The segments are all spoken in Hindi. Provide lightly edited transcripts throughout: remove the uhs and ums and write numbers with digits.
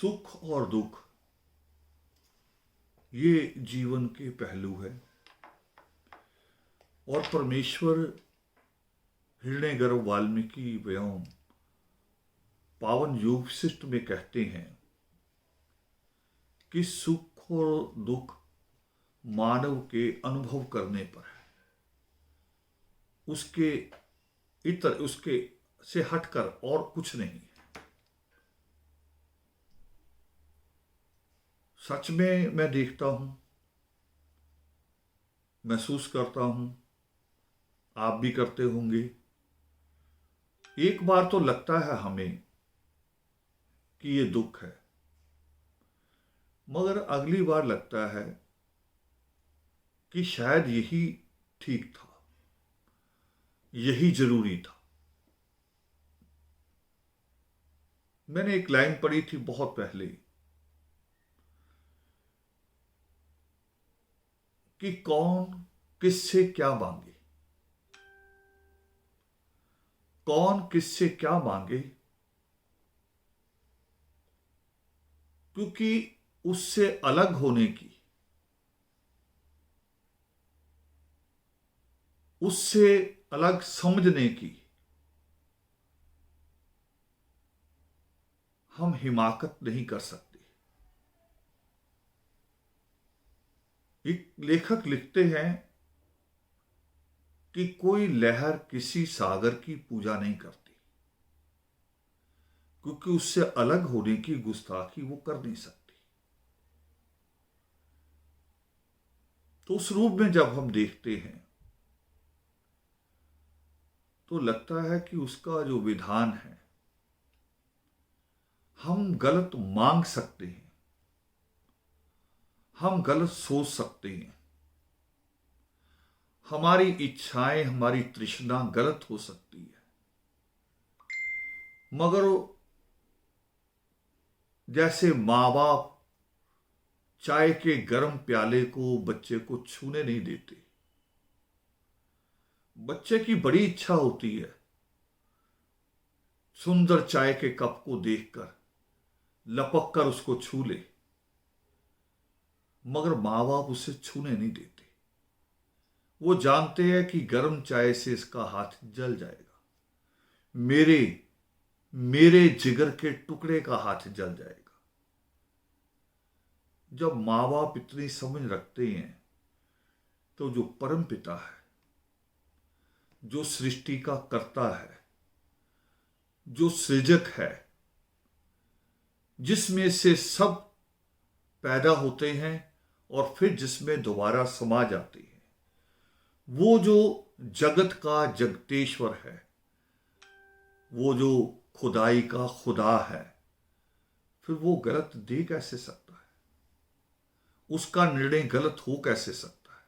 सुख और दुख ये जीवन के पहलू है और परमेश्वर हिरण्यगर्भ वाल्मीकि व्योम पावन योग विशिष्ट में कहते हैं कि सुख और दुख मानव के अनुभव करने पर है, उसके से हटकर और कुछ नहीं है। सच में मैं देखता हूं, महसूस करता हूं, आप भी करते होंगे। एक बार तो लगता है हमें कि ये दुख है, मगर अगली बार लगता है कि शायद यही ठीक था, यही जरूरी था। मैंने एक लाइन पढ़ी थी बहुत पहले कि कौन किससे क्या मांगे, कौन किससे क्या मांगे, क्योंकि उससे अलग होने की, उससे अलग समझने की हम हिमाकत नहीं कर सकते। एक लेखक लिखते हैं कि कोई लहर किसी सागर की पूजा नहीं करती, क्योंकि उससे अलग होने की गुस्ताखी वो कर नहीं सकती। तो उस रूप में जब हम देखते हैं तो लगता है कि उसका जो विधान है, हम गलत मांग सकते हैं, हम गलत सोच सकते हैं, हमारी इच्छाएं, हमारी तृष्णा गलत हो सकती है, मगर जैसे माँ बाप चाय के गर्म प्याले को बच्चे को छूने नहीं देते, बच्चे की बड़ी इच्छा होती है सुंदर चाय के कप को देखकर लपक कर उसको छू ले, मगर माँ बाप उसे छूने नहीं देते। वो जानते हैं कि गर्म चाय से इसका हाथ जल जाएगा, मेरे जिगर के टुकड़े का हाथ जल जाएगा। जब माँ बाप इतनी समझ रखते हैं तो जो परम पिता है, जो सृष्टि का कर्ता है, जो सृजक है, जिसमें से सब पैदा होते हैं और फिर जिसमें दोबारा समा जाते हैं, वो जो जगत का जगतेश्वर है, वो जो खुदाई का खुदा है, फिर वो गलत दे कैसे सकता है? उसका निर्णय गलत हो कैसे सकता है?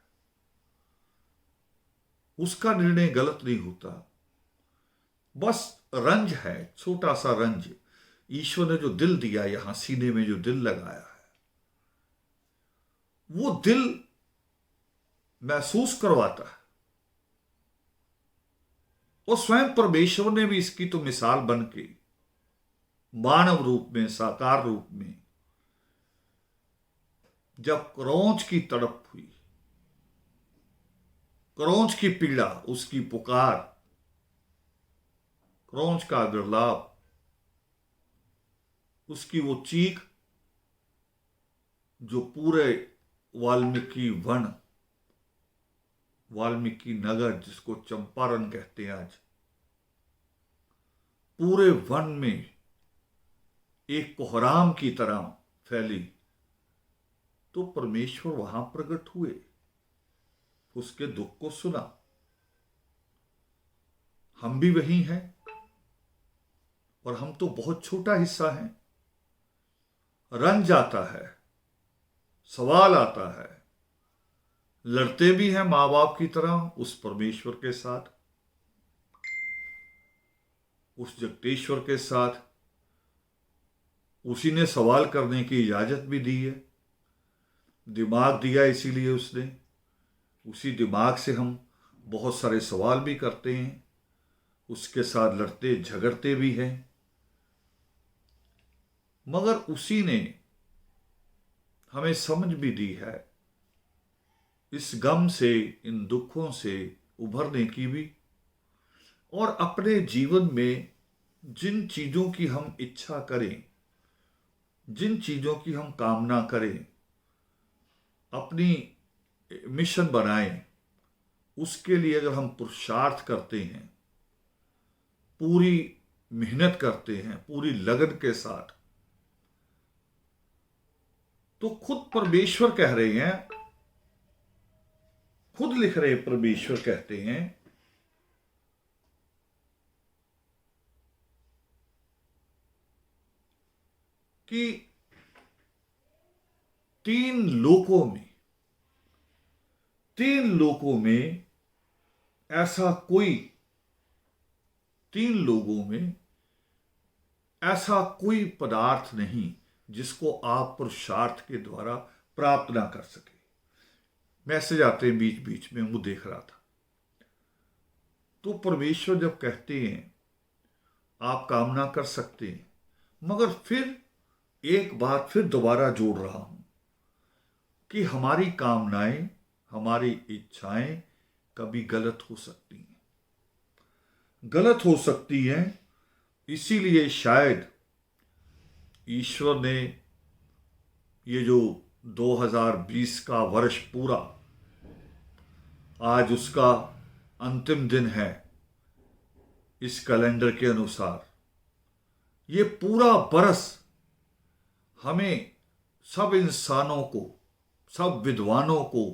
उसका निर्णय गलत नहीं होता, बस रंज है, छोटा सा रंज। ईश्वर ने जो दिल दिया, यहां सीने में जो दिल लगाया है, वो दिल महसूस करवाता है। और स्वयं परमेश्वर ने भी इसकी तो मिसाल बन के मानव रूप में, साकार रूप में, जब क्रोंच की तड़प हुई, क्रोंच की पीड़ा, उसकी पुकार, क्रोंच का विलाप, उसकी वो चीख जो पूरे वाल्मीकि वन, वाल्मीकि नगर जिसको चंपारण कहते हैं आज, पूरे वन में एक कोहराम की तरह फैली, तो परमेश्वर वहां प्रकट हुए, उसके दुख को सुना। हम भी वही हैं और हम तो बहुत छोटा हिस्सा हैं। रंज आता है, सवाल आता है, लड़ते भी हैं मां बाप की तरह उस परमेश्वर के साथ, उस जगतेश्वर के साथ। उसी ने सवाल करने की इजाजत भी दी है, दिमाग दिया इसीलिए उसने। उसी दिमाग से हम बहुत सारे सवाल भी करते हैं, उसके साथ लड़ते झगड़ते भी हैं। मगर उसी ने हमें समझ भी दी है इस गम से, इन दुखों से उभरने की भी, और अपने जीवन में जिन चीजों की हम इच्छा करें, जिन चीजों की हम कामना करें, अपनी मिशन बनाएं, उसके लिए अगर हम पुरुषार्थ करते हैं, पूरी मेहनत करते हैं, पूरी लगन के साथ, तो खुद परमेश्वर कह रहे हैं, खुद लिख रहे परमेश्वर कहते हैं कि तीन लोकों में ऐसा कोई, तीन लोगों में ऐसा कोई पदार्थ नहीं जिसको आप पुरुषार्थ के द्वारा प्राप्त ना कर सके। मैसेज आते हैं बीच बीच में, वो देख रहा था। तो परमेश्वर जब कहते हैं आप कामना कर सकते हैं, मगर फिर एक बात फिर दोबारा जोड़ रहा हूं कि हमारी कामनाएं, हमारी इच्छाएं कभी गलत हो सकती हैं, गलत हो सकती हैं। इसीलिए शायद ईश्वर ने ये जो 2020 का वर्ष पूरा, आज उसका अंतिम दिन है इस कैलेंडर के अनुसार, ये पूरा बरस हमें, सब इंसानों को, सब विद्वानों को,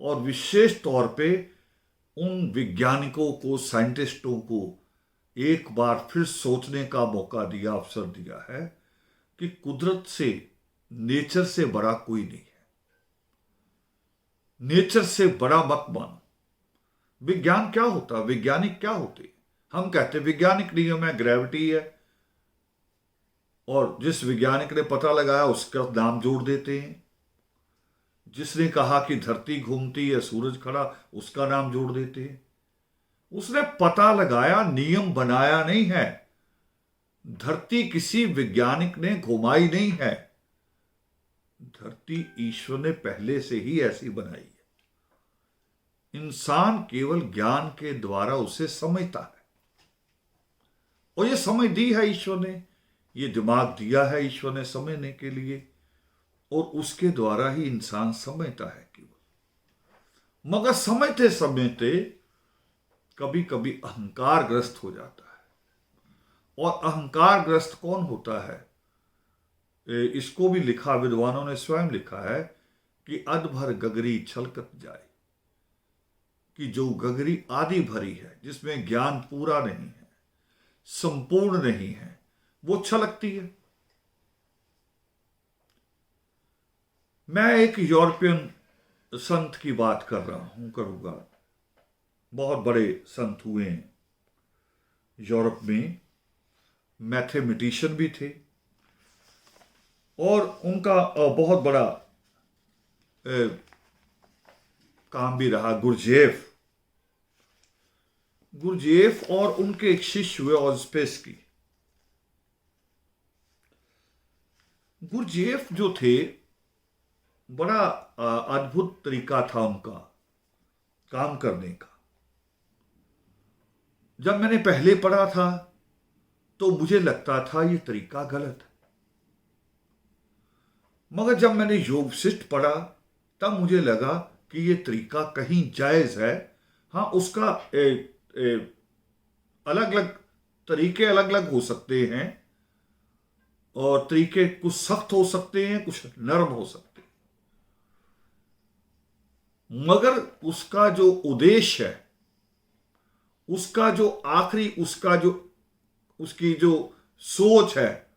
और विशेष तौर पे उन वैज्ञानिकों को, साइंटिस्टों को एक बार फिर सोचने का मौका दिया, अवसर दिया है कि कुदरत से, नेचर से बड़ा कोई नहीं है। नेचर से बड़ा मत मानो। विज्ञान क्या होता, वैज्ञानिक क्या होते, हम कहते वैज्ञानिक नियम है, ग्रेविटी है, और जिस वैज्ञानिक ने पता लगाया उसका नाम जोड़ देते हैं। जिसने कहा कि धरती घूमती है, सूरज खड़ा, उसका नाम जोड़ देते हैं। उसने पता लगाया, नियम बनाया नहीं है। धरती किसी वैज्ञानिक ने घुमाई नहीं है, धरती ईश्वर ने पहले से ही ऐसी बनाई है। इंसान केवल ज्ञान के द्वारा उसे समझता है, और ये समझ दी है ईश्वर ने, ये दिमाग दिया है ईश्वर ने समझने के लिए, और उसके द्वारा ही इंसान समझता है केवल। मगर समझते समझते कभी कभी अहंकारग्रस्त हो जाता है। और अहंकारग्रस्त कौन होता है, इसको भी लिखा, विद्वानों ने स्वयं लिखा है कि अधभर गगरी छलकत जाए, कि जो गगरी आधी भरी है, जिसमें ज्ञान पूरा नहीं है, संपूर्ण नहीं है, वो छलकती है। मैं एक यूरोपियन संत की बात करूंगा। बहुत बड़े संत हुए हैं यूरोप में, मैथमेटिशियन भी थे, और उनका बहुत बड़ा काम भी रहा। गुरजेफ और उनके एक शिष्य हुए ऑस्पेस्की। गुरजेफ जो थे, बड़ा अद्भुत तरीका था उनका काम करने का। जब मैंने पहले पढ़ा था तो मुझे लगता था ये तरीका गलत है, मगर जब मैंने योग वशिष्ठ पढ़ा तब मुझे लगा कि ये तरीका कहीं जायज है। हाँ, उसका अलग अलग तरीके अलग अलग हो सकते हैं, और तरीके कुछ सख्त हो सकते हैं, कुछ नरम हो सकते हैं, मगर उसका जो उद्देश्य है, उसका जो आखिरी, उसकी जो सोच है,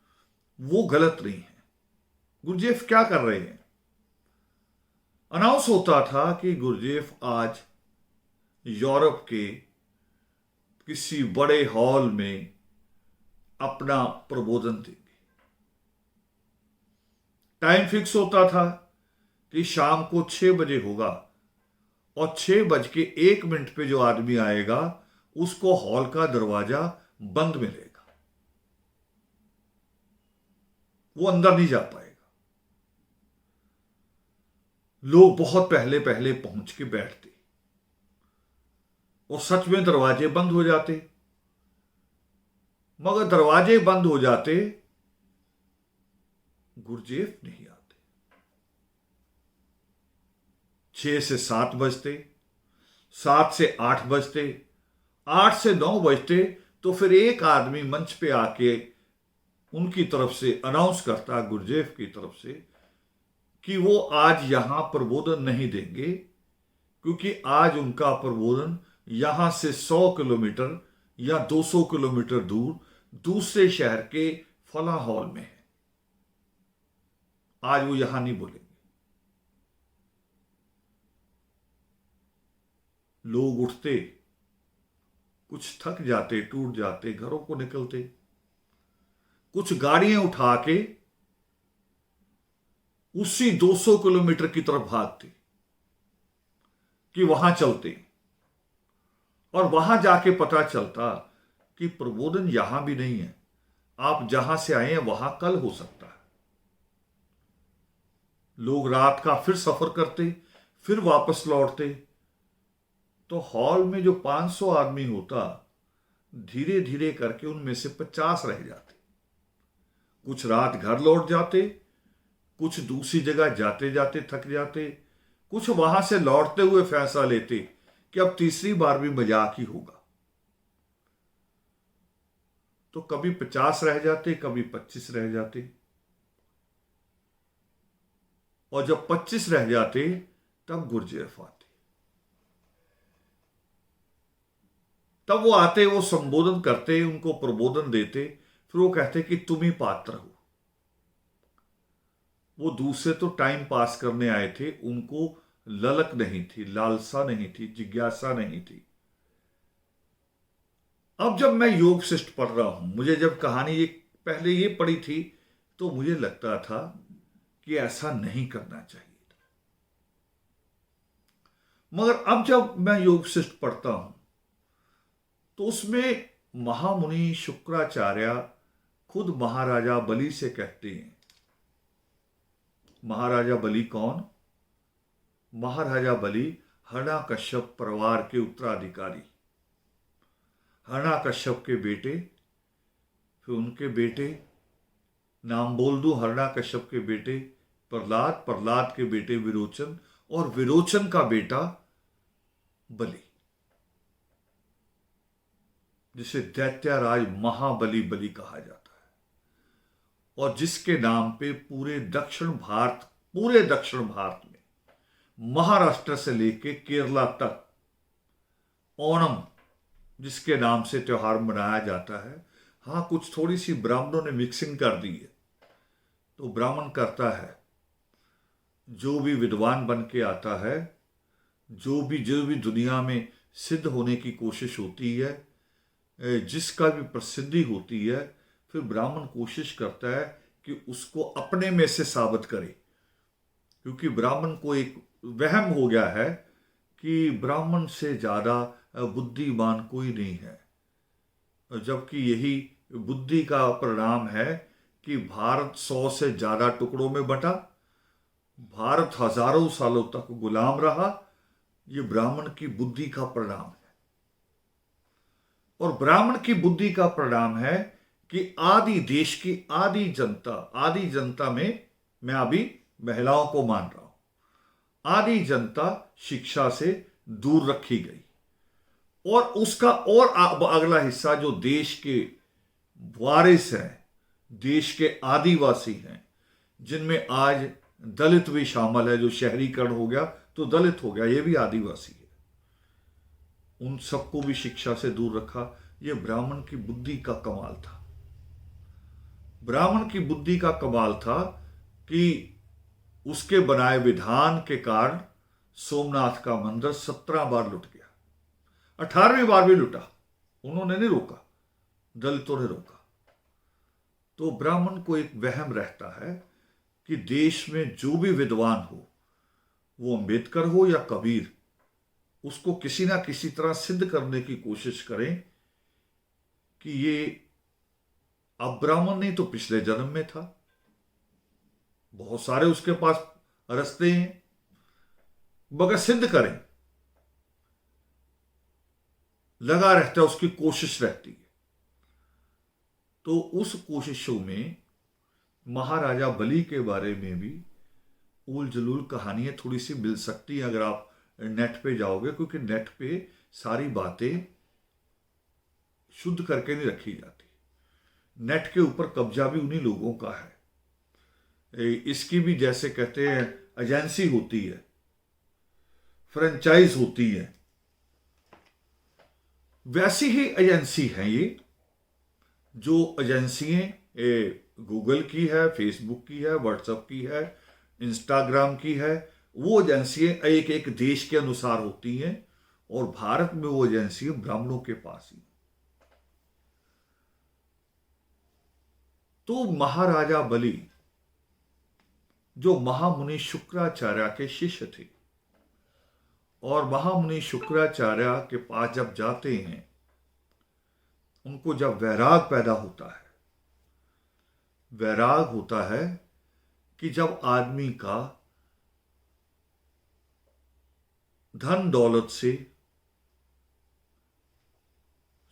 वो गलत नहीं है। गुरजेफ क्या कर रहे हैं, अनाउंस होता था कि गुरजेफ आज यूरोप के किसी बड़े हॉल में अपना प्रबोधन देंगे। टाइम फिक्स होता था कि शाम को 6 बजे होगा, और 6:01 पे जो आदमी आएगा उसको हॉल का दरवाजा बंद मिलेगा। वो अंदर नहीं जा पाएगा। लोग बहुत पहले पहले पहुंच के बैठते और सच में दरवाजे बंद हो जाते, मगर दरवाजे बंद हो जाते, गुरजेफ नहीं आते। 6 से 7 बजते, 7 से 8 बजते, 8 से 9 बजते, तो फिर एक आदमी मंच पे आके उनकी तरफ से अनाउंस करता, गुरजेफ की तरफ से, कि वो आज यहां प्रबोधन नहीं देंगे, क्योंकि आज उनका प्रबोधन यहां से 100 किलोमीटर या 200 किलोमीटर दूर दूसरे शहर के फला हॉल में है। आज वो यहां नहीं बोलेंगे। लोग उठते, कुछ थक जाते, टूट जाते, घरों को निकलते, कुछ गाड़ियां उठा के उसी 200 किलोमीटर की तरफ भागते कि वहां चलते, और वहां जाके पता चलता कि प्रबोधन यहां भी नहीं है, आप जहां से आए हैं वहां कल हो सकता है। लोग रात का फिर सफर करते, फिर वापस लौटते, तो हॉल में जो 500 आदमी होता, धीरे धीरे करके उनमें से 50 रह जाते। कुछ रात घर लौट जाते, कुछ दूसरी जगह जाते जाते थक जाते, कुछ वहां से लौटते हुए फैसला लेते कि अब तीसरी बार भी मजाक ही होगा। तो कभी 50 रह जाते, कभी 25 रह जाते, और जब 25 रह जाते तब गुरजेफ आते। तब वो आते, वो संबोधन करते, उनको प्रबोधन देते, फिर वो कहते कि तुम ही पात्र हो। वो दूसरे तो टाइम पास करने आए थे, उनको ललक नहीं थी, लालसा नहीं थी, जिज्ञासा नहीं थी। अब जब मैं योग शिष्ट पढ़ रहा हूं, मुझे जब कहानी ये पहले ये पढ़ी थी, तो मुझे लगता था कि ऐसा नहीं करना चाहिए था। मगर अब जब मैं योग शिष्ट पढ़ता हूं, तो उसमें महामुनि शुक्राचार्य खुद महाराजा बलि से कहते हैं। महाराजा बलि कौन? महाराजा बलि हिरण्यकश्यप परिवार के उत्तराधिकारी, हिरण्यकश्यप के बेटे, फिर उनके बेटे, नाम बोल दूं, हिरण्यकश्यप के बेटे प्रहलाद, प्रहलाद के बेटे विरोचन, और विरोचन का बेटा बलि, जिसे दैत्यराज महाबली बलि कहा जाता है, और जिसके नाम पे पूरे दक्षिण भारत में, महाराष्ट्र से लेके केरला तक, ओणम जिसके नाम से त्योहार मनाया जाता है। हाँ, कुछ थोड़ी सी ब्राह्मणों ने मिक्सिंग कर दी है। तो ब्राह्मण करता है, जो भी विद्वान बन के आता है, जो भी दुनिया में सिद्ध होने की कोशिश होती है, जिसका भी प्रसिद्धि होती है, फिर ब्राह्मण कोशिश करता है कि उसको अपने में से साबित करे, क्योंकि ब्राह्मण को एक वहम हो गया है कि ब्राह्मण से ज्यादा बुद्धिमान कोई नहीं है, जबकि यही बुद्धि का परिणाम है कि भारत 100 से ज्यादा टुकड़ों में बंटा, भारत हजारों सालों तक गुलाम रहा। ये ब्राह्मण की बुद्धि का परिणाम है, और ब्राह्मण की बुद्धि का परिणाम है कि देश की आधी जनता में, मैं अभी महिलाओं को मान रहा हूं, आधी जनता शिक्षा से दूर रखी गई, और उसका और अगला हिस्सा जो देश के वारिस हैं, देश के आदिवासी हैं, जिनमें आज दलित भी शामिल है, जो शहरीकरण हो गया तो दलित हो गया, ये भी आदिवासी है, उन सबको भी शिक्षा से दूर रखा। ये ब्राह्मण की बुद्धि का कमाल था। ब्राह्मण की बुद्धि का कमाल था कि उसके बनाए विधान के कारण सोमनाथ का मंदिर 17 बार लुट गया, 18वीं बार भी लुटा। उन्होंने नहीं रोका, दलितों ने रोका। तो ब्राह्मण को एक वहम रहता है कि देश में जो भी विद्वान हो, वो अंबेडकर हो या कबीर, उसको किसी ना किसी तरह सिद्ध करने की कोशिश करें कि ये अब ब्राह्मण नहीं तो पिछले जन्म में था, बहुत सारे उसके पास रास्ते हैं, मगर सिद्ध करें, लगा रहता है, उसकी कोशिश रहती है। तो उस कोशिशों में महाराजा बलि के बारे में भी उल जलूल कहानियां थोड़ी सी मिल सकती हैं अगर आप नेट पे जाओगे, क्योंकि नेट पे सारी बातें शुद्ध करके नहीं रखी जाती। नेट के ऊपर कब्जा भी उन्हीं लोगों का है। इसकी भी जैसे कहते हैं एजेंसी होती है, फ्रेंचाइज होती है, वैसी ही एजेंसी है ये। जो एजेंसियां गूगल की है, फेसबुक की है, व्हाट्सएप की है, इंस्टाग्राम की है, वो एजेंसियां एक एक देश के अनुसार होती हैं, और भारत में वो एजेंसियां ब्राह्मणों के पास ही। तो महाराजा बलि जो महामुनि शुक्राचार्य के शिष्य थे, और महामुनि शुक्राचार्य के पास जब जाते हैं, उनको जब वैराग पैदा होता है, वैराग होता है कि जब आदमी का धन दौलत से,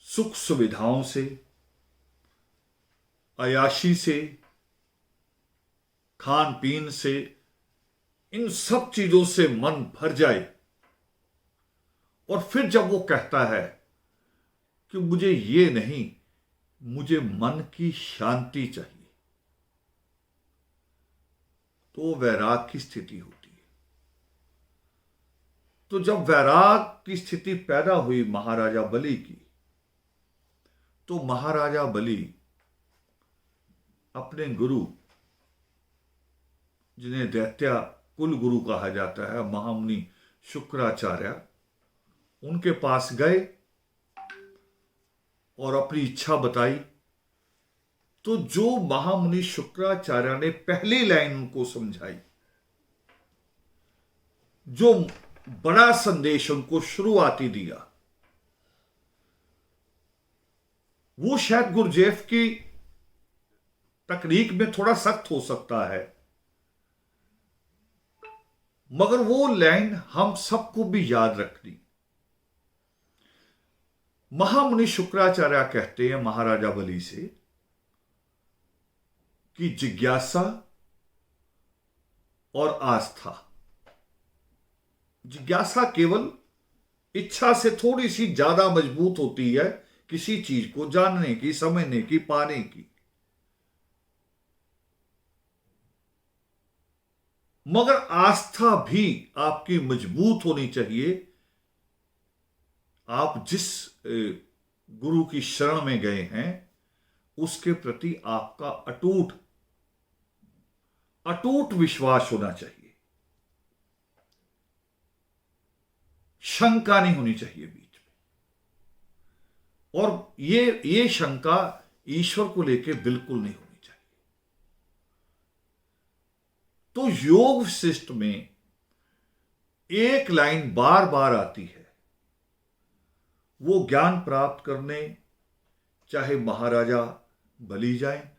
सुख सुविधाओं से, अयाशी से, खान पीन से, इन सब चीजों से मन भर जाए, और फिर जब वो कहता है कि मुझे ये नहीं, मुझे मन की शांति चाहिए, तो वैराग की स्थिति होती है। तो जब वैराग की स्थिति पैदा हुई महाराजा बलि की, तो महाराजा बलि अपने गुरु, जिन्हें दैत्या कुल गुरु कहा जाता है, महामुनि शुक्राचार्य, उनके पास गए और अपनी इच्छा बताई। तो जो महामुनि शुक्राचार्य ने पहली लाइन उनको समझाई, जो बड़ा संदेश उनको शुरुआती दिया, वो शायद गुरुजेफ की तकनीक में थोड़ा सख्त हो सकता है, मगर वो लाइन हम सबको भी याद रखनी। महामुनि शुक्राचार्य कहते हैं महाराजा बलि से कि जिज्ञासा और आस्था, जिज्ञासा केवल इच्छा से थोड़ी सी ज्यादा मजबूत होती है किसी चीज को जानने की, समझने की, पाने की, मगर आस्था भी आपकी मजबूत होनी चाहिए। आप जिस गुरु की शरण में गए हैं, उसके प्रति आपका अटूट अटूट विश्वास होना चाहिए, शंका नहीं होनी चाहिए बीच में। और ये शंका ईश्वर को लेकर बिल्कुल नहीं होनी चाहिए। तो योग वशिष्ठ में एक लाइन बार बार आती है, वो ज्ञान प्राप्त करने चाहे महाराजा बलि जाए,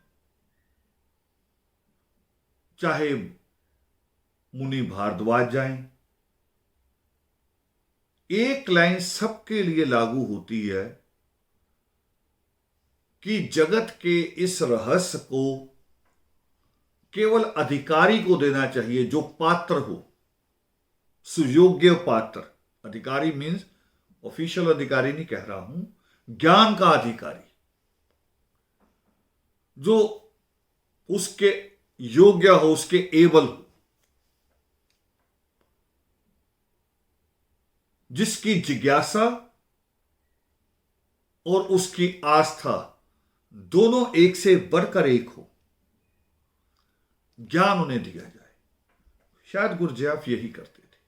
चाहे मुनि भारद्वाज जाएं, एक लाइन सबके लिए लागू होती है कि जगत के इस रहस्य को केवल अधिकारी को देना चाहिए, जो पात्र हो, सुयोग्य पात्र। अधिकारी मीन्स ऑफिशियल अधिकारी नहीं कह रहा हूं, ज्ञान का अधिकारी, जो उसके योग्य हो, उसके एबल हो, जिसकी जिज्ञासा और उसकी आस्था दोनों एक से बढ़कर एक हो, ज्ञान उन्हें दिया जाए। शायद गुरुजेफ यही करते थे,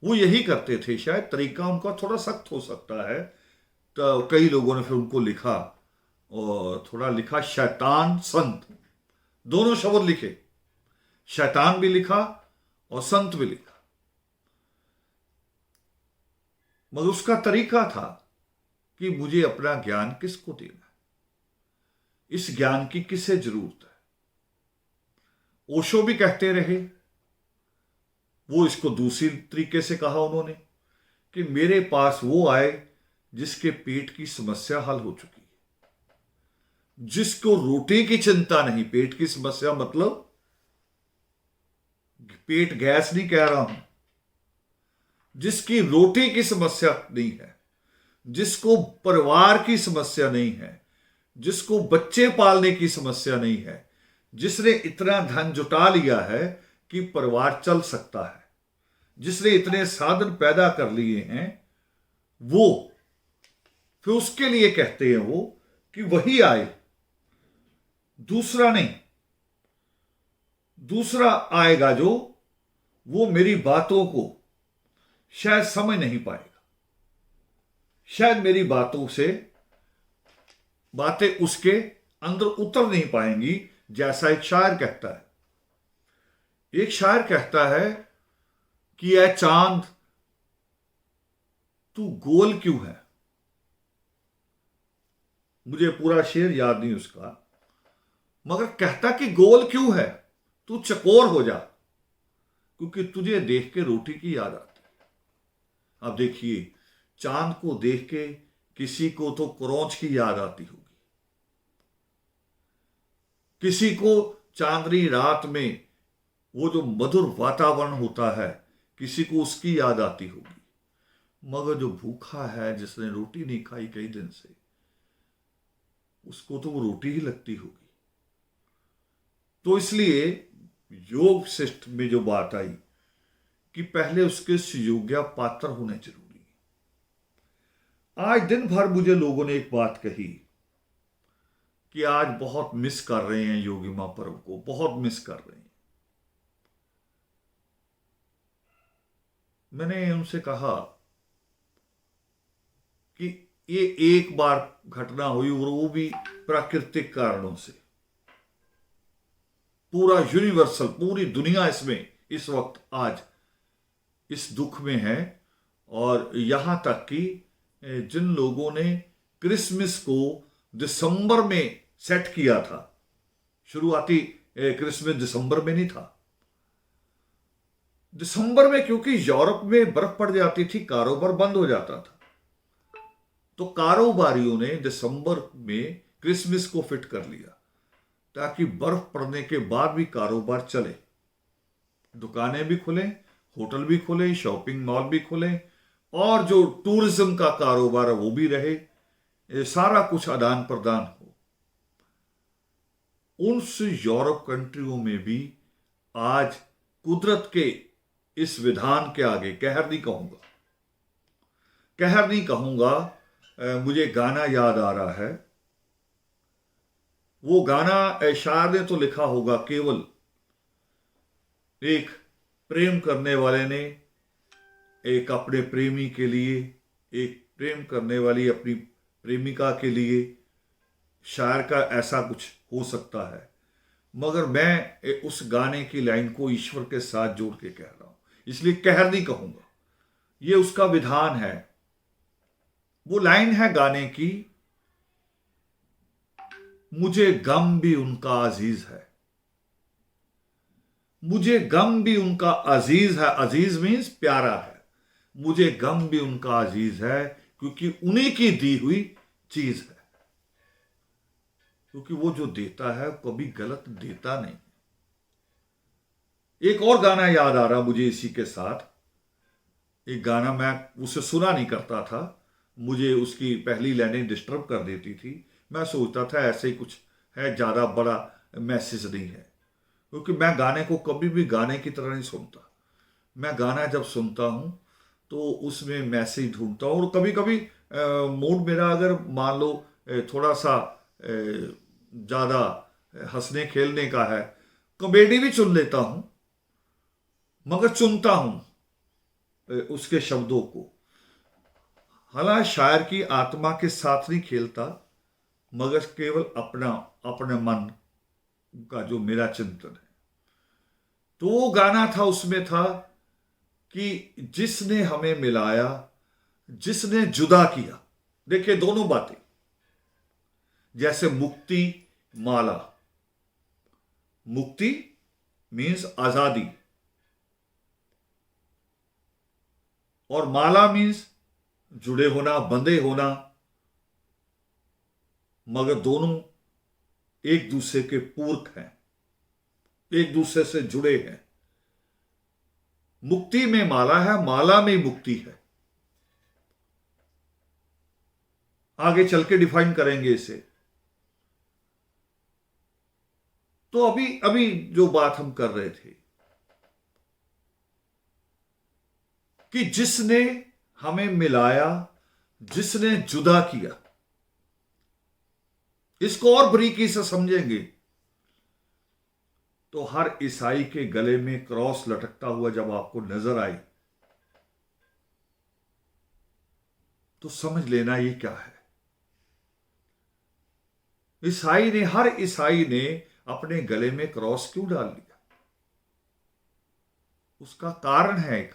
वो यही करते थे। शायद तरीका उनका थोड़ा सख्त हो सकता है, तो कई लोगों ने फिर उनको लिखा, और थोड़ा लिखा शैतान संत, दोनों शब्द लिखे, शैतान भी लिखा और संत भी लिखा। मगर उसका तरीका था कि मुझे अपना ज्ञान किसको देना है, इस ज्ञान की किसे जरूरत है, ओशो भी कहते रहे, वो इसको दूसरी तरीके से कहा उन्होंने कि मेरे पास वो आए जिसके पेट की समस्या हल हो चुकी है, जिसको रोटी की चिंता नहीं। पेट की समस्या मतलब पेट गैस नहीं कह रहा हूं, जिसकी रोटी की समस्या नहीं है, जिसको परिवार की समस्या नहीं है, जिसको बच्चे पालने की समस्या नहीं है, जिसने इतना धन जुटा लिया है कि परिवार चल सकता है, जिसने इतने साधन पैदा कर लिए हैं, वो फिर उसके लिए कहते हैं वो कि वही आए, दूसरा नहीं। दूसरा आएगा जो वो मेरी बातों को शायद समझ नहीं पाएगा, शायद मेरी बातों से बातें उसके अंदर उतर नहीं पाएंगी। जैसा एक शायर कहता है, एक शायर कहता है कि ऐ चांद तू गोल क्यों है। मुझे पूरा शेर याद नहीं उसका, मगर कहता कि गोल क्यों है, तू चकोर हो जा, क्योंकि तुझे देख के रोटी की याद आती है। अब देखिए, चांद को देख के किसी को तो क्रौंच की याद आती होगी, किसी को चांदनी रात में वो जो मधुर वातावरण होता है, किसी को उसकी याद आती होगी। मगर जो भूखा है, जिसने रोटी नहीं खाई कई दिन से, उसको तो वो रोटी ही लगती होगी। तो इसलिए योग शिष्ट में जो बात आई कि पहले उसके सुयोग्य पात्र होने जरूरी है। आज दिन भर मुझे लोगों ने एक बात कही कि आज बहुत मिस कर रहे हैं योगी मां पर्व को, बहुत मिस कर रहे हैं। मैंने उनसे कहा कि ये एक बार घटना हुई और वो भी प्राकृतिक कारणों से। पूरा यूनिवर्सल, पूरी दुनिया इसमें इस वक्त आज इस दुख में है। और यहां तक कि जिन लोगों ने क्रिसमस को दिसंबर में सेट किया था, शुरुआती क्रिसमस दिसंबर में नहीं था, दिसंबर में क्योंकि यूरोप में बर्फ पड़ जाती थी, कारोबार बंद हो जाता था, तो कारोबारियों ने दिसंबर में क्रिसमस को फिट कर लिया ताकि बर्फ पड़ने के बाद भी कारोबार चले, दुकानें भी खुलें, होटल भी खुले, शॉपिंग मॉल भी खुले, और जो टूरिज्म का कारोबार है वो भी रहे, सारा कुछ आदान प्रदान हो। उस यूरोप कंट्रियों में भी आज कुदरत के इस विधान के आगे कहर नहीं कहूंगा, कहर नहीं कहूंगा। मुझे गाना याद आ रहा है, वो गाना शायर ने तो लिखा होगा, केवल एक प्रेम करने वाले ने एक अपने प्रेमी के लिए, एक प्रेम करने वाली अपनी प्रेमिका के लिए, शायर का ऐसा कुछ हो सकता है। मगर मैं उस गाने की लाइन को ईश्वर के साथ जोड़ के कह रहा हूं, इसलिए कहर नहीं कहूंगा, ये उसका विधान है। वो लाइन है गाने की, मुझे गम भी उनका अजीज है, मुझे गम भी उनका अजीज है। अजीज मीन्स प्यारा है। मुझे गम भी उनका अजीज है क्योंकि उन्हीं की दी हुई चीज है, क्योंकि वो जो देता है कभी गलत देता नहीं। एक और गाना याद आ रहा मुझे इसी के साथ, एक गाना मैं उसे सुना नहीं करता था, मुझे उसकी पहली लाइनें डिस्टर्ब कर देती थी। मैं सोचता था ऐसे ही कुछ है, ज्यादा बड़ा मैसेज नहीं है, क्योंकि मैं गाने को कभी भी गाने की तरह नहीं सुनता। मैं गाना जब सुनता हूं तो उसमें मैसेज ढूंढता हूं, और कभी कभी मूड मेरा अगर मान लो थोड़ा सा ज्यादा हंसने खेलने का है, कॉमेडी भी चुन लेता हूं, मगर चुनता हूं उसके शब्दों को। हालांकि शायर की आत्मा के साथ नहीं खेलता, मगर केवल अपने मन का जो मेरा चिंतन है। तो वो गाना था, उसमें था कि जिसने हमें मिलाया, जिसने जुदा किया। देखिए दोनों बातें, जैसे मुक्ति माला, मुक्ति मीन्स आजादी, और माला मीन्स जुड़े होना, बंधे होना, मगर दोनों एक दूसरे के पूरक हैं, एक दूसरे से जुड़े हैं। मुक्ति में माला है, माला में मुक्ति है। आगे चल के डिफाइन करेंगे इसे। तो अभी अभी जो बात हम कर रहे थे कि जिसने हमें मिलाया, जिसने जुदा किया, इसको और बारीकी से समझेंगे तो हर ईसाई के गले में क्रॉस लटकता हुआ जब आपको नजर आए तो समझ लेना ये क्या है। ईसाई ने, हर ईसाई ने अपने गले में क्रॉस क्यों डाल लिया? उसका कारण है एक।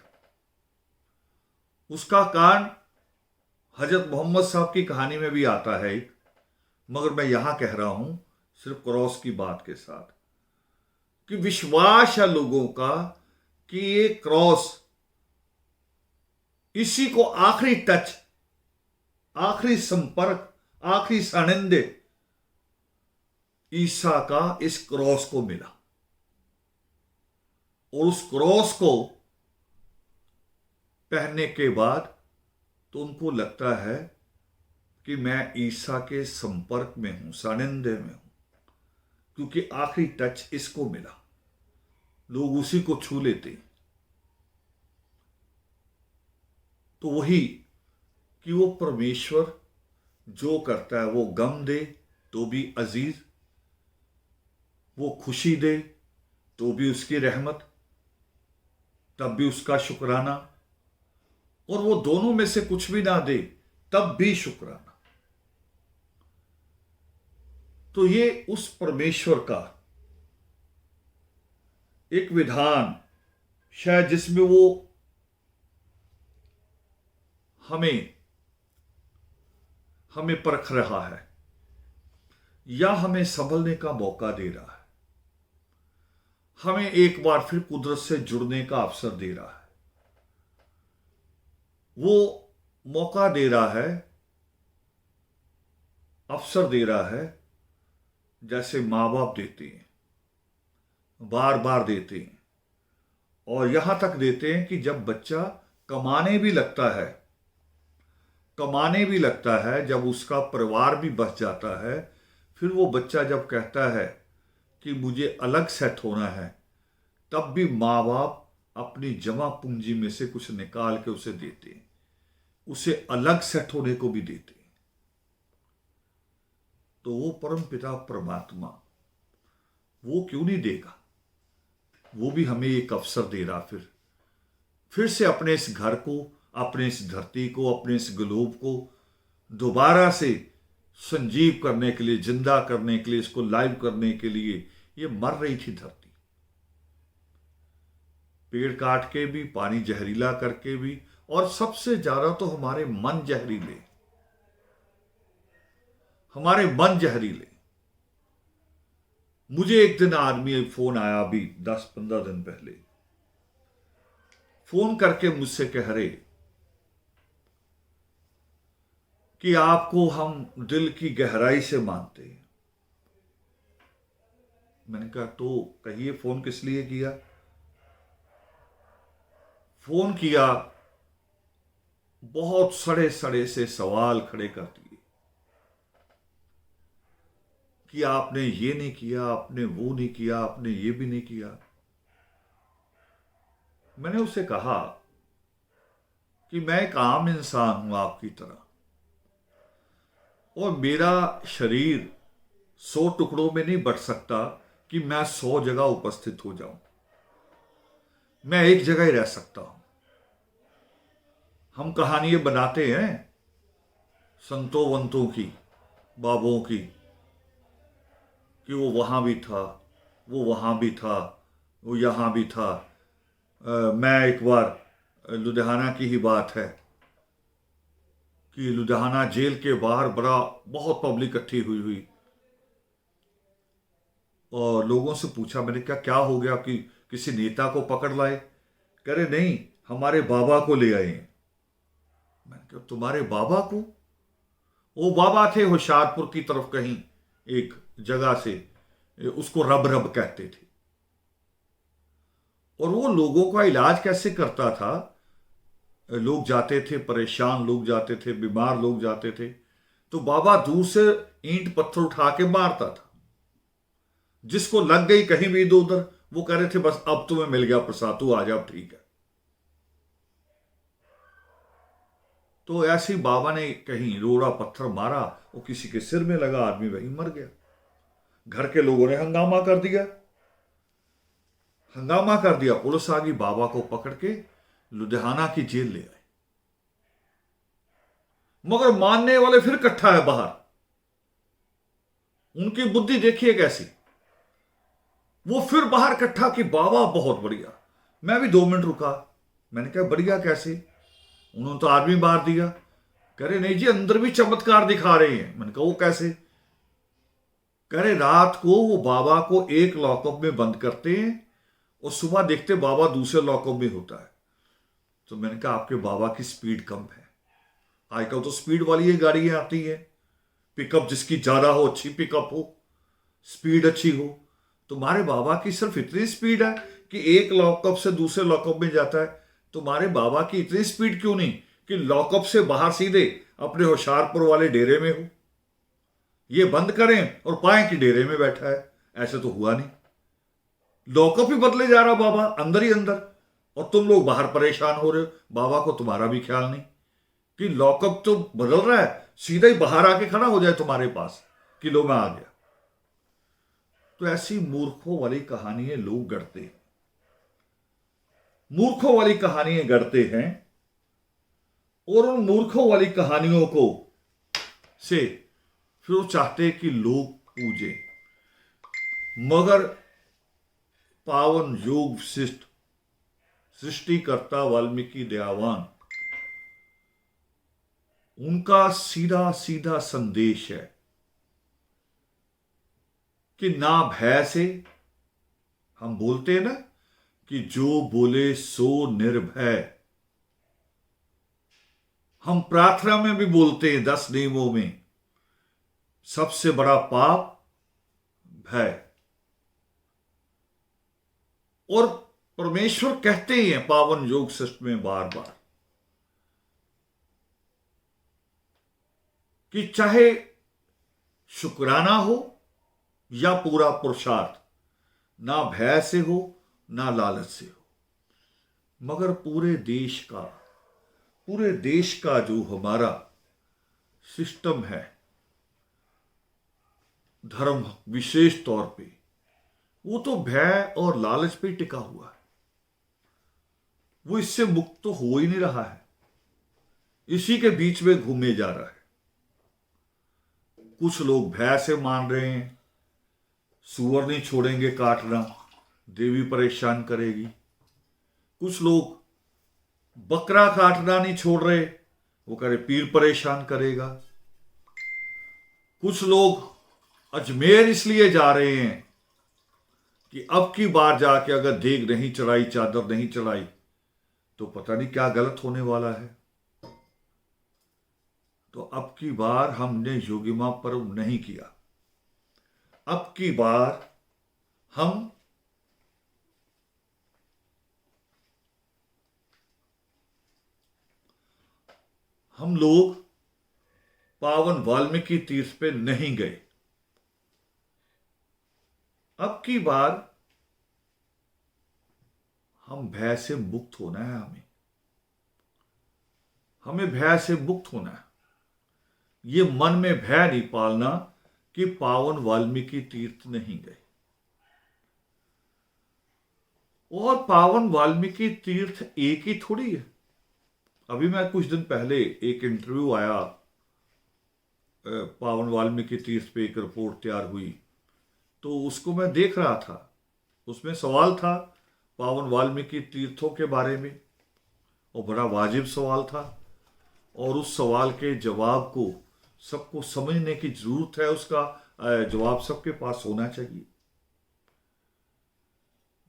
उसका कारण हजरत मोहम्मद साहब की कहानी में भी आता है एक, मगर मैं यहां कह रहा हूं सिर्फ क्रॉस की बात के साथ, कि विश्वास है लोगों का कि ये क्रॉस, इसी को आखिरी टच, आखिरी संपर्क, आखिरी सानिध्य ईसा का इस क्रॉस को मिला। और उस क्रॉस को पहनने के बाद तो उनको लगता है कि मैं ईसा के संपर्क में हूं, सानिध्य में हूं, क्योंकि आखिरी टच इसको मिला। लोग उसी को छू लेते हैं। तो वही कि वो परमेश्वर जो करता है, वो गम दे तो भी अजीज, वो खुशी दे तो भी उसकी रहमत, तब भी उसका शुक्राना, और वो दोनों में से कुछ भी ना दे तब भी शुक्राना। तो ये उस परमेश्वर का एक विधान शायद, जिसमें वो हमें परख रहा है या हमें संभलने का मौका दे रहा है, हमें एक बार फिर कुदरत से जुड़ने का अवसर दे रहा है। वो मौका दे रहा है, अवसर दे रहा है, जैसे माँ बाप देते हैं, बार बार देते हैं, और यहां तक देते हैं कि जब बच्चा कमाने भी लगता है, जब उसका परिवार भी बच जाता है, फिर वो बच्चा जब कहता है कि मुझे अलग सेट होना है, तब भी माँ बाप अपनी जमा पूंजी में से कुछ निकाल के उसे देते हैं, उसे अलग सेट होने को भी देते हैं। तो वो परम पिता परमात्मा वो क्यों नहीं देगा? वो भी हमें एक अवसर दे रहा फिर से अपने इस घर को, अपने इस धरती को, अपने इस ग्लोब को दोबारा से संजीव करने के लिए, जिंदा करने के लिए, इसको लाइव करने के लिए। ये मर रही थी धरती, पेड़ काट के भी, पानी जहरीला करके भी, और सबसे ज्यादा तो हमारे मन जहरीले, हमारे मन जहरीले। मुझे एक दिन आदमी फोन आया, अभी 10-15 दिन पहले, फोन करके मुझसे कह रहे कि आपको हम दिल की गहराई से मानते हैं। मैंने कहा तो कहिए फोन किस लिए किया? फोन किया, बहुत सड़े सड़े से सवाल खड़े कर दिए कि आपने ये नहीं किया, आपने वो नहीं किया, आपने ये भी नहीं किया। मैंने उससे कहा कि मैं एक आम इंसान हूं आपकी तरह, और मेरा शरीर 100 टुकड़ों में नहीं बट सकता कि मैं 100 जगह उपस्थित हो जाऊं। मैं एक जगह ही रह सकता हूं। हम कहानियां बनाते हैं संतों वंतों की, बाबों की, कि वो वहां भी था, वो वहां भी था, वो यहां भी था। मैं एक बार, लुधियाना की ही बात है कि लुधियाना जेल के बाहर बहुत पब्लिक इकट्ठी हुई। और लोगों से पूछा, मैंने कहा क्या हो गया, कि किसी नेता को पकड़ लाए? कह रहे नहीं, हमारे बाबा को ले आए हैं। मैंने कहा तुम्हारे बाबा को? वो बाबा थे होशियारपुर की तरफ कहीं एक जगह से, उसको रब रब कहते थे, और वो लोगों का इलाज कैसे करता था? लोग जाते थे, परेशान लोग जाते थे, बीमार लोग जाते थे, तो बाबा दूर से ईंट पत्थर उठा के मारता था। जिसको लग गई कहीं भी इधर उधर, वो कह रहे थे बस अब तुम्हें मिल गया प्रसाद, तू आ जा, अब ठीक है। तो ऐसे ही बाबा ने कहीं रोड़ा पत्थर मारा, वो किसी के सिर में लगा, आदमी वहीं मर गया। घर के लोगों ने हंगामा कर दिया, पुलिस आ गई, बाबा को पकड़ के लुधियाना की जेल ले आए। मगर मानने वाले फिर इकट्ठा है बाहर। उनकी बुद्धि देखिए कैसी, वो फिर बाहर इकट्ठा कि बाबा बहुत बढ़िया। मैं भी 2 मिनट रुका, मैंने कहा बढ़िया कैसे? उन्होंने तो आदमी मार दिया। कह रहे नहीं जी, अंदर भी चमत्कार दिखा रहे हैं। मैंने कहा वो कैसे? कह रहे रात को वो बाबा को एक लॉकअप में बंद करते हैं और सुबह देखते बाबा दूसरे लॉकअप में होता है। तो मैंने कहा आपके बाबा की स्पीड कम है। आजकल तो स्पीड वाली ये गाड़ियां आती है, पिकअप जिसकी ज्यादा हो, अच्छी पिकअप हो, स्पीड अच्छी हो। तुम्हारे बाबा की सिर्फ इतनी स्पीड है कि एक लॉकअप से दूसरे लॉकअप में जाता है। तुम्हारे बाबा की इतनी स्पीड क्यों नहीं कि लॉकअप से बाहर सीधे अपने होशियारपुर वाले डेरे में हो? ये बंद करें और पाएं कि डेरे में बैठा है। ऐसे तो हुआ नहीं, लॉकअप ही बदले जा रहा बाबा अंदर ही अंदर, और तुम लोग बाहर परेशान हो रहे हो। बाबा को तुम्हारा भी ख्याल नहीं कि लॉकअप तो बदल रहा है, सीधा ही बाहर आके खड़ा हो जाए तुम्हारे पास कि लो मैं आ गया। तो ऐसी मूर्खों वाली कहानियां लोग गढ़ते हैं, मूर्खों वाली कहानियां गढ़ते हैं, और उन मूर्खों वाली कहानियों को से फिर वो चाहते कि लोग पूजें। मगर पावन योग विशिष्ट सृष्टिकर्ता वाल्मीकि दयावान, उनका सीधा सीधा संदेश है कि ना भय से, हम बोलते हैं ना कि जो बोले सो निर्भय, हम प्रार्थना में भी बोलते हैं 10 नियमों में, सबसे बड़ा पाप भय। और परमेश्वर कहते ही हैं पावन योग सृष्टि में बार बार कि चाहे शुक्राना हो या पूरा पुरुषार्थ, ना भय से हो ना लालच से हो। मगर पूरे देश का जो हमारा सिस्टम है, धर्म विशेष तौर पे, वो तो भय और लालच पे टिका हुआ है। वो इससे मुक्त तो हो ही नहीं रहा है, इसी के बीच में घूमे जा रहा है। कुछ लोग भय से मान रहे हैं, सुअर नहीं छोड़ेंगे काटना, देवी परेशान करेगी। कुछ लोग बकरा काटना नहीं छोड़ रहे, वो कह रहे पीर परेशान करेगा। कुछ लोग अजमेर इसलिए जा रहे हैं कि अब की बार जाके अगर देग नहीं चढ़ाई, चादर नहीं चढ़ाई, तो पता नहीं क्या गलत होने वाला है। तो अब की बार हमने योगिमा पर्व नहीं किया। अब की बार हम लोग पावन वाल्मीकि तीर्थ पे नहीं गए। अब की बार हम भय से मुक्त होना है। हमें भय से मुक्त होना है। ये मन में भय नहीं पालना कि पावन वाल्मीकि तीर्थ नहीं गए। और पावन वाल्मीकि तीर्थ एक ही थोड़ी है। अभी मैं कुछ दिन पहले एक इंटरव्यू आया, पावन वाल्मीकि तीर्थ पे एक रिपोर्ट तैयार हुई, तो उसको मैं देख रहा था। उसमें सवाल था पावन वाल्मीकि तीर्थों के बारे में, और बड़ा वाजिब सवाल था, और उस सवाल के जवाब को सबको समझने की जरूरत है। उसका जवाब सबके पास होना चाहिए।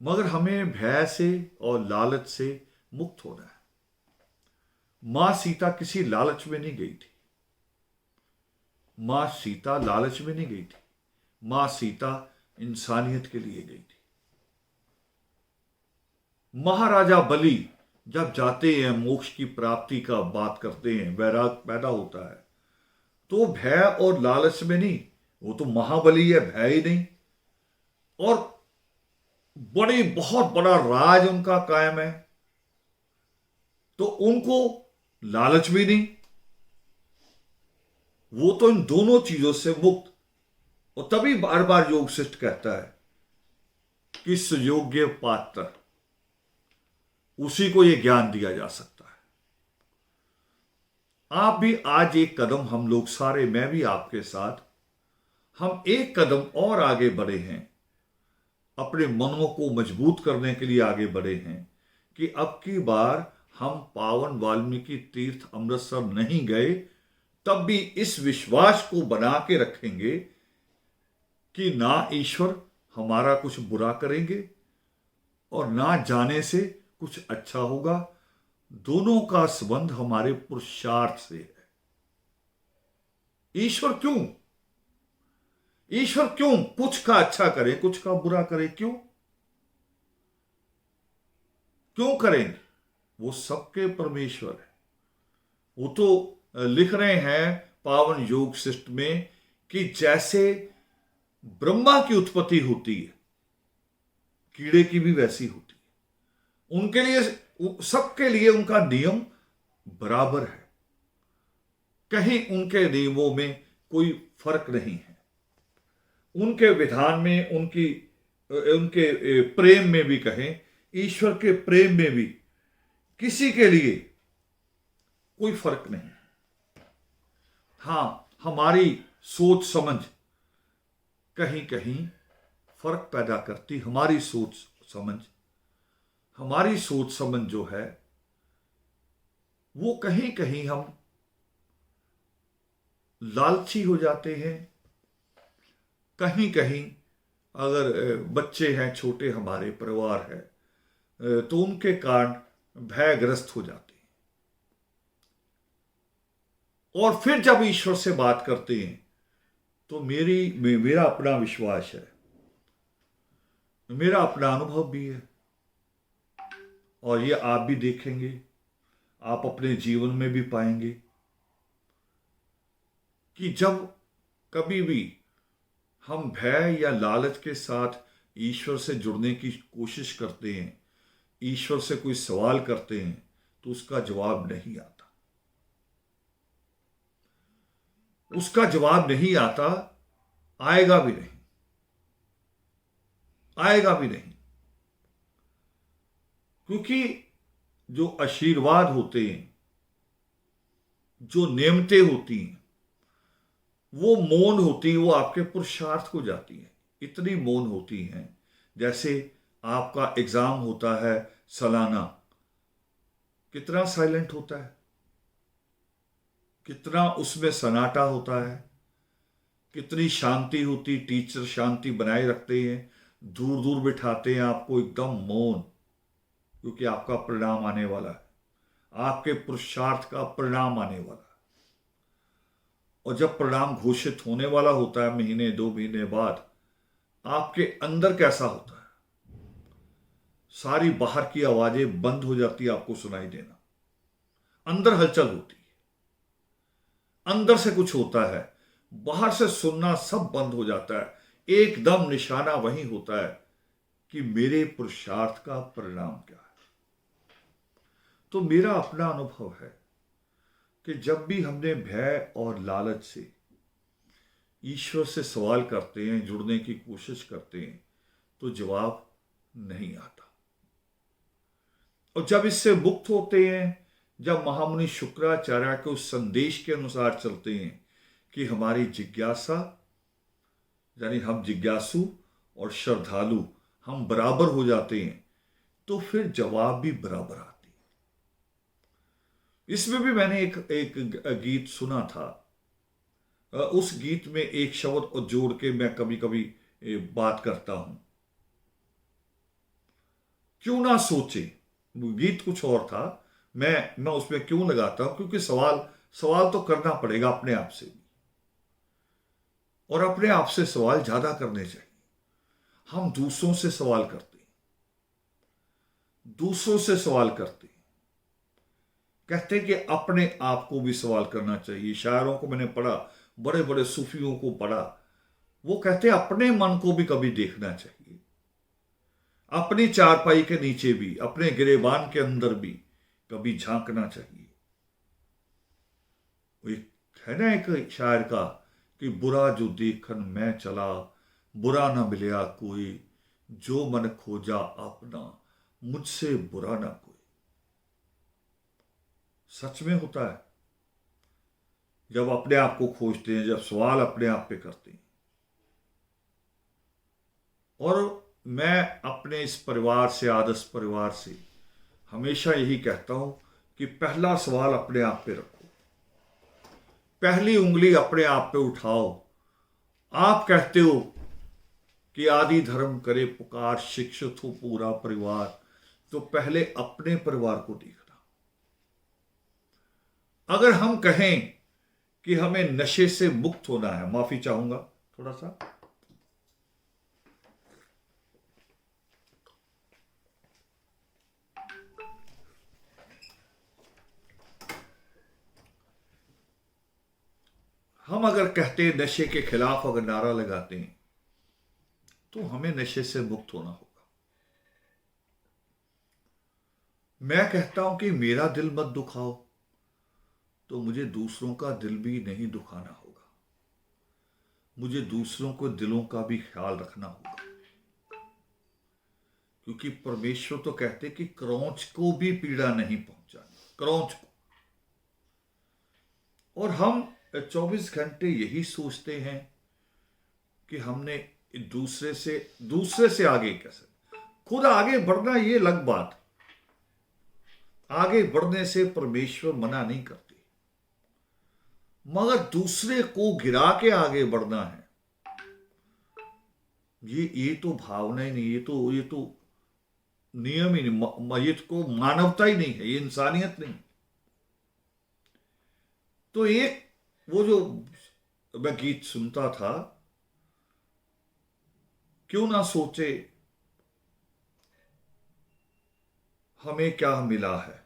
मगर हमें भय से और लालच से मुक्त होना है। मां सीता किसी लालच में नहीं गई थी। मां सीता लालच में नहीं गई थी। मां सीता इंसानियत के लिए गई थी। महाराजा बलि जब जाते हैं, मोक्ष की प्राप्ति का बात करते हैं, वैराग पैदा होता है, तो भय और लालच में नहीं, वो तो महाबली है, भय ही नहीं। और बहुत बड़ा राज उनका कायम है, तो उनको लालच भी नहीं। वो तो इन दोनों चीजों से मुक्त। और तभी बार बार योग शिष्ट कहता है कि सुयोग्य पात्र, उसी को यह ज्ञान दिया जा सकता है। आप भी आज एक कदम, हम लोग सारे, मैं भी आपके साथ, हम एक कदम और आगे बढ़े हैं, अपने मनों को मजबूत करने के लिए आगे बढ़े हैं कि अब की बार हम पावन वाल्मीकि तीर्थ अमृतसर नहीं गए, तब भी इस विश्वास को बना के रखेंगे कि ना ईश्वर हमारा कुछ बुरा करेंगे और ना जाने से कुछ अच्छा होगा। दोनों का संबंध हमारे पुरुषार्थ से है। ईश्वर क्यों कुछ का अच्छा करे, कुछ का बुरा करे? क्यों करेंगे? वो सबके परमेश्वर है। वो तो लिख रहे हैं पावन योग शिष्ट में कि जैसे ब्रह्मा की उत्पत्ति होती है, कीड़े की भी वैसी होती है। उनके लिए, सबके लिए उनका नियम बराबर है। कहीं उनके नियमों में कोई फर्क नहीं है। उनके विधान में, उनके प्रेम में भी कहें, ईश्वर के प्रेम में भी किसी के लिए कोई फर्क नहीं। हां, हमारी सोच समझ कहीं कहीं फर्क पैदा करती। हमारी सोच समझ जो है, वो कहीं कहीं हम लालची हो जाते हैं। कहीं कहीं अगर बच्चे हैं, छोटे हमारे परिवार है, तो उनके कारण भयग्रस्त हो जाते हैं। और फिर जब ईश्वर से बात करते हैं तो मेरा अपना विश्वास है, मेरा अपना अनुभव भी है, और ये आप भी देखेंगे, आप अपने जीवन में भी पाएंगे कि जब कभी भी हम भय या लालच के साथ ईश्वर से जुड़ने की कोशिश करते हैं, ईश्वर से कोई सवाल करते हैं, तो उसका जवाब नहीं आता। उसका जवाब नहीं आता, आएगा भी नहीं। क्योंकि जो आशीर्वाद होते हैं, जो नेमतें होती हैं, वो मौन होती है, वो आपके पुरुषार्थ को जाती है। इतनी मौन होती हैं, जैसे आपका एग्जाम होता है सालाना, कितना साइलेंट होता है, कितना उसमें सन्नाटा होता है, कितनी शांति होती। टीचर शांति बनाए रखते हैं, दूर दूर बिठाते हैं आपको, एकदम मौन, क्योंकि आपका परिणाम आने वाला है, आपके पुरुषार्थ का परिणाम आने वाला है। और जब परिणाम घोषित होने वाला होता है, महीने 2 महीने बाद, आपके अंदर कैसा होता है? सारी बाहर की आवाजें बंद हो जाती है आपको सुनाई देना, अंदर हलचल होती है, अंदर से कुछ होता है, बाहर से सुनना सब बंद हो जाता है। एकदम निशाना वही होता है कि मेरे पुरुषार्थ का परिणाम क्या है। तो मेरा अपना अनुभव है कि जब भी हमने भय और लालच से ईश्वर से सवाल करते हैं, जुड़ने की कोशिश करते हैं, तो जवाब नहीं आता। और जब इससे मुक्त होते हैं, जब महामुनि शुक्राचार्य के उस संदेश के अनुसार चलते हैं कि हमारी जिज्ञासा, यानी हम जिज्ञासु और श्रद्धालु हम बराबर हो जाते हैं, तो फिर जवाब भी बराबर आती है। इसमें भी मैंने एक गीत सुना था। उस गीत में एक शब्द जोड़ के मैं कभी कभी बात करता हूं। क्यों ना सोचे, गीत कुछ और था, मैं उसमें क्यों लगाता हूं, क्योंकि सवाल सवाल तो करना पड़ेगा अपने आप से भी, और अपने आप से सवाल ज्यादा करने चाहिए। हम दूसरों से सवाल करते हैं, दूसरों से सवाल करते हैं, कहते हैं कि अपने आप को भी सवाल करना चाहिए। शायरों को मैंने पढ़ा, बड़े बड़े सूफियों को पढ़ा, वो कहते हैं अपने मन को भी कभी देखना चाहिए, अपनी चारपाई के नीचे भी, अपने गिरेबान के अंदर भी कभी झांकना चाहिए। वो एक है ना एक शायर का कि बुरा जो देखन मैं चला, बुरा ना मिलया कोई, जो मन खोजा अपना, मुझसे बुरा ना कोई। सच में होता है, जब अपने आप को खोजते हैं, जब सवाल अपने आप पे करते हैं। और मैं अपने इस परिवार से, आदर्श परिवार से, हमेशा यही कहता हूं कि पहला सवाल अपने आप पे रखो, पहली उंगली अपने आप पे उठाओ। आप कहते हो कि आदि धर्म करे पुकार, शिक्षित हो पूरा परिवार, तो पहले अपने परिवार को देखना। अगर हम कहें कि हमें नशे से मुक्त होना है, माफी चाहूंगा थोड़ा सा, हम अगर कहते हैं नशे के खिलाफ अगर नारा लगाते हैं, तो हमें नशे से मुक्त होना होगा। मैं कहता हूं कि मेरा दिल मत दुखाओ, तो मुझे दूसरों का दिल भी नहीं दुखाना होगा, मुझे दूसरों को दिलों का भी ख्याल रखना होगा। क्योंकि परमेश्वर तो कहते कि क्रौंच को भी पीड़ा नहीं पहुंचानी, क्रौंच को। और हम 24 घंटे यही सोचते हैं कि हमने दूसरे से आगे कैसे, खुद आगे बढ़ना ये अलग बात। आगे बढ़ने से परमेश्वर मना नहीं करते, मगर दूसरे को गिरा के आगे बढ़ना है, ये तो भावना ही नहीं, ये तो नियम ही नहीं, ये तो मानवता ही नहीं है, ये इंसानियत नहीं। तो एक वो जो मैं गीत सुनता था, क्यों ना सोचे हमें क्या मिला है,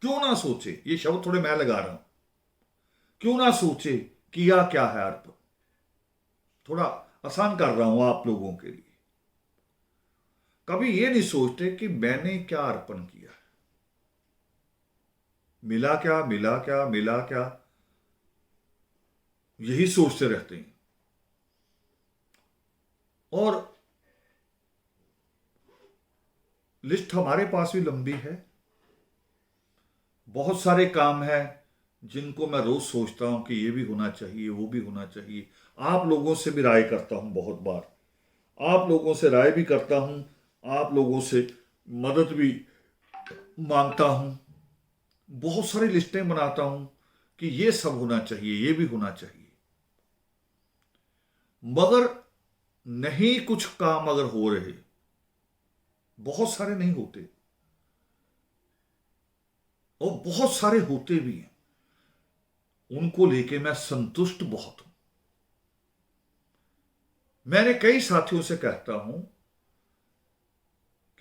क्यों ना सोचे, ये शब्द थोड़े मैं लगा रहा हूं, क्यों ना सोचे किया क्या है अर्पण। थोड़ा आसान कर रहा हूं आप लोगों के लिए। कभी ये नहीं सोचते कि मैंने क्या अर्पण किया है, मिला क्या, मिला क्या, मिला क्या, यही सोचते रहते हैं। और लिस्ट हमारे पास भी लंबी है, बहुत सारे काम हैं जिनको मैं रोज सोचता हूं कि ये भी होना चाहिए, वो भी होना चाहिए। आप लोगों से भी राय करता हूं, बहुत बार आप लोगों से राय भी करता हूं, आप लोगों से मदद भी मांगता हूं, बहुत सारी लिस्टें बनाता हूं कि ये सब होना चाहिए, ये भी होना चाहिए। मगर नहीं, कुछ काम अगर हो रहे, बहुत सारे नहीं होते और बहुत सारे होते भी हैं, उनको लेके मैं संतुष्ट बहुत हूं। मैंने कई साथियों से कहता हूं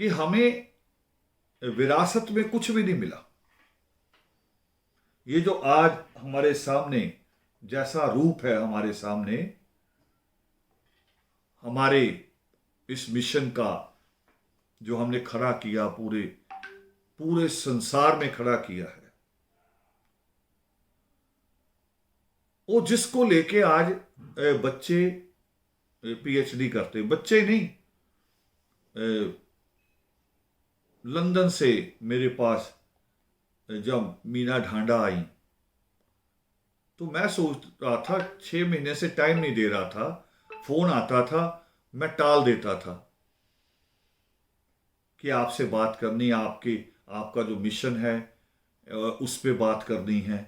कि हमें विरासत में कुछ भी नहीं मिला। ये जो आज हमारे सामने जैसा रूप है, हमारे सामने हमारे इस मिशन का जो हमने खड़ा किया, पूरे पूरे संसार में खड़ा किया है, वो जिसको लेके आज बच्चे पीएचडी करते, बच्चे नहीं, लंदन से मेरे पास जब मीना ढांडा आई, तो मैं सोच रहा था, 6 महीने से टाइम नहीं दे रहा था, फोन आता था, मैं टाल देता था कि आपसे बात करनी, आपका जो मिशन है उस पे बात करनी है।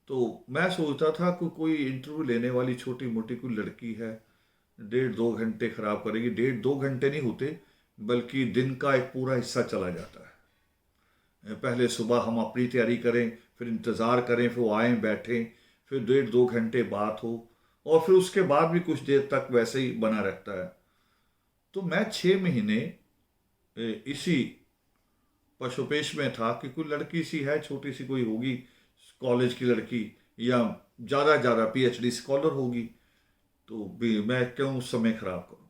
तो मैं सोचता था कि कोई इंटरव्यू लेने वाली छोटी मोटी कोई लड़की है, 1.5-2 घंटे खराब करेगी, 1.5-2 घंटे नहीं होते, बल्कि दिन का एक पूरा हिस्सा चला जाता है। पहले सुबह हम अपनी तैयारी करें, फिर इंतज़ार करें, फिर वो आएँ बैठें, फिर 1.5-2 घंटे बात हो, और फिर उसके बाद भी कुछ देर तक वैसे ही बना रहता है। तो मैं 6 महीने इसी पशुपेश में था कि कोई लड़की सी है, छोटी सी कोई होगी, कॉलेज की लड़की, या ज़्यादा PhD स्कॉलर होगी, तो भी मैं क्यों समय खराब करूं।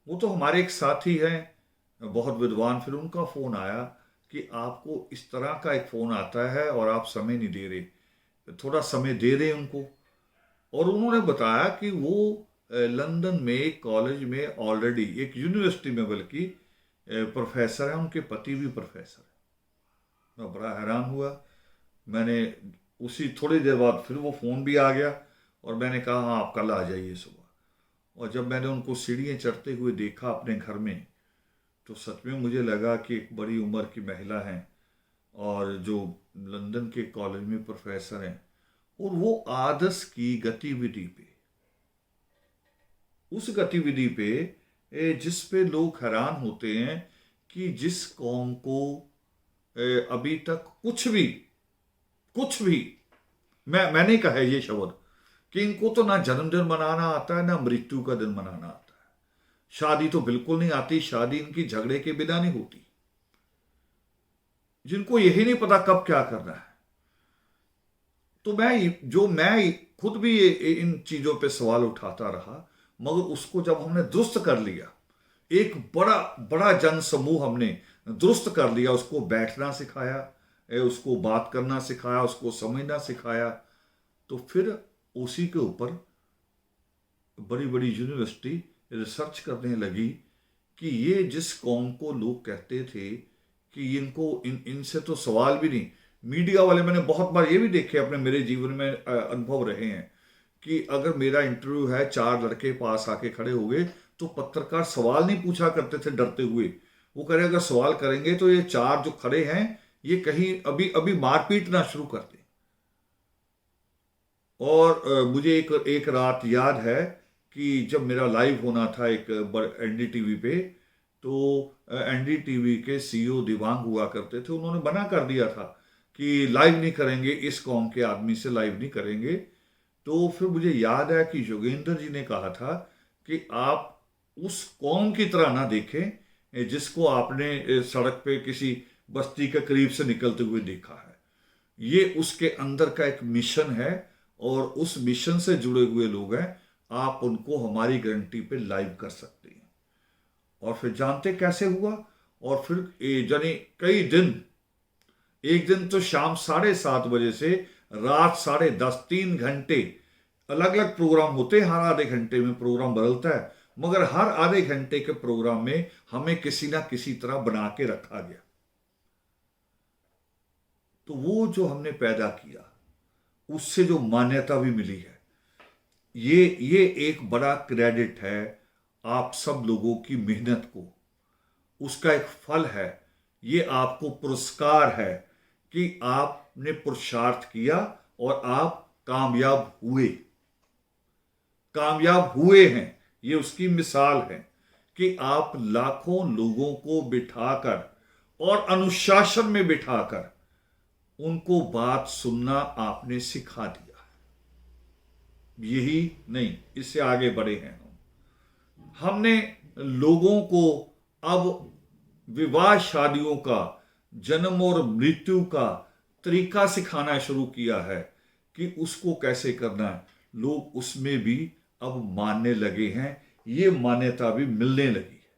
वो तो हमारे एक साथी हैं, बहुत विद्वान, फिर उनका फ़ोन आया कि आपको इस तरह का एक फ़ोन आता है और आप समय नहीं दे रहे, थोड़ा समय दे रहे उनको। और उन्होंने बताया कि वो लंदन में एक कॉलेज में ऑलरेडी, एक यूनिवर्सिटी में बल्कि, प्रोफेसर है, उनके पति भी प्रोफेसर है। मैं बड़ा हैरान हुआ। मैंने उसी थोड़ी देर बाद फिर वो फ़ोन भी आ गया, और मैंने कहा हाँ आप कल आ जाइए सुबह। और जब मैंने उनको सीढ़ियाँ चढ़ते हुए देखा अपने घर में, तो सच में मुझे लगा कि एक बड़ी उम्र की महिला हैं, और जो लंदन के कॉलेज में प्रोफेसर हैं, और वो आदर्श की गतिविधि पे, उस गतिविधि पे जिस पे लोग हैरान होते हैं कि जिस कौम को अभी तक कुछ भी, मैं नहीं कहा है ये शब्द, कि इनको तो ना जन्मदिन मनाना आता है, ना मृत्यु का दिन मनाना आता है, शादी तो बिल्कुल नहीं आती, शादी इनकी झगड़े के बिना नहीं होती, जिनको यही नहीं पता कब क्या करना है। तो मैं खुद भी इन चीजों पे सवाल उठाता रहा, मगर उसको जब हमने दुरुस्त कर लिया, एक बड़ा बड़ा जन समूह हमने दुरुस्त कर लिया, उसको बैठना सिखाया, उसको बात करना सिखाया, उसको समझना सिखाया, तो फिर उसी के ऊपर बड़ी बड़ी यूनिवर्सिटी रिसर्च करने लगी कि ये जिस कौम को लोग कहते थे कि इनसे तो सवाल भी नहीं, मीडिया वाले, मैंने बहुत बार ये भी देखे अपने, मेरे जीवन में अनुभव रहे हैं कि अगर मेरा इंटरव्यू है, 4 लड़के पास आके खड़े हो गए, तो पत्रकार सवाल नहीं पूछा करते थे डरते हुए। वो कह रहे अगर सवाल करेंगे तो ये 4 जो खड़े हैं ये कहीं अभी अभी मारपीट ना शुरू कर दें। और मुझे एक रात याद है कि जब मेरा लाइव होना था एक NDTV पे, तो NDTV के CEO दिवांग हुआ करते थे, उन्होंने मना कर दिया था कि लाइव नहीं करेंगे, इस कौम के आदमी से लाइव नहीं करेंगे। तो फिर मुझे याद है कि योगेंद्र जी ने कहा था कि आप उस कौम की तरह ना देखें जिसको आपने सड़क पे किसी बस्ती के करीब से निकलते हुए देखा है। ये उसके अंदर का एक मिशन है, और उस मिशन से जुड़े हुए लोग हैं, आप उनको हमारी गारंटी पे लाइव कर सकते हैं। और फिर जानते कैसे हुआ, और फिर यानी कई दिन, एक दिन तो शाम 7:30 बजे से रात 10:30, 3 घंटे अलग अलग प्रोग्राम होते हैं, हर आधे घंटे में प्रोग्राम बदलता है, मगर हर आधे घंटे के प्रोग्राम में हमें किसी ना किसी तरह बना के रखा गया। तो वो जो हमने पैदा किया, उससे जो मान्यता भी मिली है, ये एक बड़ा क्रेडिट है आप सब लोगों की मेहनत को, उसका एक फल है, ये आपको पुरस्कार है कि आपने पुरुषार्थ किया और आप कामयाब हुए हैं। ये उसकी मिसाल है कि आप लाखों लोगों को बिठाकर और अनुशासन में बिठाकर उनको बात सुनना आपने सिखा दिया। यही नहीं, इससे आगे बढ़े हैं हमने लोगों को अब विवाह शादियों का, जन्म और मृत्यु का तरीका सिखाना शुरू किया है कि उसको कैसे करना है। लोग उसमें भी अब मानने लगे हैं, ये मान्यता भी मिलने लगी है।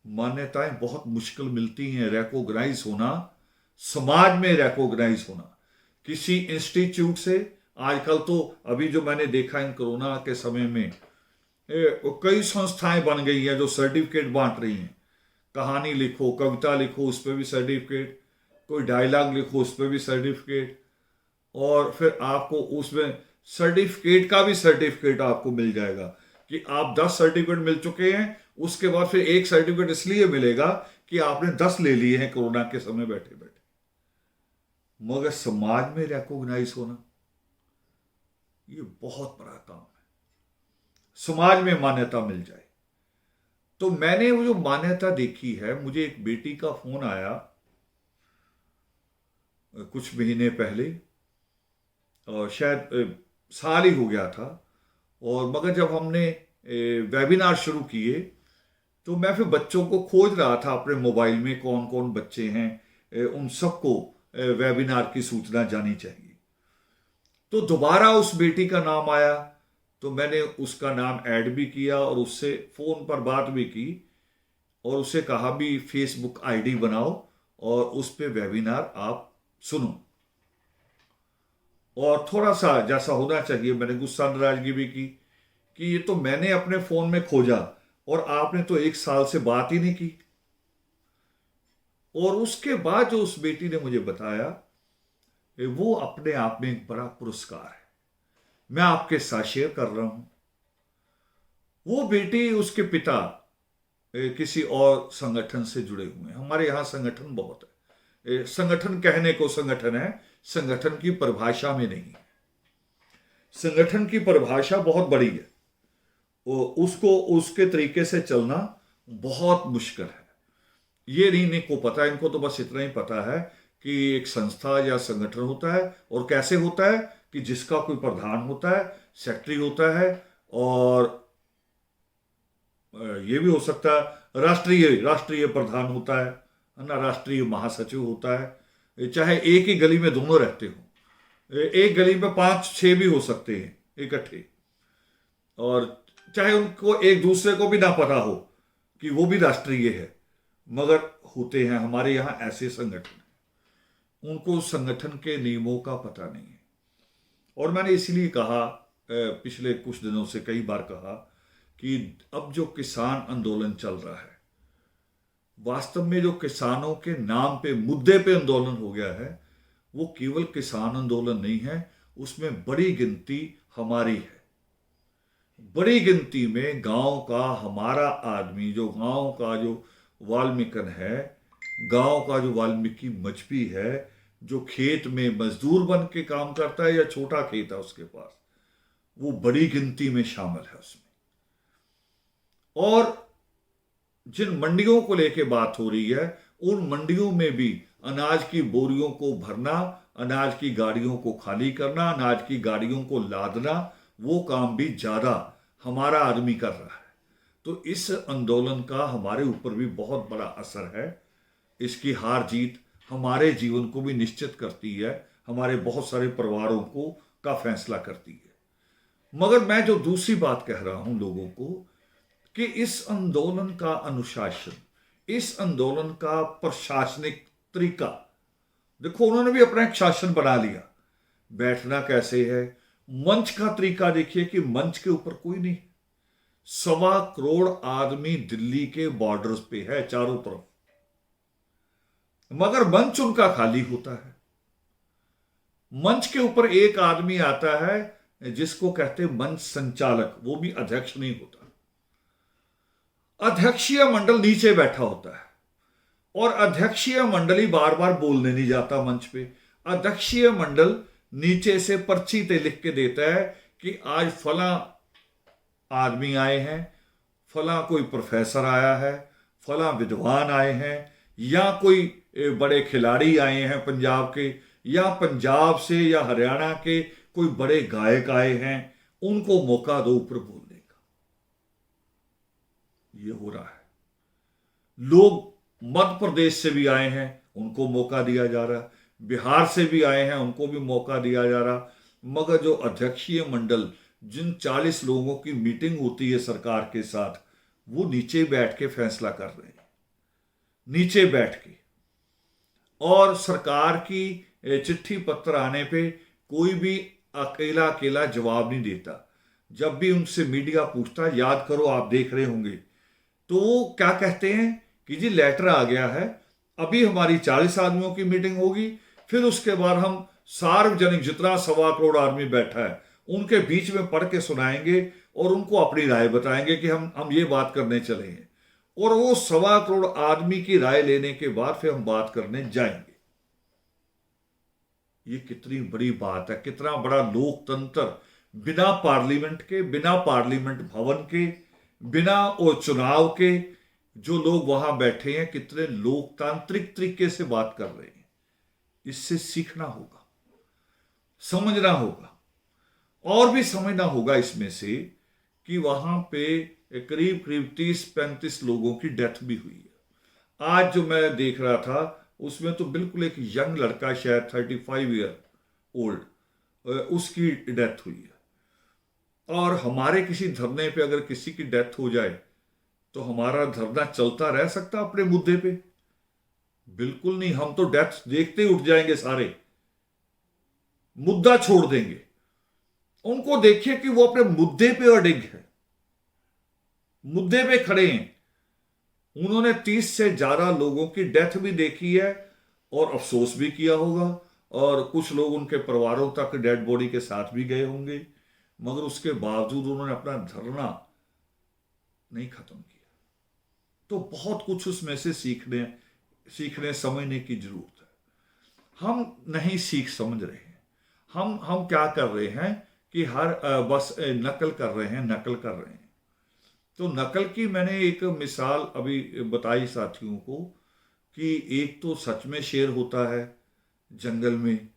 मान्यताएं बहुत मुश्किल मिलती हैं, रेकॉग्नाइज होना, समाज में रेकॉग्नाइज होना किसी इंस्टीट्यूट से। आजकल तो अभी जो मैंने देखा इन कोरोना के समय में, कई संस्थाएं बन गई हैं जो सर्टिफिकेट बांट रही हैं। कहानी लिखो, कविता लिखो, उस पर भी सर्टिफिकेट, कोई डायलॉग लिखो, उस पर भी सर्टिफिकेट, और फिर आपको उसमें सर्टिफिकेट का भी सर्टिफिकेट आपको मिल जाएगा कि आप 10 सर्टिफिकेट मिल चुके हैं। उसके बाद फिर एक सर्टिफिकेट इसलिए मिलेगा कि आपने 10 ले लिए हैं कोरोना के समय बैठे बैठे। मगर समाज में रिकॉग्नाइज होना, ये बहुत बड़ा काम है। समाज में मान्यता मिल जाए, तो मैंने वो जो मान्यता देखी है, मुझे एक बेटी का फोन आया कुछ महीने पहले, और शायद साल ही हो गया था। और मगर जब हमने वेबिनार शुरू किए तो मैं फिर बच्चों को खोज रहा था अपने मोबाइल में, कौन कौन बच्चे हैं, उन सबको वेबिनार की सूचना जानी चाहिए। तो दोबारा उस बेटी का नाम आया, तो मैंने उसका नाम ऐड भी किया और उससे फ़ोन पर बात भी की और उससे कहा भी फेसबुक आईडी बनाओ और उस पे वेबिनार आप सुनो। और थोड़ा सा जैसा होना चाहिए, मैंने गुस्सा नाराजगी भी की कि ये तो मैंने अपने फ़ोन में खोजा और आपने तो एक साल से बात ही नहीं की। और उसके बाद जो उस बेटी ने मुझे बताया, वो अपने आप में एक बड़ा पुरस्कार है, मैं आपके साथ शेयर कर रहा हूं। वो बेटी, उसके पिता किसी और संगठन से जुड़े हुए हैं। हमारे यहां संगठन बहुत है, संगठन कहने को संगठन है, संगठन की परिभाषा में नहीं है। संगठन की परिभाषा बहुत बड़ी है, उसको उसके तरीके से चलना बहुत मुश्किल है। ये नहीं इनको पता है, इनको तो बस इतना ही पता है कि एक संस्था या संगठन होता है, और कैसे होता है कि जिसका कोई प्रधान होता है, सेक्रेटरी होता है, और ये भी हो सकता है राष्ट्रीय राष्ट्रीय प्रधान होता है ना, राष्ट्रीय महासचिव होता है। चाहे एक ही गली में दोनों रहते हो, एक गली में 5-6 भी हो सकते हैं इकट्ठे, और चाहे उनको एक दूसरे को भी ना पता हो कि वो भी राष्ट्रीय है, मगर होते हैं। हमारे यहां ऐसे संगठन हैं, उनको संगठन के नियमों का पता नहीं है। और मैंने इसलिए कहा, पिछले कुछ दिनों से कई बार कहा, कि अब जो किसान आंदोलन चल रहा है, वास्तव में जो किसानों के नाम पे, मुद्दे पे आंदोलन हो गया है, वो केवल किसान आंदोलन नहीं है, उसमें बड़ी गिनती हमारी है। बड़ी गिनती में गांव का हमारा आदमी, जो गांव का जो वाल्मीकन है, गांव का जो वाल्मीकि मजबी है, जो खेत में मजदूर बन के काम करता है या छोटा खेत है उसके पास, वो बड़ी गिनती में शामिल है उसमें। और जिन मंडियों को लेके बात हो रही है, उन मंडियों में भी अनाज की बोरियों को भरना, अनाज की गाड़ियों को खाली करना, अनाज की गाड़ियों को लादना, वो काम भी ज्यादा हमारा आदमी कर रहा है। तो इस आंदोलन का हमारे ऊपर भी बहुत बड़ा असर है। इसकी हार जीत हमारे जीवन को भी निश्चित करती है, हमारे बहुत सारे परिवारों को का फैसला करती है। मगर मैं जो दूसरी बात कह रहा हूं लोगों को, कि इस आंदोलन का अनुशासन, इस आंदोलन का प्रशासनिक तरीका, देखो उन्होंने भी अपना एक शासन बना लिया। बैठना कैसे है, मंच का तरीका देखिए कि मंच के ऊपर कोई नहीं, 1.25 करोड़ आदमी दिल्ली के बॉर्डर्स पे है चारों तरफ, मगर मंच उनका खाली होता है। मंच के ऊपर एक आदमी आता है जिसको कहते मंच संचालक, वो भी अध्यक्ष नहीं होता। अध्यक्षीय मंडल नीचे बैठा होता है, और अध्यक्षीय मंडली बार बार बोलने नहीं जाता मंच पे। अध्यक्षीय मंडल नीचे से पर्ची पे लिख के देता है कि आज फला आदमी आए हैं, फला कोई प्रोफेसर आया है, फला विद्वान आए हैं, या कोई बड़े खिलाड़ी आए हैं पंजाब के, या पंजाब से या हरियाणा के कोई बड़े गायक आए हैं, उनको मौका दो ऊपर बोलने का। ये हो रहा है। लोग मध्य प्रदेश से भी आए हैं, उनको मौका दिया जा रहा है, बिहार से भी आए हैं, उनको भी मौका दिया जा रहा। मगर जो अध्यक्षीय मंडल, जिन 40 लोगों की मीटिंग होती है सरकार के साथ, वो नीचे बैठ के फैसला कर रहे हैं, नीचे बैठ के। और सरकार की चिट्ठी पत्र आने पे कोई भी अकेला अकेला जवाब नहीं देता। जब भी उनसे मीडिया पूछता, याद करो आप देख रहे होंगे, तो वो क्या कहते हैं कि जी लेटर आ गया है, अभी हमारी 40 आदमियों की मीटिंग होगी, फिर उसके बाद हम सार्वजनिक जितना 1.25 करोड़ आदमी बैठा है उनके बीच में पढ़ के सुनाएंगे और उनको अपनी राय बताएंगे कि हम ये बात करने चले हैं। और वो 1.25 करोड़ आदमी की राय लेने के बाद फिर हम बात करने जाएंगे। ये कितनी बड़ी बात है, कितना बड़ा लोकतंत्र, बिना पार्लियामेंट के, बिना पार्लियामेंट भवन के बिना और चुनाव के जो लोग वहां बैठे हैं कितने लोकतांत्रिक तरीके से बात कर रहे हैं। इससे सीखना होगा, समझना होगा, और भी समझना होगा इसमें से कि वहां पे करीब करीब 30-35 लोगों की डेथ भी हुई है। आज जो मैं देख रहा था उसमें तो बिल्कुल एक यंग लड़का, शायद 35 ईयर ओल्ड, उसकी डेथ हुई है। और हमारे किसी धरने पे अगर किसी की डेथ हो जाए तो हमारा धरना चलता रह सकता अपने मुद्दे पे? बिल्कुल नहीं। हम तो डेथ देखते ही उठ जाएंगे, सारे मुद्दा छोड़ देंगे। उनको देखिए कि वो अपने मुद्दे पे अडिग है, मुद्दे पे खड़े हैं। उन्होंने 30 से ज्यादा लोगों की डेथ भी देखी है और अफसोस भी किया होगा, और कुछ लोग उनके परिवारों तक डेड बॉडी के साथ भी गए होंगे, मगर उसके बावजूद उन्होंने अपना धरना नहीं खत्म किया। तो बहुत कुछ उसमें से सीखने समझने की जरूरत है। हम नहीं सीख समझ रहे हैं। हम क्या कर रहे हैं कि बस नकल कर रहे हैं। तो नकल की मैंने एक मिसाल अभी बताई साथियों को कि एक तो सच में शेर होता है जंगल में,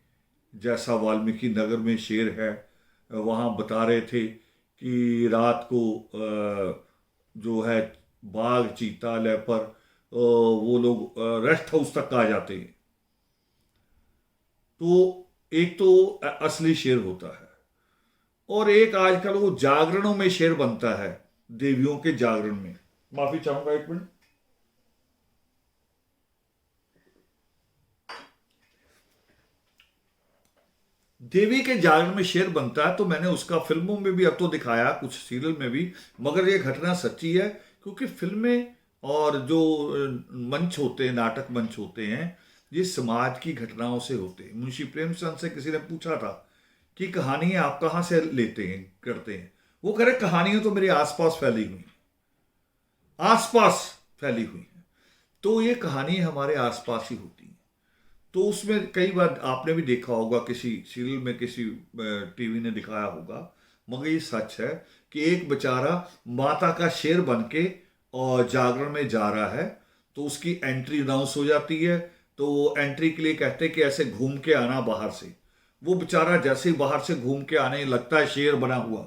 जैसा वाल्मीकि नगर में शेर है। वहाँ बता रहे थे कि रात को जो है बाघ, चीता, लेपर, वो लोग रेस्ट हाउस तक आ जाते हैं। तो एक तो असली शेर होता है, और एक आजकल वो जागरणों में शेर बनता है, देवियों के जागरण में। माफी चाहूंगा, एक मिनट। देवी के जागरण में शेर बनता है, तो मैंने उसका फिल्मों में भी अब तो दिखाया, कुछ सीरियल में भी, मगर ये घटना सच्ची है। क्योंकि फिल्में और जो मंच होते हैं, नाटक मंच होते हैं, ये समाज की घटनाओं से होते हैं। मुंशी प्रेमचंद से किसी ने पूछा था कि कहानियां आप कहाँ से लेते हैं, करते हैं? वो कह रहे कहानियां तो मेरे आसपास फैली हुई हैं, आसपास फैली हुई हैं। तो ये कहानी हमारे आसपास ही होती है। तो उसमें कई बार आपने भी देखा होगा, किसी सीरियल में, किसी टीवी ने दिखाया होगा, मगर ये सच है कि एक बेचारा माता का शेर बन के और जागरण में जा रहा है, तो उसकी एंट्री अनाउंस हो जाती है। तो वो एंट्री के लिए कहते हैं कि ऐसे घूम के आना बाहर से। वो बेचारा जैसे ही बाहर से घूम के आने लगता है शेर बना हुआ,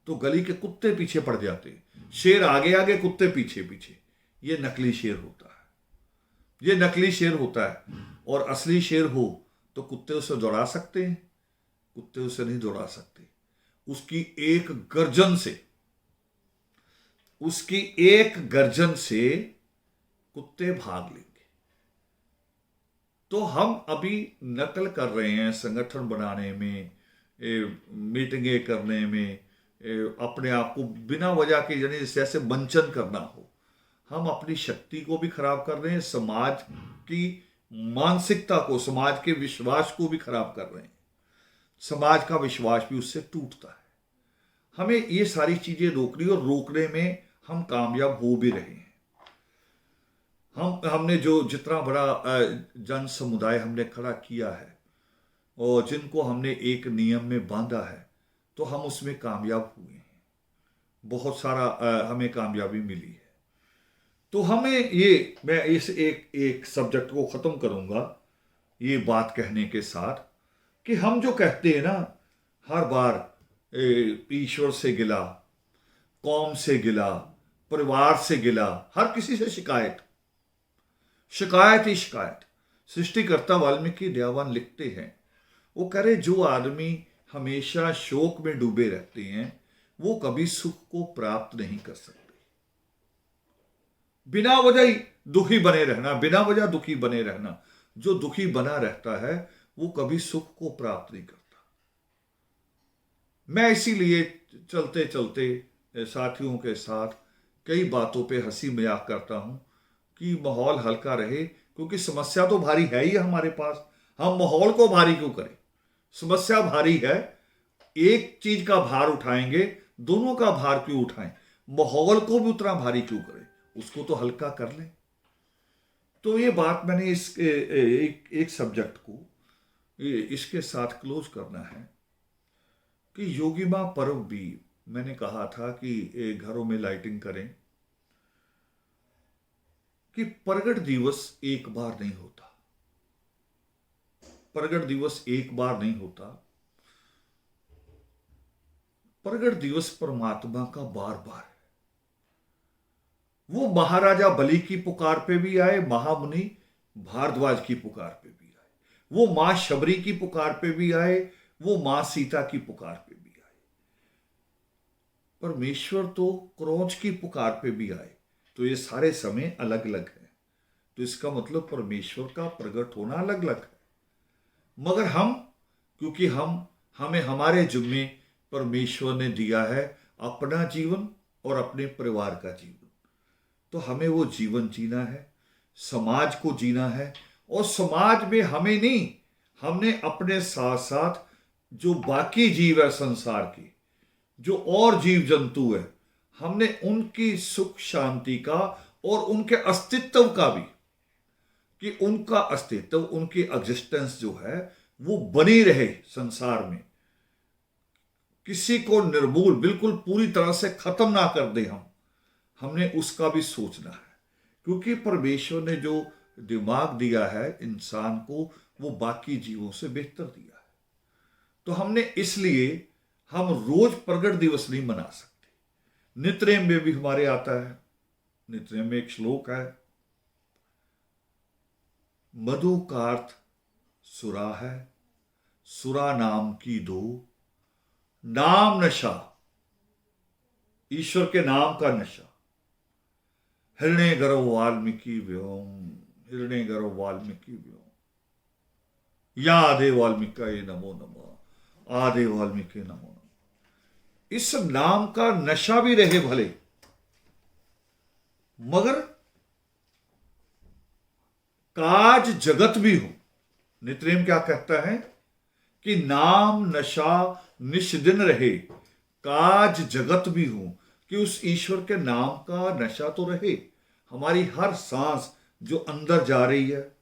तो गली के कुत्ते पीछे पड़ जाते हैं। शेर आगे आगे, कुत्ते पीछे पीछे। ये नकली शेर होता है, ये नकली शेर होता है। और असली शेर हो तो कुत्ते उसे दौड़ा सकते हैं? कुत्ते उसे नहीं दौड़ा सकते। उसकी एक गर्जन से कुत्ते भाग लेंगे। तो हम अभी नकल कर रहे हैं संगठन बनाने में, मीटिंगें करने में, अपने आप को बिना वजह के, यानी जैसे वंचन करना हो। हम अपनी शक्ति को भी खराब कर रहे हैं, समाज की मानसिकता को, समाज के विश्वास को भी खराब कर रहे हैं। समाज का विश्वास भी उससे टूटता है। हमें ये सारी चीजें रोकनी, और रोकने में हम कामयाब हो भी रहे हैं। हमने जो जितना बड़ा जन समुदाय हमने खड़ा किया है, और जिनको हमने एक नियम में बांधा है, तो हम उसमें कामयाब हुए हैं। बहुत सारा हमें कामयाबी मिली है। तो हमें ये, मैं इस एक सब्जेक्ट को खत्म करूंगा ये बात कहने के साथ कि हम जो कहते हैं ना हर बार, ईश्वर से गिला, कौम से गिला, परिवार से गिला, हर किसी से शिकायत, शिकायत ही शिकायत। सृष्टिकर्ता वाल्मीकि दयावान लिखते हैं, वो कह रहे जो आदमी हमेशा शोक में डूबे रहते हैं वो कभी सुख को प्राप्त नहीं कर सकते। बिना वजह ही दुखी बने रहना, बिना वजह दुखी बने रहना। जो दुखी बना रहता है वो कभी सुख को प्राप्त नहीं करता। मैं इसीलिए चलते चलते साथियों के साथ कई बातों पे हंसी मजाक करता हूं कि माहौल हल्का रहे, क्योंकि समस्या तो भारी है ही हमारे पास। हम माहौल को भारी क्यों करें? समस्या भारी है, एक चीज का भार उठाएंगे, दोनों का भार क्यों उठाएं? माहौल को भी उतना भारी क्यों करें? उसको तो हल्का कर लें। तो ये बात मैंने इस एक सब्जेक्ट को इसके साथ क्लोज करना है कि योगी मां पर्व भी मैंने कहा था कि घरों में लाइटिंग करें, कि प्रगट दिवस एक बार नहीं होता। प्रगट दिवस एक बार नहीं होता। प्रगट दिवस परमात्मा का बार बार है। वो महाराजा बलि की पुकार पे भी आए, महामुनि भारद्वाज की पुकार पे भी आए, वो मां शबरी की पुकार पे भी आए, वो मां सीता की पुकार पे भी आए। परमेश्वर तो क्रौंच की पुकार पे भी आए। तो ये सारे समय अलग अलग है। तो इसका मतलब परमेश्वर का प्रकट होना अलग अलग है। मगर हम, क्योंकि हमें हमारे जिम्मे परमेश्वर ने दिया है अपना जीवन और अपने परिवार का जीवन, तो हमें वो जीवन जीना है, समाज को जीना है। और समाज में हमें नहीं, हमने अपने साथ साथ जो बाकी जीव है संसार के, जो और जीव जंतु है, हमने उनकी सुख शांति का और उनके अस्तित्व का भी, कि उनका अस्तित्व, उनकी एग्जिस्टेंस जो है वो बनी रहे संसार में, किसी को निर्मूल बिल्कुल पूरी तरह से खत्म ना कर दे हमने उसका भी सोचना है। क्योंकि परमेश्वर ने जो दिमाग दिया है इंसान को, वो बाकी जीवों से बेहतर दिया है। तो हमने इसलिए हम रोज प्रगट दिवस नहीं मना सकते। नित्रेम में भी हमारे आता है, नित्रेम में एक श्लोक है, मधु का अर्थ सुरा है, सुरा नाम की दो, नाम नशा, ईश्वर के नाम का नशा। हिरण्य गर्भ वाल्मीकि व्योम, हिरण्य गर्भ वाल्मीकि व्योम, या आदे वाल्मीकि नमो नमः, आदे वाल्मीकि नमो नमः। इस नाम का नशा भी रहे भले, मगर काज जगत भी हो। नित्रेम क्या कहता है कि नाम नशा निष्दिन रहे, काज जगत भी हो, कि उस ईश्वर के नाम का नशा तो रहे। हमारी हर सांस जो अंदर जा रही है,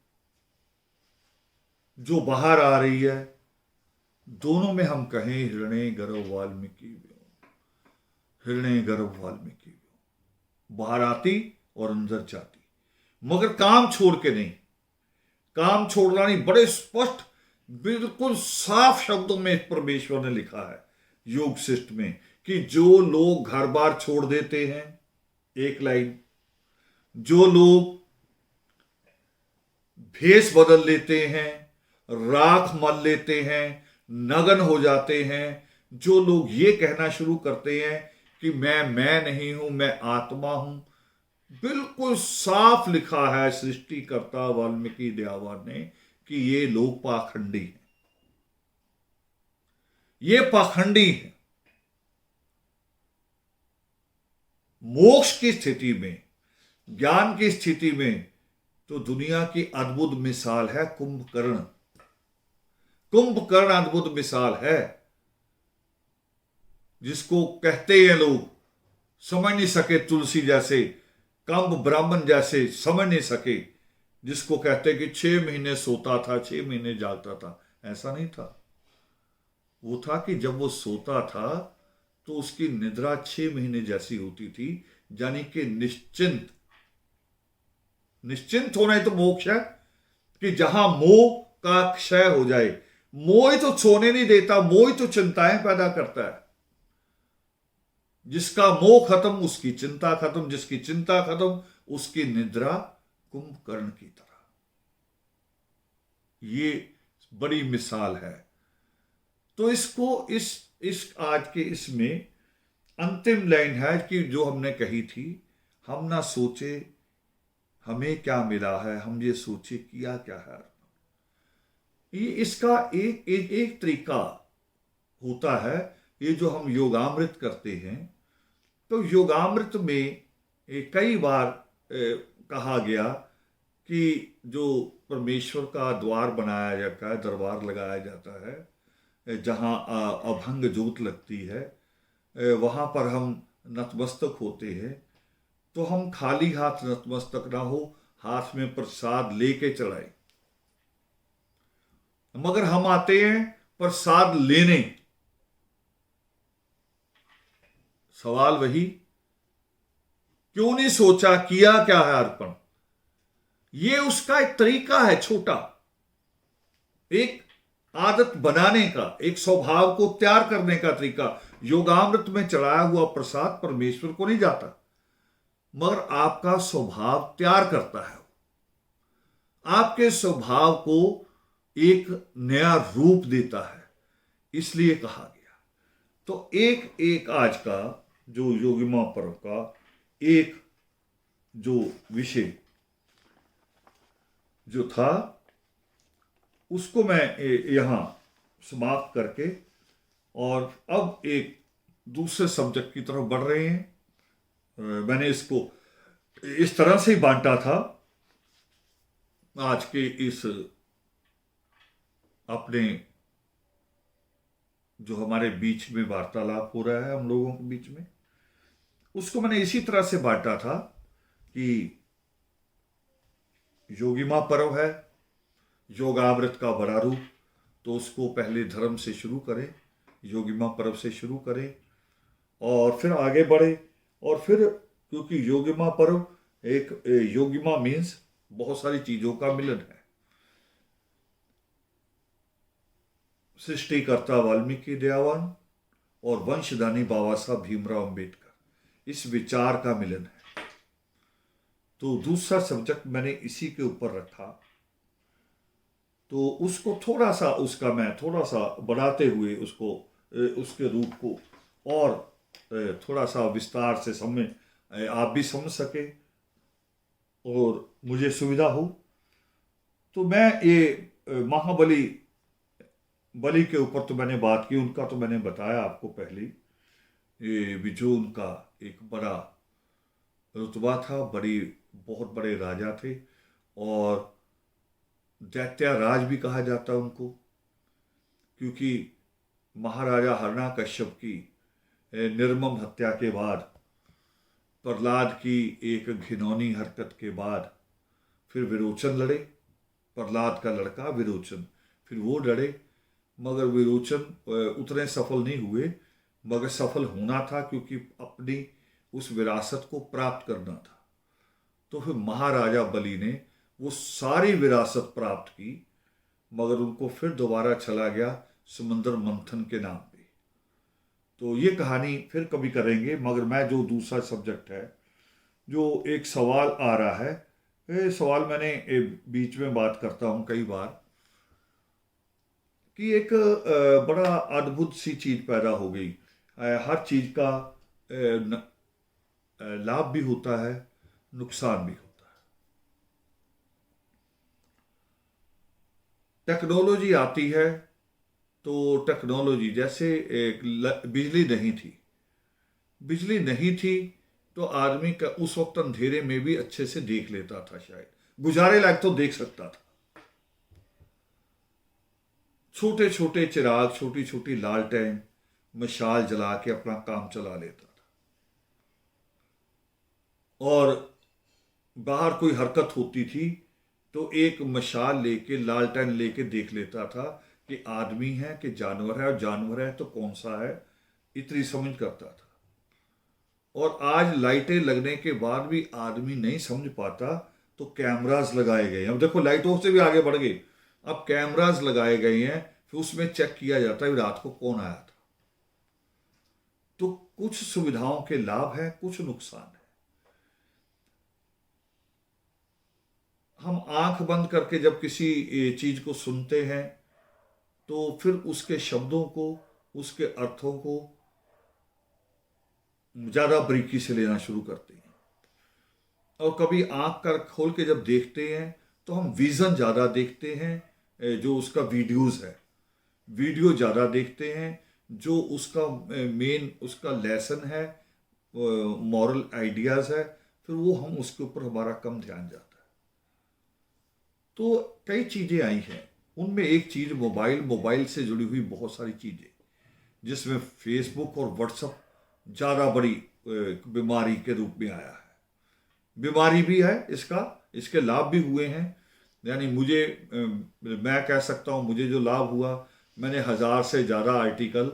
जो बाहर आ रही है, दोनों में हम कहें हिरण्य गर्भ वाल्मीकि व्योम, हिरण्य गर्भ वाल्मीकि व्योम। बाहर आती और अंदर जाती, मगर काम छोड़ के नहीं। काम छोड़ना नहीं, बड़े स्पष्ट बिल्कुल साफ शब्दों में परमेश्वर ने लिखा है योग शिष्ट में, कि जो लोग घर बार छोड़ देते हैं, एक लाइन, जो लोग भेष बदल लेते हैं, राख मल लेते हैं, नग्न हो जाते हैं, जो लोग ये कहना शुरू करते हैं कि मैं नहीं हूं, मैं आत्मा हूं। बिल्कुल साफ लिखा है सृष्टिकर्ता वाल्मीकि दयावान ने कि ये लोग पाखंडी हैं, ये पाखंडी हैं। मोक्ष की स्थिति में, ज्ञान की स्थिति में तो दुनिया की अद्भुत मिसाल है कुंभकर्ण। कुंभकर्ण अद्भुत मिसाल है, जिसको कहते हैं लोग समझ नहीं सके, तुलसी जैसे, कंब ब्राह्मण जैसे समझ नहीं सके, जिसको कहते कि 6 महीने सोता था, 6 महीने जागता था। ऐसा नहीं था। वो था कि जब वो सोता था तो उसकी निद्रा 6 महीने जैसी होती थी, यानी कि निश्चिंत। निश्चिंत होना ही तो मोक्ष है, कि जहां मोह का क्षय हो जाए। मोह ही तो सोने नहीं देता, मोह ही तो चिंताएं पैदा करता है। जिसका मोह खत्म उसकी चिंता खत्म, जिसकी चिंता खत्म उसकी निद्रा। कुंभकर्ण की तरह ये बड़ी मिसाल है। तो इसको इस आज के इसमें अंतिम लाइन है कि जो हमने कही थी, हम ना सोचे हमें क्या मिला है, हम ये सोचे किया क्या है। ये इसका एक तरीका होता है। ये जो हम योगामृत करते हैं, तो योगामृत में कई बार कहा गया कि जो परमेश्वर का द्वार बनाया जाता है, दरबार लगाया जाता है, जहाँ अभंग ज्योत लगती है, वहाँ पर हम नतमस्तक होते हैं। तो हम खाली हाथ नतमस्तक ना हो, हाथ में प्रसाद लेके चढ़ाए। मगर हम आते हैं प्रसाद लेने, सवाल वही, क्यों नहीं सोचा, किया क्या है अर्पण। ये उसका एक तरीका है, छोटा एक आदत बनाने का, एक स्वभाव को तैयार करने का तरीका। योगामृत में चढ़ाया हुआ प्रसाद परमेश्वर को नहीं जाता, मगर आपका स्वभाव तैयार करता है, आपके स्वभाव को एक नया रूप देता है, इसलिए कहा गया। तो एक एक आज का जो योगिमा पर्व का एक जो विषय जो था, उसको मैं यहां समाप्त करके और अब एक दूसरे सब्जेक्ट की तरफ बढ़ रहे हैं। मैंने इसको इस तरह से ही बांटा था आज के इस अपने जो हमारे बीच में वार्तालाप हो रहा है हम लोगों के बीच में, उसको मैंने इसी तरह से बांटा था कि योगिमा पर्व है, योगामृत का बड़ा रूप, तो उसको पहले धर्म से शुरू करें, योगिमा पर्व से शुरू करें और फिर आगे बढ़े। और फिर क्योंकि योगिमा पर्व एक योगिमा मीन्स बहुत सारी चीजों का मिलन है। सृष्टिकर्ता वाल्मीकि दयावान और वंशदानी बाबा साहब भीमराव अंबेडकर, इस विचार का मिलन है। तो दूसरा सब्जेक्ट मैंने इसी के ऊपर रखा, तो उसको थोड़ा सा उसका मैं थोड़ा सा बढ़ाते हुए उसको उसके रूप को और थोड़ा सा विस्तार से समझ, आप भी समझ सके और मुझे सुविधा हो। तो मैं ये महाबली बलि के ऊपर तो मैंने बात की, उनका तो मैंने बताया आपको पहले। ये जो उनका एक बड़ा रुतबा था, बहुत बड़े राजा थे और दैत्या राज भी कहा जाता उनको, क्योंकि महाराजा हिरण्यकश्यप की निर्मम हत्या के बाद, प्रहलाद की एक घिनौनी हरकत के बाद फिर विरोचन लड़े, प्रहलाद का लड़का विरोचन, फिर वो लड़े, मगर विरोचन उतने सफल नहीं हुए, मगर सफल होना था क्योंकि अपनी उस विरासत को प्राप्त करना था। तो फिर महाराजा बलि ने वो सारी विरासत प्राप्त की, मगर उनको फिर दोबारा चला गया समंदर मंथन के नाम पे। तो ये कहानी फिर कभी करेंगे, मगर मैं जो दूसरा सब्जेक्ट है, जो एक सवाल आ रहा है, ये सवाल मैंने बीच में बात करता हूँ कई बार कि एक बड़ा अद्भुत सी चीज पैदा हो गई। हर चीज का लाभ भी होता है, नुकसान भी होता है। टेक्नोलॉजी आती है तो टेक्नोलॉजी जैसे एक बिजली नहीं थी तो आदमी का उस वक्त अंधेरे में भी अच्छे से देख लेता था, शायद गुजारे लायक तो देख सकता था। छोटे छोटे चिराग, छोटी छोटी लालटेन, मशाल जला के अपना काम चला लेता था। और बाहर कोई हरकत होती थी तो एक मशाल लेके, लालटेन लेके देख लेता था कि आदमी है कि जानवर है, और जानवर है तो कौन सा है, इतनी समझ करता था। और आज लाइटें लगने के बाद भी आदमी नहीं समझ पाता, तो कैमरास लगाए गए हैं। अब देखो लाइटों से भी आगे बढ़ गए, अब कैमरास लगाए गए हैं, फिर उसमें चेक किया जाता है रात को कौन आया था। तो कुछ सुविधाओं के लाभ हैं, कुछ नुकसान है। हम आंख बंद करके जब किसी चीज को सुनते हैं तो फिर उसके शब्दों को, उसके अर्थों को ज्यादा बारीकी से लेना शुरू करते हैं। और कभी आंख कर खोल के जब देखते हैं तो हम विजन ज्यादा देखते हैं, जो उसका वीडियोस है, वीडियो ज्यादा देखते हैं, जो उसका मेन उसका लेसन है, मॉरल आइडियाज है, फिर वो हम उसके ऊपर हमारा कम ध्यान जाता है। तो कई चीजें आई हैं, उनमें एक चीज मोबाइल से जुड़ी हुई बहुत सारी चीजें, जिसमें फेसबुक और व्हाट्सएप ज्यादा बड़ी बीमारी के रूप में आया है। बीमारी भी है इसके लाभ भी हुए हैं। यानी मैं कह सकता हूं, मुझे जो लाभ हुआ, मैंने 1000 से ज्यादा आर्टिकल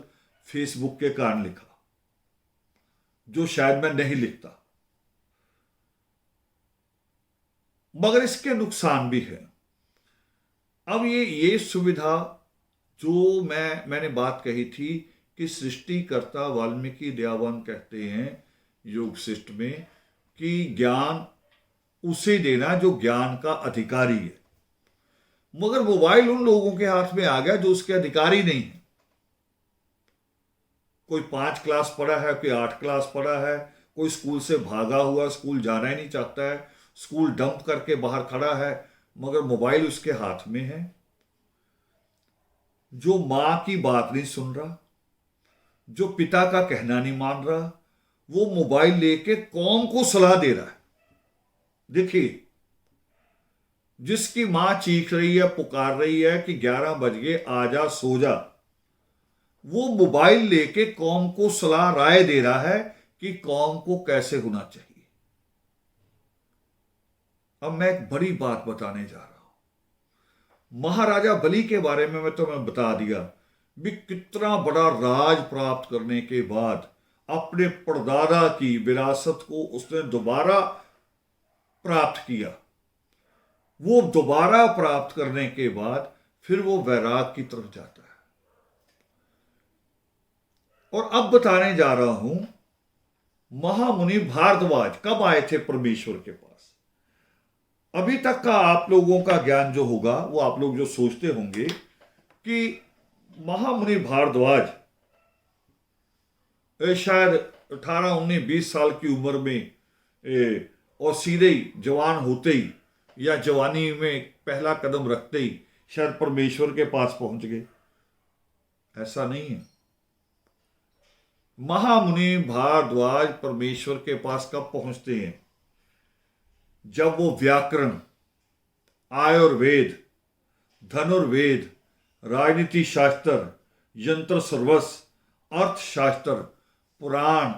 फेसबुक के कारण लिखा, जो शायद मैं नहीं लिखता। मगर इसके नुकसान भी है। अब ये सुविधा जो मैंने बात कही थी कि सृष्टिकर्ता वाल्मीकि दयावान कहते हैं योग शिष्ट में कि ज्ञान उसे देना जो ज्ञान का अधिकारी है। मगर मोबाइल उन लोगों के हाथ में आ गया जो उसके अधिकारी नहीं है। कोई 5 क्लास पढ़ा है, कोई 8 क्लास पढ़ा है, कोई स्कूल से भागा हुआ, स्कूल जाना ही नहीं चाहता है, स्कूल डंप करके बाहर खड़ा है, मगर मोबाइल उसके हाथ में है। जो मां की बात नहीं सुन रहा, जो पिता का कहना नहीं मान रहा, वो मोबाइल लेके कौम को सलाह दे रहा है। देखिए, जिसकी मां चीख रही है, पुकार रही है कि 11 बज गए, आजा सो जा, वो मोबाइल लेके कौम को सलाह राय दे रहा है कि कौम को कैसे होना चाहिए। अब मैं एक बड़ी बात बताने जा रहा हूं। महाराजा बलि के बारे में मैं तुम्हें बता दिया भी कितना बड़ा राज प्राप्त करने के बाद अपने परदादा की विरासत को उसने दोबारा प्राप्त किया। वो दोबारा प्राप्त करने के बाद फिर वो वैराग की तरफ जाता है। और अब बताने जा रहा हूं महामुनि भारद्वाज कब आए थे परमेश्वर के पास। अभी तक का आप लोगों का ज्ञान जो होगा वो आप लोग जो सोचते होंगे कि महामुनि भारद्वाज शायद 18, 19, 20 साल की उम्र में और सीधे ही जवान होते ही या जवानी में पहला कदम रखते ही शायद परमेश्वर के पास पहुंच गए। ऐसा नहीं है। महामुनि भारद्वाज परमेश्वर के पास कब पहुंचते हैं? जब वो व्याकरण, आयुर्वेद, धनुर्वेद, राजनीति शास्त्र, यंत्र सर्वस्व, अर्थशास्त्र, पुराण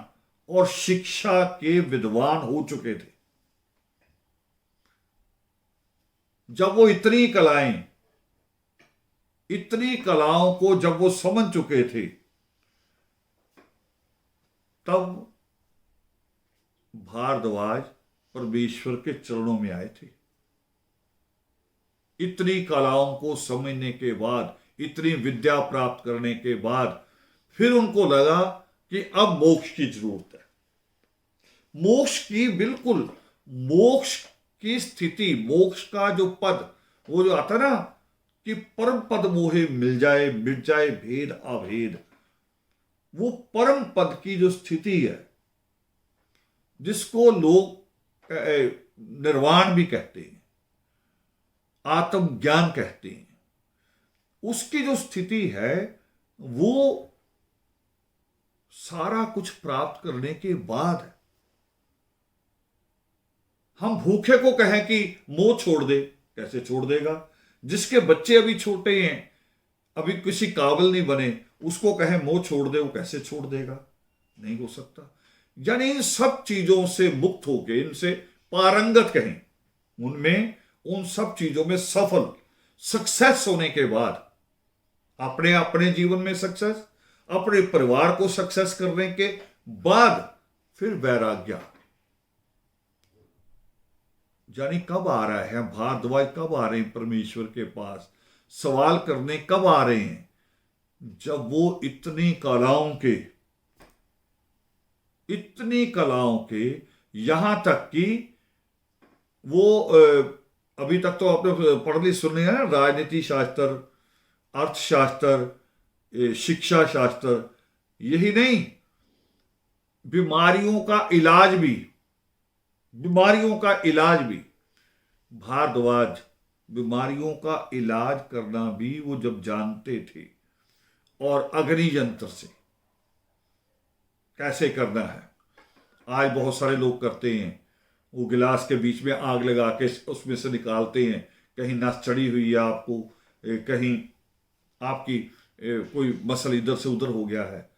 और शिक्षा के विद्वान हो चुके थे। जब वो इतनी कलाओं को जब वो समझ चुके थे, तब भारद्वाज परमेश्वर के चरणों में आए थे। इतनी कलाओं को समझने के बाद, इतनी विद्या प्राप्त करने के बाद फिर उनको लगा कि अब मोक्ष की जरूरत है। मोक्ष की, बिल्कुल मोक्ष की स्थिति, मोक्ष का जो पद, वो जो आता ना कि परम पद मोहे मिल जाए, मिट जाए भेद अभेद, वो परम पद की जो स्थिति है जिसको लोग निर्वाण भी कहते हैं, आत्मज्ञान कहते हैं, उसकी जो स्थिति है वो सारा कुछ प्राप्त करने के बाद है। हम भूखे को कहें कि मोह छोड़ दे, कैसे छोड़ देगा? जिसके बच्चे अभी छोटे हैं, अभी किसी काबिल नहीं बने, उसको कहें मोह छोड़ दे, वो कैसे छोड़ देगा? नहीं हो सकता। यानी इन सब चीजों से मुक्त होके, इनसे पारंगत कहें, उनमें उन सब चीजों में सफल, सक्सेस होने के बाद, अपने जीवन में सक्सेस, अपने परिवार को सक्सेस करने के बाद फिर वैराग्य। यानी कब आ रहा है भारद्वाज, कब आ रहे हैं परमेश्वर के पास, सवाल करने कब आ रहे हैं? जब वो इतनी कलाओं के यहां तक कि वो अभी तक तो आपने पढ़ ली सुनी है ना, राजनीति शास्त्र, अर्थशास्त्र, शिक्षा शास्त्र, यही नहीं, बीमारियों का इलाज भी भारद्वाज, बीमारियों का इलाज करना भी वो जब जानते थे, और अग्नि यंत्र से कैसे करना है। आज बहुत सारे लोग करते हैं, वो गिलास के बीच में आग लगा के उसमें से निकालते हैं, कहीं नस चढ़ी हुई है आपको, कहीं आपकी कोई मसल इधर से उधर हो गया है।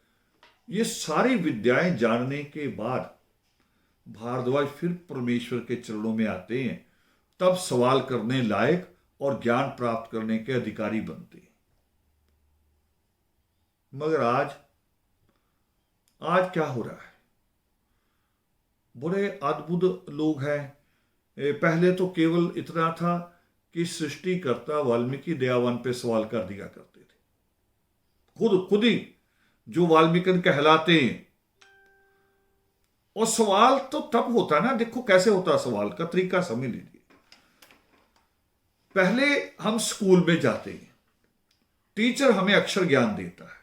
ये सारी विद्याएं जानने के बाद भारद्वाज फिर परमेश्वर के चरणों में आते हैं, तब सवाल करने लायक और ज्ञान प्राप्त करने के अधिकारी बनते हैं। मगर आज क्या हो रहा है? बड़े अद्भुत लोग हैं। पहले तो केवल इतना था कि सृष्टिकर्ता वाल्मीकि दयावान पे सवाल कर दिया करते थे, खुद खुद ही जो वाल्मीकि कहलाते हैं। और सवाल तो तब होता है ना, देखो कैसे होता है, सवाल का तरीका समझ लीजिए। पहले हम स्कूल में जाते हैं, टीचर हमें अक्षर ज्ञान देता है,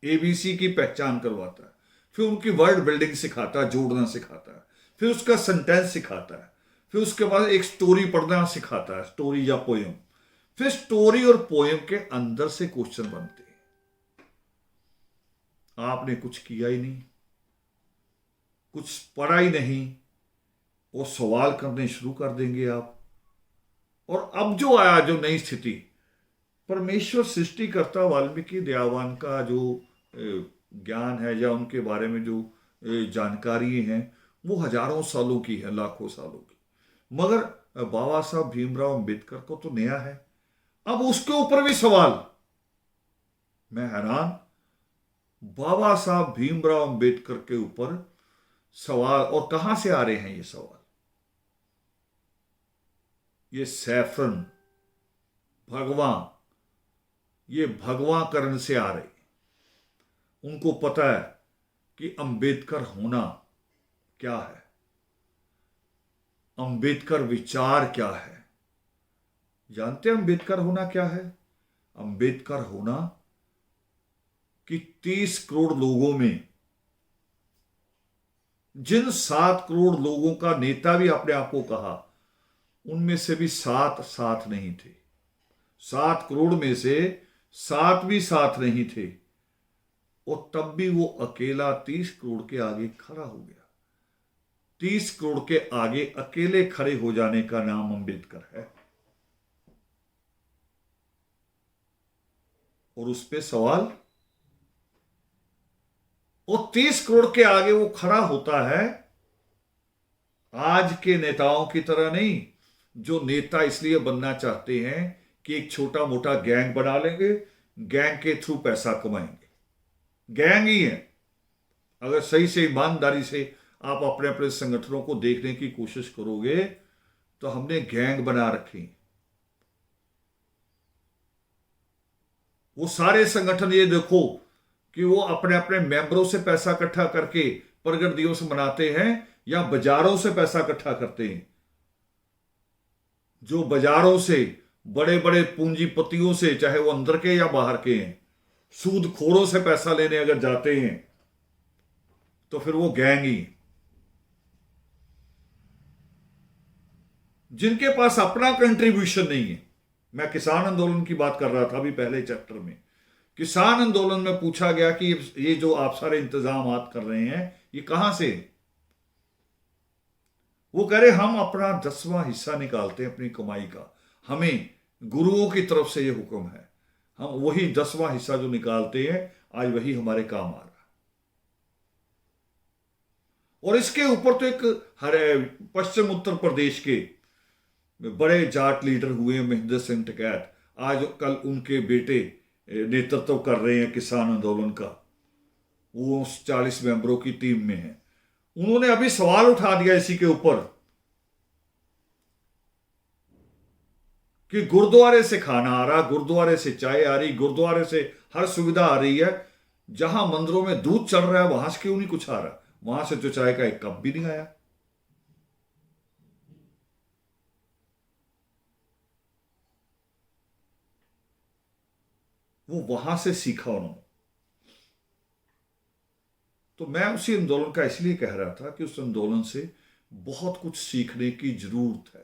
एबीसी की पहचान करवाता है, फिर उनकी वर्ड बिल्डिंग सिखाता है, जोड़ना सिखाता है, फिर उसका सेंटेंस सिखाता है, फिर उसके बाद एक स्टोरी पढ़ना सिखाता है, स्टोरी या पोयम। फिर स्टोरी और पोयम के अंदर से क्वेश्चन बनते हैं। आपने कुछ किया ही नहीं, कुछ पढ़ा ही नहीं, वो सवाल करने शुरू कर देंगे आप। और अब जो आया, जो नई स्थिति, परमेश्वर सृष्टिकर्ता वाल्मीकि दयावान का जो ज्ञान है या उनके बारे में जो जानकारी है, वो हजारों सालों की है, लाखों सालों की। मगर बाबा साहब भीमराव अंबेडकर को तो नया है। अब उसके ऊपर भी सवाल। मैं हैरान, बाबा साहब भीमराव अंबेडकर के ऊपर सवाल, और कहां से आ रहे हैं ये सवाल? ये सैफरन, भगवां, ये भगवाकरण से आ रहे। उनको पता है कि अंबेडकर होना क्या है, अंबेडकर विचार क्या है। जानते हैं अंबेडकर होना क्या है? अंबेडकर होना कि 30 करोड़ लोगों में, जिन 7 करोड़ लोगों का नेता भी अपने आप को कहा, उनमें से भी 7 साथ नहीं थे। 7 करोड़ में से 7 भी साथ नहीं थे, और तब भी वो अकेला 30 करोड़ के आगे खड़ा हो गया। 30 करोड़ के आगे अकेले खड़े हो जाने का नाम अंबेडकर है। और उस पे सवाल, और 30 करोड़ के आगे वो खड़ा होता है, आज के नेताओं की तरह नहीं, जो नेता इसलिए बनना चाहते हैं कि एक छोटा मोटा गैंग बना लेंगे, गैंग के थ्रू पैसा कमाएंगे। गैंग ही है। अगर सही से ईमानदारी से आप अपने अपने संगठनों को देखने की कोशिश करोगे तो हमने गैंग बना रखी। वो सारे संगठन, ये देखो कि वो अपने अपने मेंबरों से पैसा इकट्ठा करके प्रगट दिवस मनाते हैं या बाजारों से पैसा इकट्ठा करते हैं। जो बाजारों से, बड़े बड़े पूंजीपतियों से, चाहे वो अंदर के या बाहर के हैं, सूदखोरों से पैसा लेने अगर जाते हैं तो फिर वो गैंग ही। जिनके पास अपना कंट्रीब्यूशन नहीं है। मैं किसान आंदोलन की बात कर रहा था अभी पहले चैप्टर में। किसान आंदोलन में पूछा गया कि ये जो आप सारे इंतजाम कर रहे हैं, ये कहां से? वो कह रहे हम अपना 10वां हिस्सा निकालते हैं अपनी कमाई का, हमें गुरुओं की तरफ से ये हुक्म है, हम वही 10वां हिस्सा जो निकालते हैं, आज वही हमारे काम आ रहा है। और इसके ऊपर तो एक पश्चिम उत्तर प्रदेश के बड़े जाट लीडर हुए महेंद्र सिंह टिकैत, आज कल उनके बेटे नेतृत्व कर रहे हैं किसान आंदोलन का। वो 40 मेंबरों की टीम में है। उन्होंने अभी सवाल उठा दिया इसी के ऊपर कि गुरुद्वारे से खाना आ रहा, गुरुद्वारे से चाय आ रही, गुरुद्वारे से हर सुविधा आ रही है, जहां मंदिरों में दूध चढ़ रहा है वहां से क्यों नहीं कुछ आ रहा? वहां से तो चाय का एक कप भी नहीं आया। वो वहां से सीखा उन्होंने। तो मैं उसी आंदोलन का इसलिए कह रहा था कि उस आंदोलन से बहुत कुछ सीखने की जरूरत है।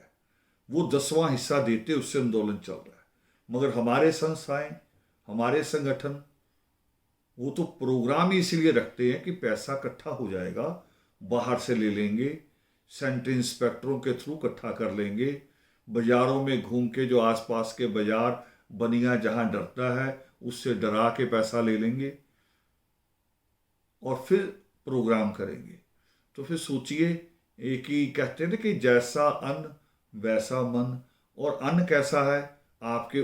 वो 10वां हिस्सा देते, उससे आंदोलन चल रहा है। मगर हमारे संस्थाएं, हमारे संगठन, वो तो प्रोग्राम ही इसीलिए रखते हैं कि पैसा इकट्ठा हो जाएगा, बाहर से ले लेंगे, सेंटर इंस्पेक्टरों के थ्रू इकट्ठा कर लेंगे, बाजारों में घूम के जो आसपास के बाजार बनिया जहां डरता है उससे डरा के पैसा ले लेंगे और फिर प्रोग्राम करेंगे। तो फिर सोचिए, एक ही कहते हैं ना कि जैसा अन्न वैसा मन, और अन्न कैसा है आपके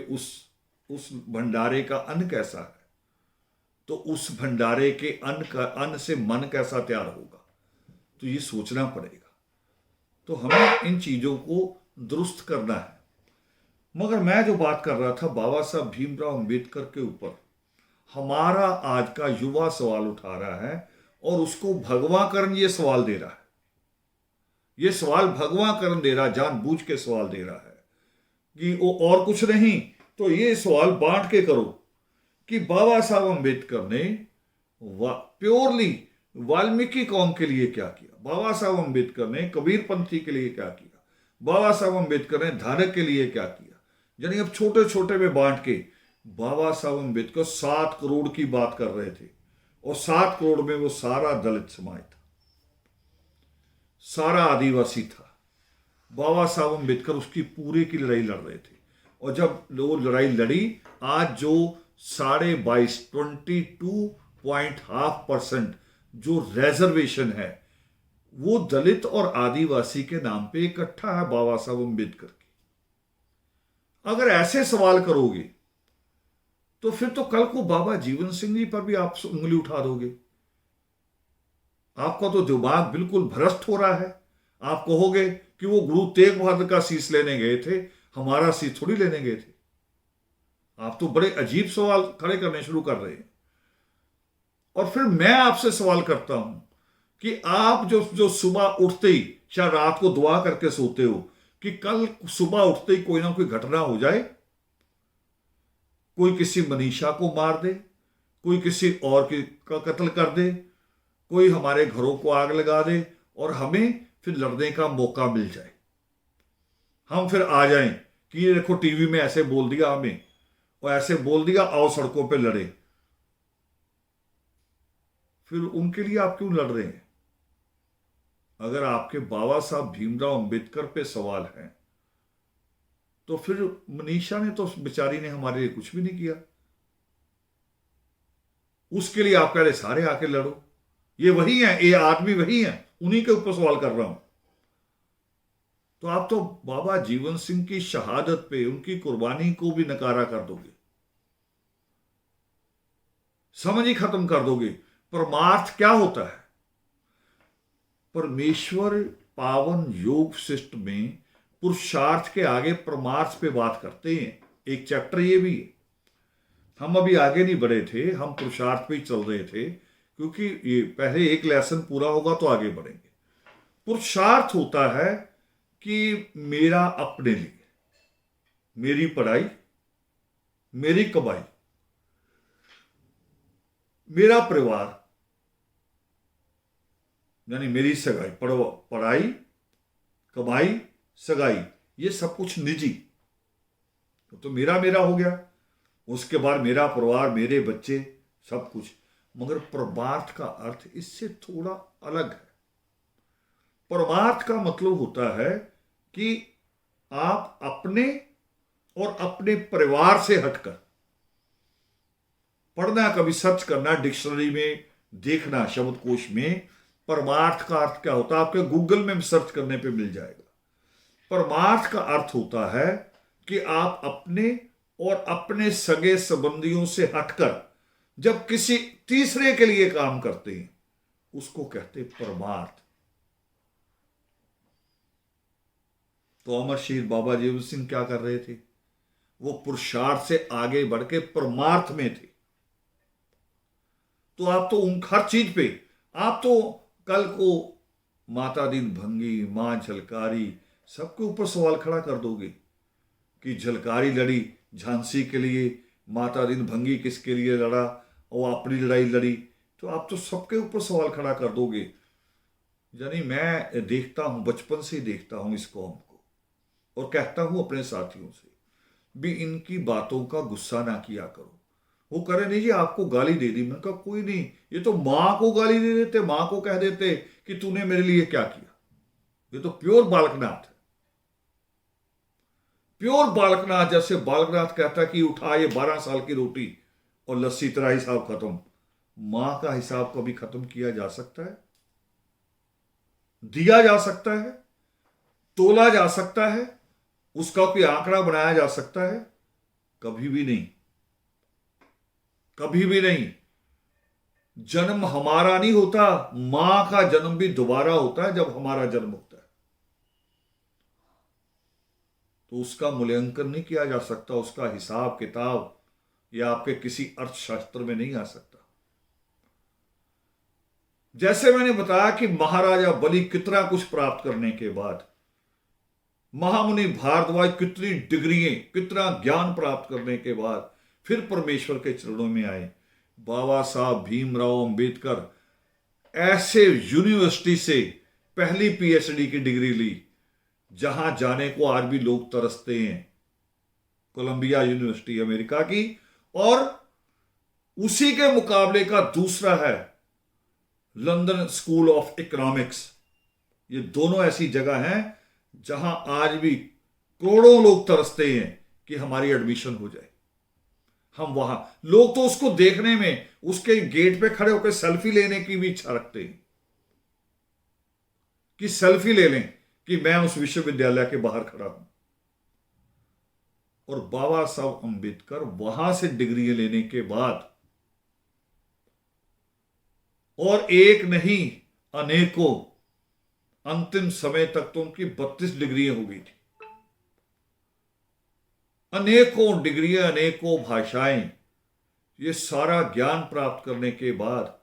उस भंडारे का अन्न कैसा है, तो उस भंडारे के अन्न से मन कैसा तैयार होगा। तो ये सोचना पड़ेगा। तो हमें इन चीज़ों को दुरुस्त करना है। मगर मैं जो बात कर रहा था बाबा साहब भीमराव अंबेडकर के ऊपर, हमारा आज का युवा सवाल उठा रहा है और उसको भगवाकरण ये सवाल दे रहा है। ये सवाल भगवाकरण दे रहा है, जानबूझ के सवाल दे रहा है कि वो और कुछ नहीं तो ये सवाल बांट के करो कि बाबा साहब अंबेडकर ने प्योरली वाल्मीकि कौम के लिए क्या किया, बाबा साहब अंबेडकर ने कबीर पंथी के लिए क्या किया, बाबा साहब अंबेडकर ने धारक के लिए क्या किया। यानी अब छोटे छोटे में बांट के बाबा साहब अंबेडकर 7 करोड़ की बात कर रहे थे और 7 करोड़ में वो सारा दलित समाज था, सारा आदिवासी था। बाबा साहब अंबेडकर उसकी पूरे की लड़ाई लड़ रहे थे और जब वो लड़ाई लड़ी, आज जो 22.5% जो रिजर्वेशन है वो दलित और आदिवासी के नाम पे इकट्ठा है बाबा साहब अंबेडकर की। अगर ऐसे सवाल करोगे तो फिर तो कल को बाबा जीवन सिंह जी पर भी आप उंगली उठा दोगे। आपका तो दिमाग बिल्कुल भ्रष्ट हो रहा है। आप कहोगे कि वो गुरु तेग बहादुर का शीश लेने गए थे, हमारा शीश थोड़ी लेने गए थे। आप तो बड़े अजीब सवाल खड़े करने शुरू कर रहे हैं। और फिर मैं आपसे सवाल करता हूं कि आप जो सुबह उठते ही शायद रात को दुआ करके सोते हो कि कल सुबह उठते ही कोई ना कोई घटना हो जाए, कोई किसी मनीषा को मार दे, कोई किसी और का कत्ल कर दे, कोई हमारे घरों को आग लगा दे और हमें फिर लड़ने का मौका मिल जाए, हम फिर आ जाएं कि ये देखो टीवी में ऐसे बोल दिया हमें और ऐसे बोल दिया, आओ सड़कों पे लड़े। फिर उनके लिए आप क्यों लड़ रहे हैं? अगर आपके बाबा साहब भीमराव अंबेडकर पे सवाल है तो फिर मनीषा ने तो बेचारी ने हमारे लिए कुछ भी नहीं किया, उसके लिए आप कह रहे सारे आके लड़ो। ये वही है, ये आदमी वही है, उन्हीं के ऊपर सवाल कर रहा हूं। तो आप तो बाबा जीवन सिंह की शहादत पे उनकी कुर्बानी को भी नकारा कर दोगे, समझ ही खत्म कर दोगे। परमार्थ क्या होता है? परमेश्वर पावन योग सिस्टम में पुरुषार्थ के आगे परमार्थ पे बात करते हैं। एक चैप्टर ये भी है। हम अभी आगे नहीं बढ़े थे, हम पुरुषार्थ पे ही चल रहे थे क्योंकि ये पहले एक लेसन पूरा होगा तो आगे बढ़ेंगे। पुरुषार्थ होता है कि मेरा अपने लिए, मेरी पढ़ाई, मेरी कमाई, मेरा परिवार, यानी मेरी सगाई, पढ़ाई, कमाई, सगाई, ये सब कुछ निजी तो मेरा मेरा हो गया। उसके बाद मेरा परिवार, मेरे बच्चे, सब कुछ। मगर परमार्थ का अर्थ इससे थोड़ा अलग है। परमार्थ का मतलब होता है कि आप अपने और अपने परिवार से हटकर पढ़ना, कभी सर्च करना डिक्शनरी में, देखना शब्दकोश में परमार्थ का अर्थ क्या होता है, आपके गूगल में सर्च करने पे मिल जाएगा। परमार्थ का अर्थ होता है कि आप अपने और अपने सगे संबंधियों से हटकर जब किसी तीसरे के लिए काम करते हैं उसको कहते परमार्थ। तो अमर शहीद बाबा जीवन सिंह क्या कर रहे थे? वो पुरुषार्थ से आगे बढ़ के परमार्थ में थे। तो आप तो उन हर चीज पे, आप तो कल को माता दीन भंगी, मां झलकारी, सबके ऊपर सवाल खड़ा कर दोगे कि झलकारी लड़ी झांसी के लिए, माता दीन भंगी किसके लिए लड़ा और अपनी लड़ाई लड़ी, तो आप तो सबके ऊपर सवाल खड़ा कर दोगे। यानी मैं देखता हूं, बचपन से ही देखता हूं इस कौम को और कहता हूं अपने साथियों से भी इनकी बातों का गुस्सा ना किया करो। वो करे नहीं जी आपको गाली दे दी, मैंने कहा कोई नहीं, ये तो मां को गाली दे देते, मां को कह देते कि तूने मेरे लिए क्या किया। ये तो प्योर बालकनाथ है, प्योर बालकनाथ। जैसे बालकनाथ कहता कि उठा ये 12 साल की रोटी और लस्सी, तेरा हिसाब खत्म। मां का हिसाब कभी खत्म किया जा सकता है? दिया जा सकता है? तोला जा सकता है? उसका कोई आंकड़ा बनाया जा सकता है? कभी भी नहीं, कभी भी नहीं। जन्म हमारा नहीं होता, मां का जन्म भी दोबारा होता है जब हमारा जन्म होता है। तो उसका मूल्यांकन नहीं किया जा सकता, उसका हिसाब किताब या आपके किसी अर्थशास्त्र में नहीं आ सकता। जैसे मैंने बताया कि महाराजा बलि कितना कुछ प्राप्त करने के बाद, महामुनि भारद्वाज कितनी डिग्रियां, कितना ज्ञान प्राप्त करने के बाद फिर परमेश्वर के चरणों में आए। बाबा साहब भीमराव अंबेडकर ऐसे यूनिवर्सिटी से पहली पीएचडी की डिग्री ली जहां जाने को आज भी लोग तरसते हैं, कोलंबिया यूनिवर्सिटी अमेरिका की। और उसी के मुकाबले का दूसरा है लंदन स्कूल ऑफ इकोनॉमिक्स। ये दोनों ऐसी जगह हैं जहां आज भी करोड़ों लोग तरसते हैं कि हमारी एडमिशन हो जाए। हम वहां, लोग तो उसको देखने में, उसके गेट पे खड़े होकर सेल्फी लेने की भी इच्छा रखते हैं कि सेल्फी ले लें कि मैं उस विश्वविद्यालय के बाहर खड़ा हूं। और बाबा साहब अंबेडकर वहां से डिग्री लेने के बाद, और एक नहीं अनेकों, अंतिम समय तक तो उनकी 32 डिग्रियां हो गई थी। अनेकों डिग्रियां, अनेकों भाषाएं, ये सारा ज्ञान प्राप्त करने के बाद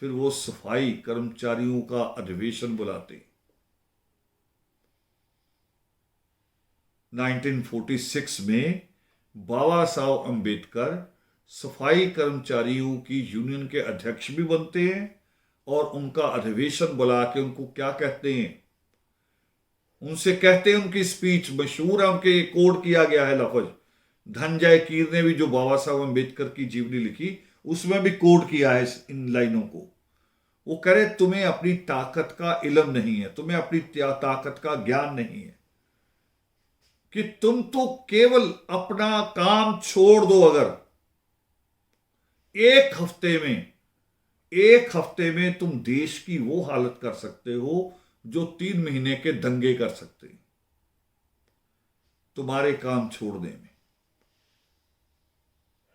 फिर वो सफाई कर्मचारियों का अधिवेशन बुलाते। 1946 में बाबा साहब अंबेडकर सफाई कर्मचारियों की यूनियन के अध्यक्ष भी बनते हैं। और उनका अधिवेशन बुला के उनको क्या कहते हैं, उनसे कहते हैं, उनकी स्पीच मशहूर है, उनके कोड किया गया है लफ्ज। धनंजय कीर ने भी जो बाबा साहब अंबेडकर की जीवनी लिखी उसमें भी कोड किया है इन लाइनों को। वो कह रहे तुम्हें अपनी ताकत का इल्म नहीं है, तुम्हें अपनी ताकत का ज्ञान नहीं है, कि तुम तो केवल अपना काम छोड़ दो। अगर एक हफ्ते में तुम देश की वो हालत कर सकते हो जो 3 महीने के दंगे कर सकते हैं, तुम्हारे काम छोड़ने में।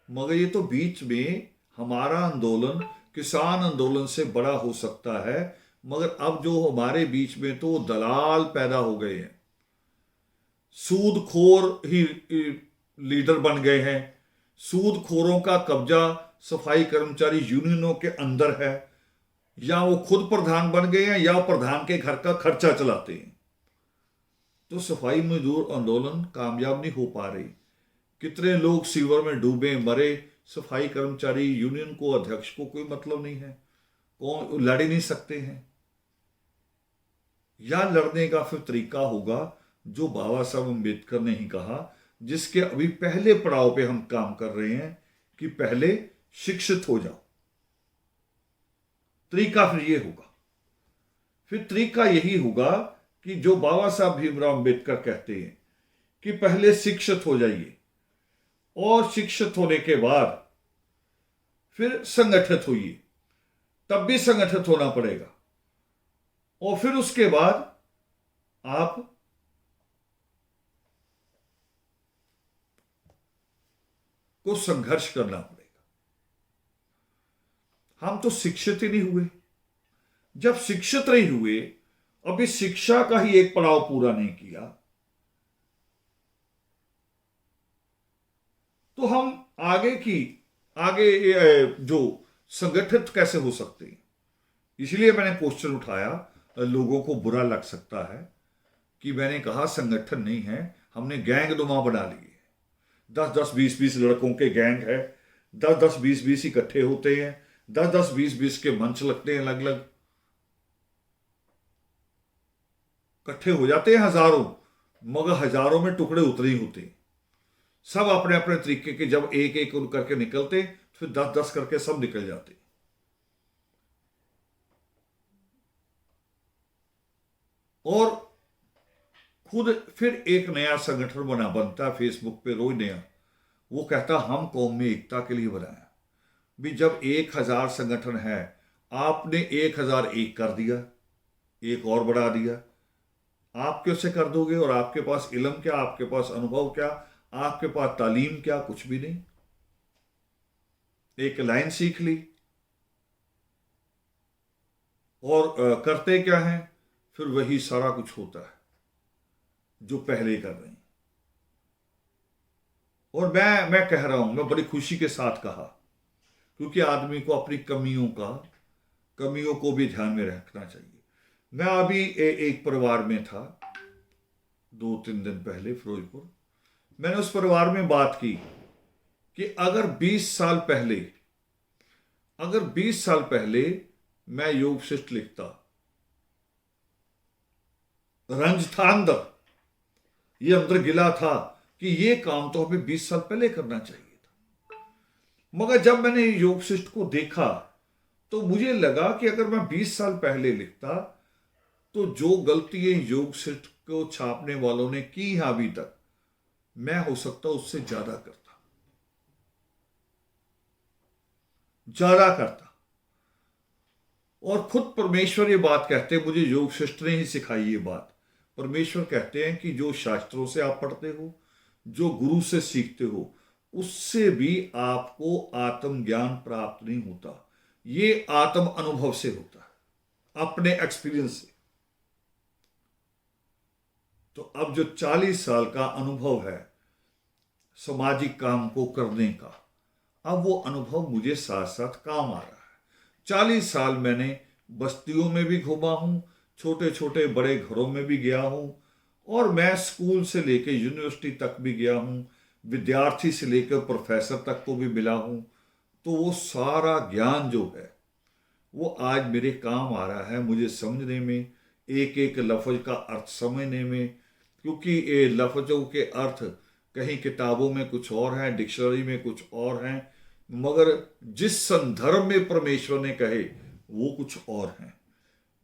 मगर ये तो बीच में हमारा आंदोलन किसान आंदोलन से बड़ा हो सकता है, मगर अब जो हमारे बीच में तो दलाल पैदा हो गए हैं, सूदखोर ही लीडर बन गए हैं। सूदखोरों का कब्जा सफाई कर्मचारी यूनियनों के अंदर है, या वो खुद प्रधान बन गए हैं या प्रधान के घर का खर्चा चलाते हैं। तो सफाई मजदूर आंदोलन कामयाब नहीं हो पा रही। कितने लोग सीवर में डूबे मरे, सफाई कर्मचारी यूनियन को, अध्यक्ष को कोई मतलब नहीं है, कौन लड़ ही नहीं सकते हैं। या लड़ने का फिर तरीका होगा जो बाबा साहब अंबेडकर ने ही कहा, जिसके अभी पहले पड़ाव पे हम काम कर रहे हैं, कि पहले शिक्षित हो जाओ। तरीका फिर ये होगा, फिर तरीका यही होगा कि जो बाबा साहब भीमराव अंबेडकर कहते हैं कि पहले शिक्षित हो जाइए, और शिक्षित होने के बाद फिर संगठित होइए, तब भी संगठित होना पड़ेगा। और फिर उसके बाद आप को संघर्ष करना पड़ेगा। हम तो शिक्षित ही नहीं हुए। जब शिक्षित नहीं हुए, अभी शिक्षा का ही एक पड़ाव पूरा नहीं किया, तो हम आगे जो संगठित कैसे हो सकते हैं। इसलिए मैंने क्वेश्चन उठाया। लोगों को बुरा लग सकता है कि मैंने कहा संगठन नहीं है, हमने गैंगनुमा बना लिए। 10-10, 20-20 लड़कों के गैंग है, 10-10, 20-20 इकट्ठे होते हैं, 10-10, 20-20 के मंच लगते हैं, अलग अलग इकट्ठे हो जाते हैं हजारों, मगर हजारों में टुकड़े उतरे ही होते हैं। सब अपने अपने तरीके के, जब एक एक करके निकलते, फिर 10-10 करके सब निकल जाते। और खुद फिर एक नया संगठन बनता है फेसबुक पे रोज नया। वो कहता हम कौम में एकता के लिए बनाया। भी जब 1000 संगठन है, आपने 1001 कर दिया, एक और बढ़ा दिया, आप कैसे कर दोगे? और आपके पास इल्म क्या, आपके पास अनुभव क्या, आपके पास तालीम क्या? कुछ भी नहीं। एक लाइन सीख ली, और करते क्या हैं, फिर वही सारा कुछ होता है जो पहले कर रहे हैं। और मैं कह रहा हूं, मैं बड़ी खुशी के साथ कहा, क्योंकि आदमी को अपनी कमियों को भी ध्यान में रखना चाहिए। मैं अभी एक परिवार में था 2-3 दिन पहले फिरोजपुर। मैंने उस परिवार में बात की कि अगर 20 साल पहले मैं योग शिष्ट लिखता, रंज था अंदर, ये अंदर गिला था कि ये काम तो हमें 20 साल पहले करना चाहिए था। मगर जब मैंने योग शिष्ट को देखा तो मुझे लगा कि अगर मैं 20 साल पहले लिखता तो जो गलतियां योग शिष्ट को छापने वालों ने की हैं अभी तक, मैं हो सकता उससे ज्यादा करता। और खुद परमेश्वर ये बात कहते हैं, मुझे योग शिष्ट ने ही सिखाई ये बात। परमेश्वर कहते हैं कि जो शास्त्रों से आप पढ़ते हो, जो गुरु से सीखते हो, उससे भी आपको आत्मज्ञान प्राप्त नहीं होता, ये आत्म अनुभव से होता है, अपने एक्सपीरियंस से। तो अब जो 40 साल का अनुभव है सामाजिक काम को करने का, अब वो अनुभव मुझे साथ साथ काम आ रहा है। 40 साल मैंने बस्तियों में भी घूमा हूं, छोटे छोटे बड़े घरों में भी गया हूं, और मैं स्कूल से लेकर यूनिवर्सिटी तक भी गया हूं, विद्यार्थी से लेकर प्रोफेसर तक को भी मिला हूं। तो वो सारा ज्ञान जो है वो आज मेरे काम आ रहा है, मुझे समझने में, एक एक लफ्ज का अर्थ समझने में। क्योंकि ये लफ्जों के अर्थ कहीं किताबों में कुछ और हैं, डिक्शनरी में कुछ और हैं, मगर जिस संदर्भ में परमेश्वर ने कहे वो कुछ और हैं।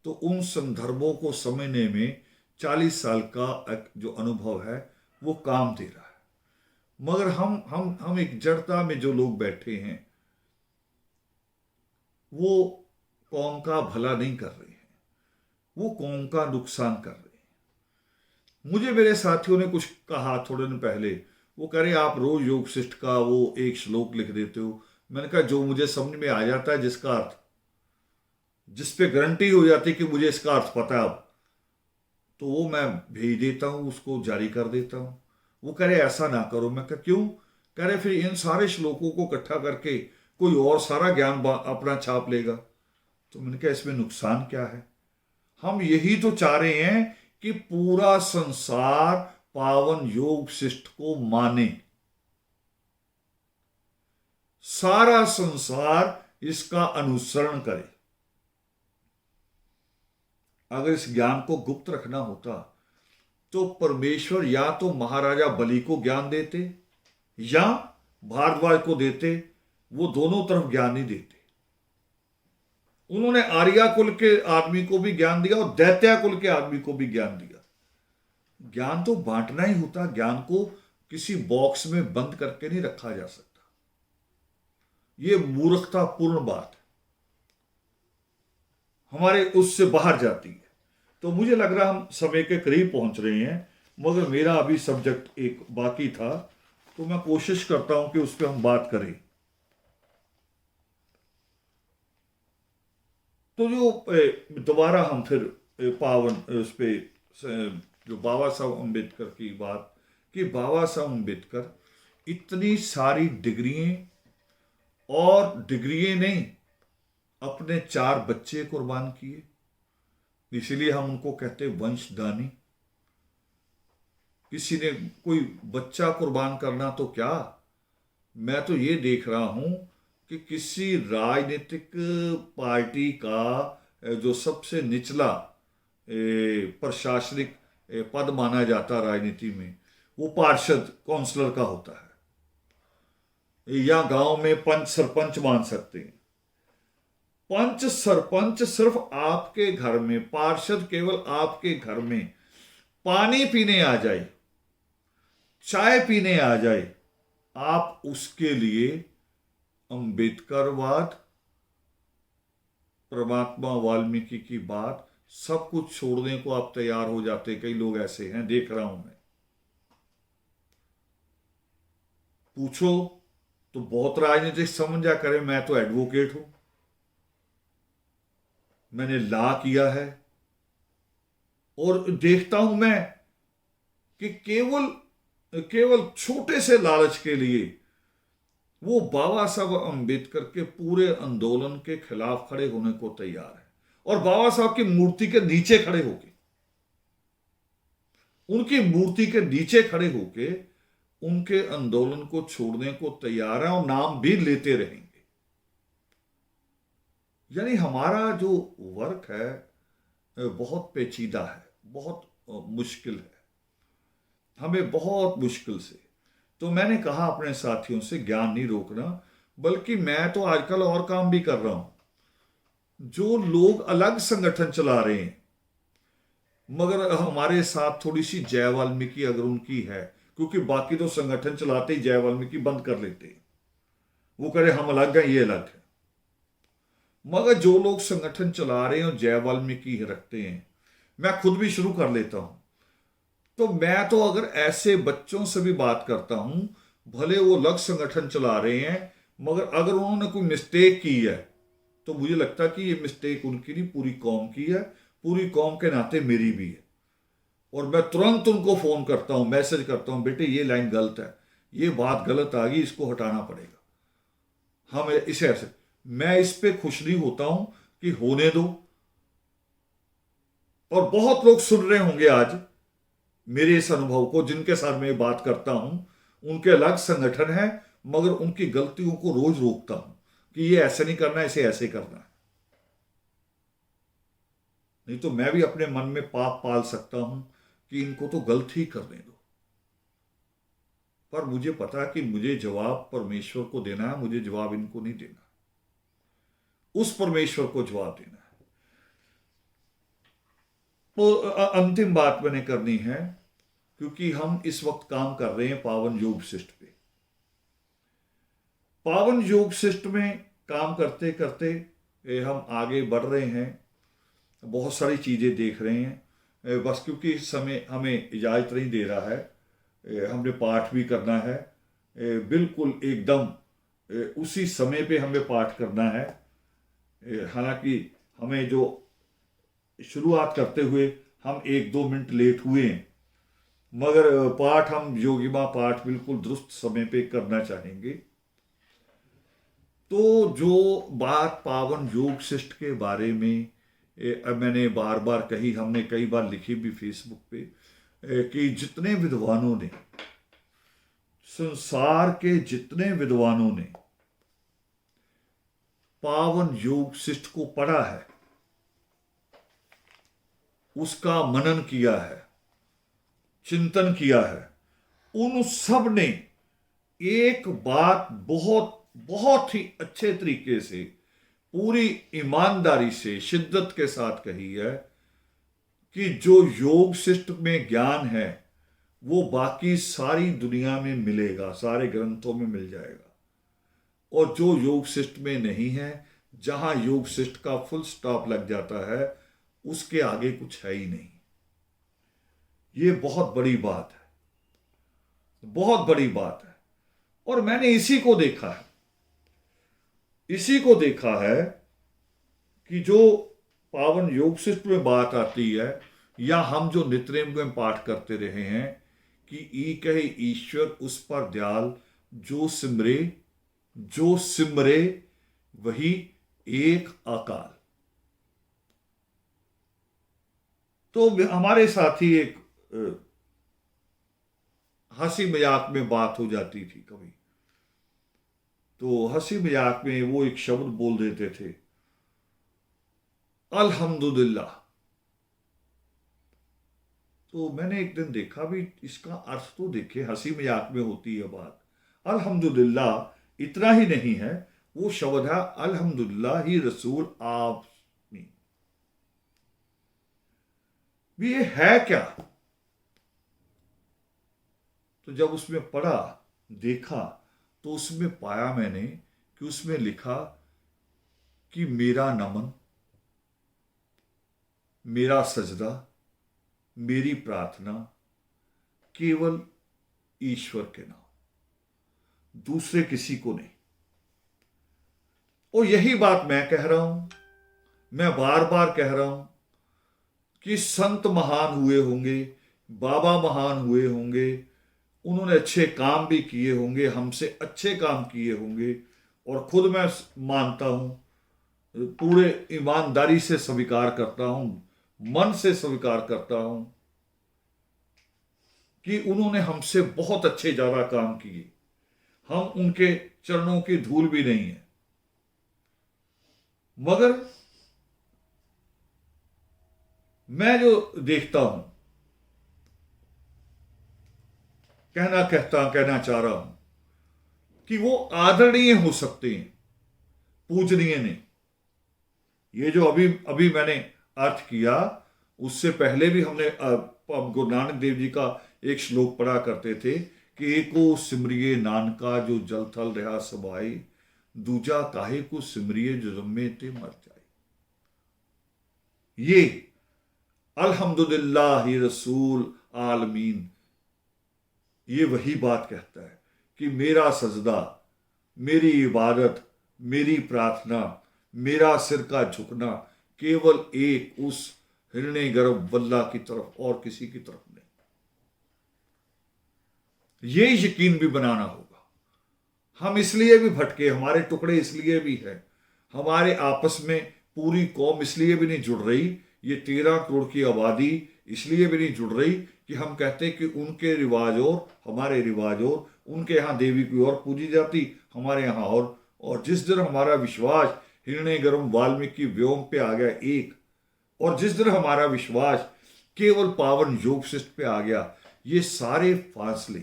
तो उन संदर्भों को समझने में 40 साल का जो अनुभव है वो काम दे रहा है। मगर हम एक जड़ता में जो लोग बैठे हैं वो कौम का भला नहीं कर रहे हैं, वो कौम का नुकसान कर रहे हैं। मुझे मेरे साथियों ने कुछ कहा थोड़े दिन पहले, वो कह रहे आप रोज योग शिष्ट का वो एक श्लोक लिख देते हो। मैंने कहा जो मुझे समझ में आ जाता है, जिसका अर्थ, जिस पे गारंटी हो जाती कि मुझे इसका अर्थ पता है अब, तो वो मैं भेज देता हूँ, उसको जारी कर देता हूँ। वो कह रहे ऐसा ना करो। मैं कहा क्यों? कह रहे फिर इन सारे श्लोकों को इकट्ठा करके कोई और सारा ज्ञान अपना छाप लेगा। तो मैंने कहा इसमें नुकसान क्या है? हम यही तो चाह रहे हैं कि पूरा संसार पावन योग शिष्ट को माने, सारा संसार इसका अनुसरण करे। अगर इस ज्ञान को गुप्त रखना होता तो परमेश्वर या तो महाराजा बलि को ज्ञान देते या भारद्वाज को देते, वो दोनों तरफ ज्ञान नहीं देते। उन्होंने आर्या कुल के आदमी को भी ज्ञान दिया और दैत्या कुल के आदमी को भी ज्ञान दिया। ज्ञान तो बांटना ही होता, ज्ञान को किसी बॉक्स में बंद करके नहीं रखा जा सकता। यह मूर्खतापूर्ण बात हमारे उससे बाहर जाती है। तो मुझे लग रहा हम समय के करीब पहुंच रहे हैं, मगर मेरा अभी सब्जेक्ट एक बाकी था, तो मैं कोशिश करता हूं कि उस पर हम बात करें। तो जो दोबारा हम फिर पावन उस पे जो बाबा साहब अम्बेडकर की बात, कि बाबा साहब अम्बेडकर इतनी सारी डिग्रियां और डिग्रियां नहीं, अपने 4 बच्चे कुर्बान किए, इसलिए हम उनको कहते वंशदानी। किसी ने कोई बच्चा कुर्बान करना तो क्या, मैं तो ये देख रहा हूं कि किसी राजनीतिक पार्टी का जो सबसे निचला प्रशासनिक पद माना जाता राजनीति में, वो पार्षद काउंसलर का होता है, या गांव में पंच सरपंच मान सकते हैं। पंच सरपंच सिर्फ आपके घर में, पार्षद केवल आपके घर में पानी पीने आ जाए, चाय पीने आ जाए, आप उसके लिए अंबेडकरवाद, परमात्मा वाल्मीकि की बात, सब कुछ छोड़ने को आप तैयार हो जाते। कई लोग ऐसे हैं, देख रहा हूं मैं। पूछो तो बहुत राजनीतिक समझा करे, मैं तो एडवोकेट हूं। मैंने ला किया है, और देखता हूं मैं कि केवल केवल छोटे से लालच के लिए वो बाबा साहब अंबेडकर के पूरे आंदोलन के खिलाफ खड़े होने को तैयार है, और बाबा साहब की मूर्ति के नीचे खड़े होके, उनकी मूर्ति के नीचे खड़े होके उनके आंदोलन को छोड़ने को तैयार है, और नाम भी लेते रहेंगे। यानी हमारा जो वर्क है बहुत पेचीदा है, बहुत मुश्किल है, हमें बहुत मुश्किल से। तो मैंने कहा अपने साथियों से ज्ञान नहीं रोकना, बल्कि मैं तो आजकल और काम भी कर रहा हूं। जो लोग अलग संगठन चला रहे हैं, मगर हमारे साथ थोड़ी सी जय वाल्मीकि अगर उनकी है, क्योंकि बाकी तो संगठन चलाते ही जय वाल्मीकि बंद कर लेते हैं, वो कह रहे हम अलग हैं, ये अलग है। मगर जो लोग संगठन चला रहे हैं और जय वाल्मीकि रखते हैं, मैं खुद भी शुरू कर लेता हूं। तो मैं तो अगर ऐसे बच्चों से भी बात करता हूं, भले वो अलग संगठन चला रहे हैं, मगर अगर उन्होंने कोई मिस्टेक की है तो मुझे लगता है कि ये मिस्टेक उनकी नहीं, पूरी कौम की है, पूरी कौम के नाते मेरी भी है। और मैं तुरंत उनको फोन करता हूं, मैसेज करता हूं, बेटे ये लाइन गलत है, ये बात गलत आ गई, इसको हटाना पड़ेगा, हम इसे ऐसे। मैं इस पे खुश नहीं होता हूं कि होने दो। और बहुत लोग सुन रहे होंगे आज मेरे इस अनुभव को, जिनके साथ मैं बात करता हूं, उनके अलग संगठन है, मगर उनकी गलतियों को रोज रोकता हूं कि ये ऐसे नहीं करना, इसे ऐसे करना है। नहीं तो मैं भी अपने मन में पाप पाल सकता हूं कि इनको तो गलत ही करने दो। पर मुझे पता है कि मुझे जवाब परमेश्वर को देना है, मुझे जवाब इनको नहीं देना, उस परमेश्वर को जवाब देना है। तो अंतिम बात मैंने करनी है, क्योंकि हम इस वक्त काम कर रहे हैं पावन योग शिष्ट पे। पावन योग शिष्ट में काम करते करते हम आगे बढ़ रहे हैं, बहुत सारी चीजें देख रहे हैं। बस क्योंकि इस समय हमें इजाजत नहीं दे रहा है, हमने पाठ भी करना है, बिल्कुल एकदम उसी समय पे हमें पाठ करना है। हालांकि हमें जो शुरुआत करते हुए हम 1-2 मिनट लेट हुए हैं, मगर पाठ हम योगिमा पाठ बिल्कुल दुरुस्त समय पे करना चाहेंगे। तो जो बात पावन योग शिष्ट के बारे में मैंने बार बार कही, हमने कई बार लिखी भी फेसबुक पे, कि जितने विद्वानों ने, संसार के जितने विद्वानों ने पावन योग शिष्ट को पढ़ा है, उसका मनन किया है, चिंतन किया है, उन सब ने एक बात बहुत बहुत ही अच्छे तरीके से, पूरी ईमानदारी से, शिद्दत के साथ कही है कि जो योग शिष्ट में ज्ञान है वो बाकी सारी दुनिया में मिलेगा, सारे ग्रंथों में मिल जाएगा। और जो योग शिष्ट में नहीं है, जहां योग शिष्ट का फुल स्टॉप लग जाता है, उसके आगे कुछ है ही नहीं। ये बहुत बड़ी बात है, बहुत बड़ी बात है। और मैंने इसी को देखा है, इसी को देखा है कि जो पावन योग शिष्ट में बात आती है, या हम जो नित्यनेम में पाठ करते रहे हैं कि ई कहे ईश्वर उस पर दयाल, जो सिमरे वही एक अकाल। तो हमारे साथ ही एक हंसी मजाक में बात हो जाती थी कभी, तो हंसी मजाक में वो एक शब्द बोल देते थे, अल्हम्दुलिल्लाह। तो मैंने एक दिन देखा भी, इसका अर्थ तो देखे, हंसी मजाक में होती है बात, अल्हम्दुलिल्लाह इतना ही नहीं है, वो शब्द है अल्हम्दुलिल्लाह ही रसूल आप। ये है क्या? तो जब उसमें पढ़ा, देखा, तो उसमें पाया मैंने कि उसमें लिखा कि मेरा नमन, मेरा सजदा, मेरी प्रार्थना केवल ईश्वर के नाम, दूसरे किसी को नहीं। और यही बात मैं कह रहा हूं, मैं बार बार कह रहा हूं कि संत महान हुए होंगे, बाबा महान हुए होंगे, उन्होंने अच्छे काम भी किए होंगे, हमसे अच्छे काम किए होंगे, और खुद मैं मानता हूं, पूरे ईमानदारी से स्वीकार करता हूं, मन से स्वीकार करता हूं कि उन्होंने हमसे बहुत अच्छे ज्यादा काम किए। हम उनके चरणों की धूल भी नहीं है। मगर मैं जो देखता हूं, कहना चाह रहा हूं कि वो आदरणीय हो सकते हैं, पूजनीय नहीं। ये जो अभी अभी मैंने अर्थ किया, उससे पहले भी हमने गुरु नानक देव जी का एक श्लोक पढ़ा करते थे कि एको सिमरिये नानका जो जल थल रहा सबाई, दूजा काहे को सिमरिये जो जम्मे ते मर जाए। ये अल्हम्दुलिल्लाह रसूल आलमीन, ये वही बात कहता है कि मेरा सजदा, मेरी इबादत, मेरी प्रार्थना, मेरा सिर का झुकना केवल एक उस हिरण्य गर्भ वल्ला की तरफ और किसी की तरफ नहीं। ये यकीन भी बनाना होगा। हम इसलिए भी भटके, हमारे टुकड़े इसलिए भी है, हमारे आपस में पूरी कौम इसलिए भी नहीं जुड़ रही, ये 13 करोड़ की आबादी इसलिए भी नहीं जुड़ रही कि हम कहते हैं कि उनके रिवाज और हमारे रिवाज और, उनके यहाँ देवी कोई और पूजी जाती, हमारे यहाँ और जिस दिन हमारा विश्वास हिरण्य गर्भ वाल्मीकि व्योम पे आ गया एक, और जिस दिन हमारा विश्वास केवल पावन योग शिष्ट पे आ गया, ये सारे फासले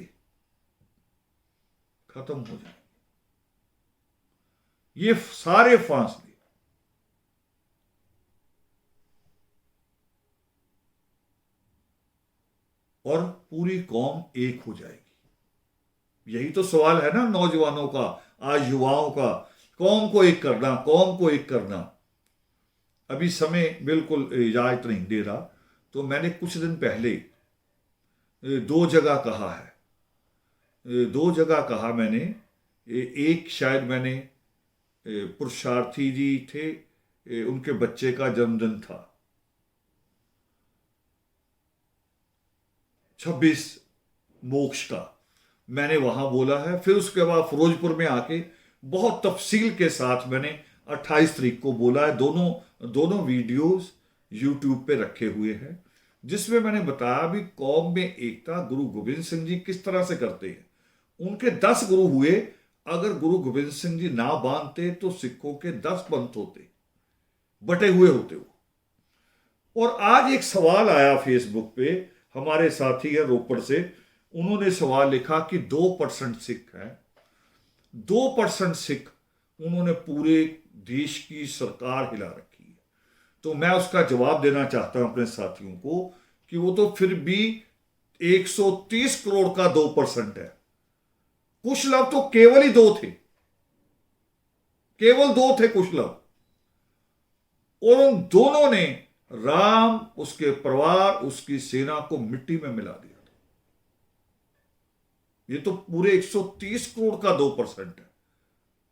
खत्म हो जाएंगे। ये सारे फासले और पूरी कौम एक हो जाएगी। यही तो सवाल है ना नौजवानों का, आज युवाओं का, कौम को एक करना, कौम को एक करना। अभी समय बिल्कुल इजाजत नहीं दे रहा, तो मैंने कुछ दिन पहले 2 जगह कहा है, 2 जगह कहा मैंने। एक शायद मैंने पुरुषार्थी जी थे, उनके बच्चे का जन्मदिन था 26 मोक्ष का, मैंने वहां बोला है। फिर उसके बाद फिरोजपुर में आके बहुत तफसील के साथ मैंने 28 तारीख को बोला है। दोनों वीडियोस यूट्यूब पे रखे हुए हैं, जिसमें मैंने बताया भी कौम में एकता गुरु गोविंद सिंह जी किस तरह से करते हैं। उनके 10 गुरु हुए, अगर गुरु गोविंद सिंह जी ना बांधते तो सिखों के 10 पंथ होते, बटे हुए होते वो। और आज एक सवाल आया फेसबुक पे, हमारे साथी है रोपड़ से, उन्होंने सवाल लिखा कि 2% सिख हैं, 2% सिख उन्होंने पूरे देश की सरकार हिला रखी है। तो मैं उसका जवाब देना चाहता हूं अपने साथियों को कि वो तो फिर भी 130 करोड़ का 2% है। कुशलव तो केवल ही 2 थे, केवल 2 थे कुशलव, और उन दोनों ने राम, उसके परिवार, उसकी सेना को मिट्टी में मिला दिया था। ये तो पूरे 130 करोड़ का 2% है,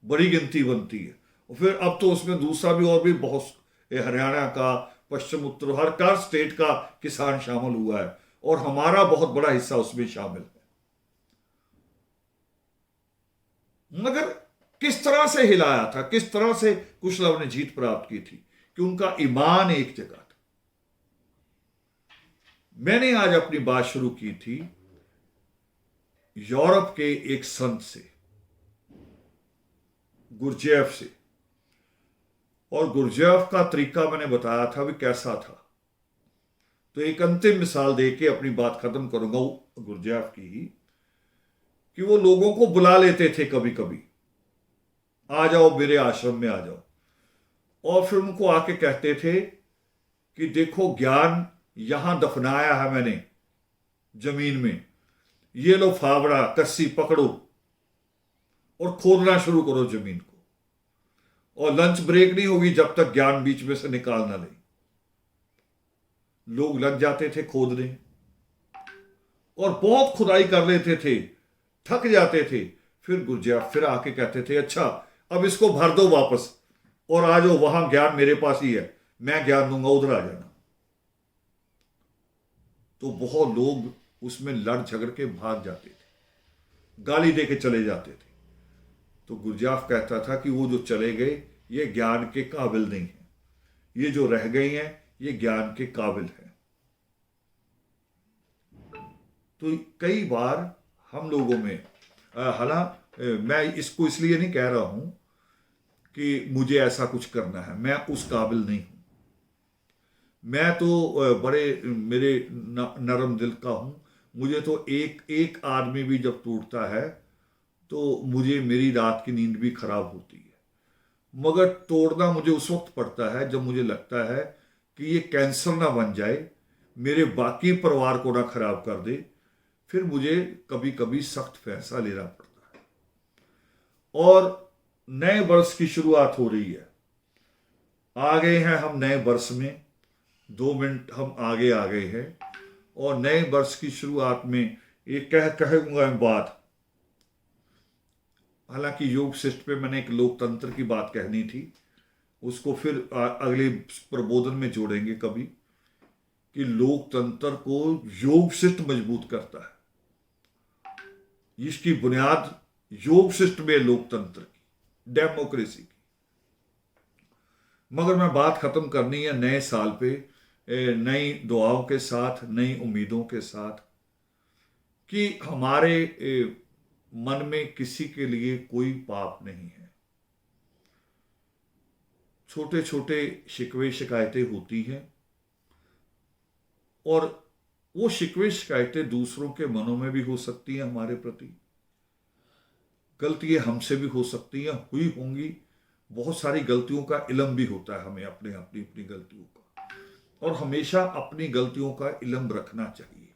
बड़ी गिनती बनती है। और फिर अब तो उसमें दूसरा भी और भी बहुत, हरियाणा का, पश्चिम उत्तर, हर स्टेट का किसान शामिल हुआ है, और हमारा बहुत बड़ा हिस्सा उसमें शामिल है। मगर किस तरह से हिलाया था, किस तरह से कुशलव ने जीत प्राप्त की थी, कि उनका ईमान एक जगह था। मैंने आज अपनी बात शुरू की थी यूरोप के एक संत से, गुरजेफ से, और गुरजेफ का तरीका मैंने बताया था भी कैसा था। तो एक अंतिम मिसाल देके अपनी बात खत्म करूंगा गुरजेफ की ही, कि वो लोगों को बुला लेते थे कभी कभी, आ जाओ मेरे आश्रम में आ जाओ, और फिर उनको आके कहते थे कि देखो ज्ञान यहां दफनाया है मैंने जमीन में, ये लो फावड़ा कस्सी पकड़ो और खोदना शुरू करो जमीन को, और लंच ब्रेक नहीं होगी जब तक ज्ञान बीच में से निकाल ना ले। लोग लग जाते थे खोदने और बहुत खुदाई कर लेते थे, थक जाते थे। फिर गुरजेफ फिर आके कहते थे अच्छा अब इसको भर दो वापस और आ जाओ, वहां ज्ञान मेरे पास ही है, मैं ज्ञान दूंगा, उधर आ जाना। तो बहुत लोग उसमें लड़ झगड़ के भाग जाते थे, गाली दे के चले जाते थे। तो गुरजाफ कहता था कि वो जो चले गए ये ज्ञान के काबिल नहीं है, ये जो रह गई हैं ये ज्ञान के काबिल है। तो कई बार हम लोगों में, हालांकि मैं इसको इसलिए नहीं कह रहा हूं कि मुझे ऐसा कुछ करना है, मैं उस काबिल नहीं हूं। मैं तो बड़े मेरे नरम दिल का हूं। मुझे तो एक एक आदमी भी जब टूटता है तो मुझे मेरी रात की नींद भी खराब होती है। मगर तोड़ना मुझे उस वक्त पड़ता है जब मुझे लगता है कि ये कैंसर ना बन जाए, मेरे बाकी परिवार को ना खराब कर दे। फिर मुझे कभी कभी सख्त फैसला लेना पड़ता है। और नए वर्ष की शुरुआत हो रही है, आ गए हैं हम नए वर्ष में, 2 मिनट हम आगे आ गए हैं। और नए वर्ष की शुरुआत में एक कहूंगा मैं बात, हालांकि योग शिष्ट पे मैंने एक लोकतंत्र की बात कहनी थी, उसको फिर अगले प्रबोधन में जोड़ेंगे कभी, कि लोकतंत्र को योग शिष्ट मजबूत करता है। इसकी बुनियाद योग शिष्ट में, लोकतंत्र की, डेमोक्रेसी की। मगर मैं बात खत्म करनी है नए साल पे, नई दुआओं के साथ, नई उम्मीदों के साथ, कि हमारे मन में किसी के लिए कोई पाप नहीं है। छोटे छोटे शिकवे शिकायतें होती हैं, और वो शिकवे शिकायतें दूसरों के मनों में भी हो सकती हैं, हमारे प्रति गलतियां हमसे भी हो सकती हैं, हुई होंगी। बहुत सारी गलतियों का इल्म भी होता है हमें, अपनी अपनी गलतियों का, और हमेशा अपनी गलतियों का इल्म रखना चाहिए,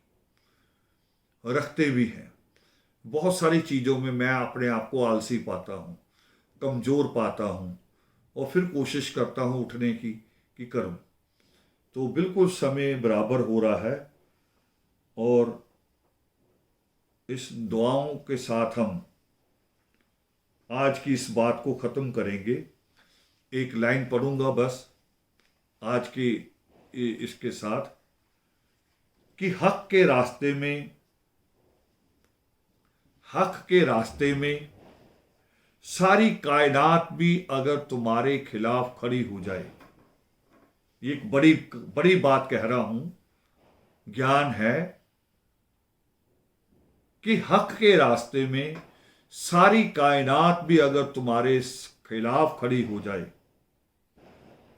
रखते भी हैं। बहुत सारी चीज़ों में मैं अपने आप को आलसी पाता हूँ, कमज़ोर पाता हूँ, और फिर कोशिश करता हूँ उठने की कि करूँ। तो बिल्कुल समय बराबर हो रहा है, और इस दुआओं के साथ हम आज की इस बात को ख़त्म करेंगे। एक लाइन पढ़ूंगा बस आज की इसके साथ, कि हक के रास्ते में सारी कायनात भी अगर तुम्हारे खिलाफ खड़ी हो जाए, ये एक बड़ी बड़ी बात कह रहा हूं, ज्ञान है कि हक के रास्ते में सारी कायनात भी अगर तुम्हारे खिलाफ खड़ी हो जाए,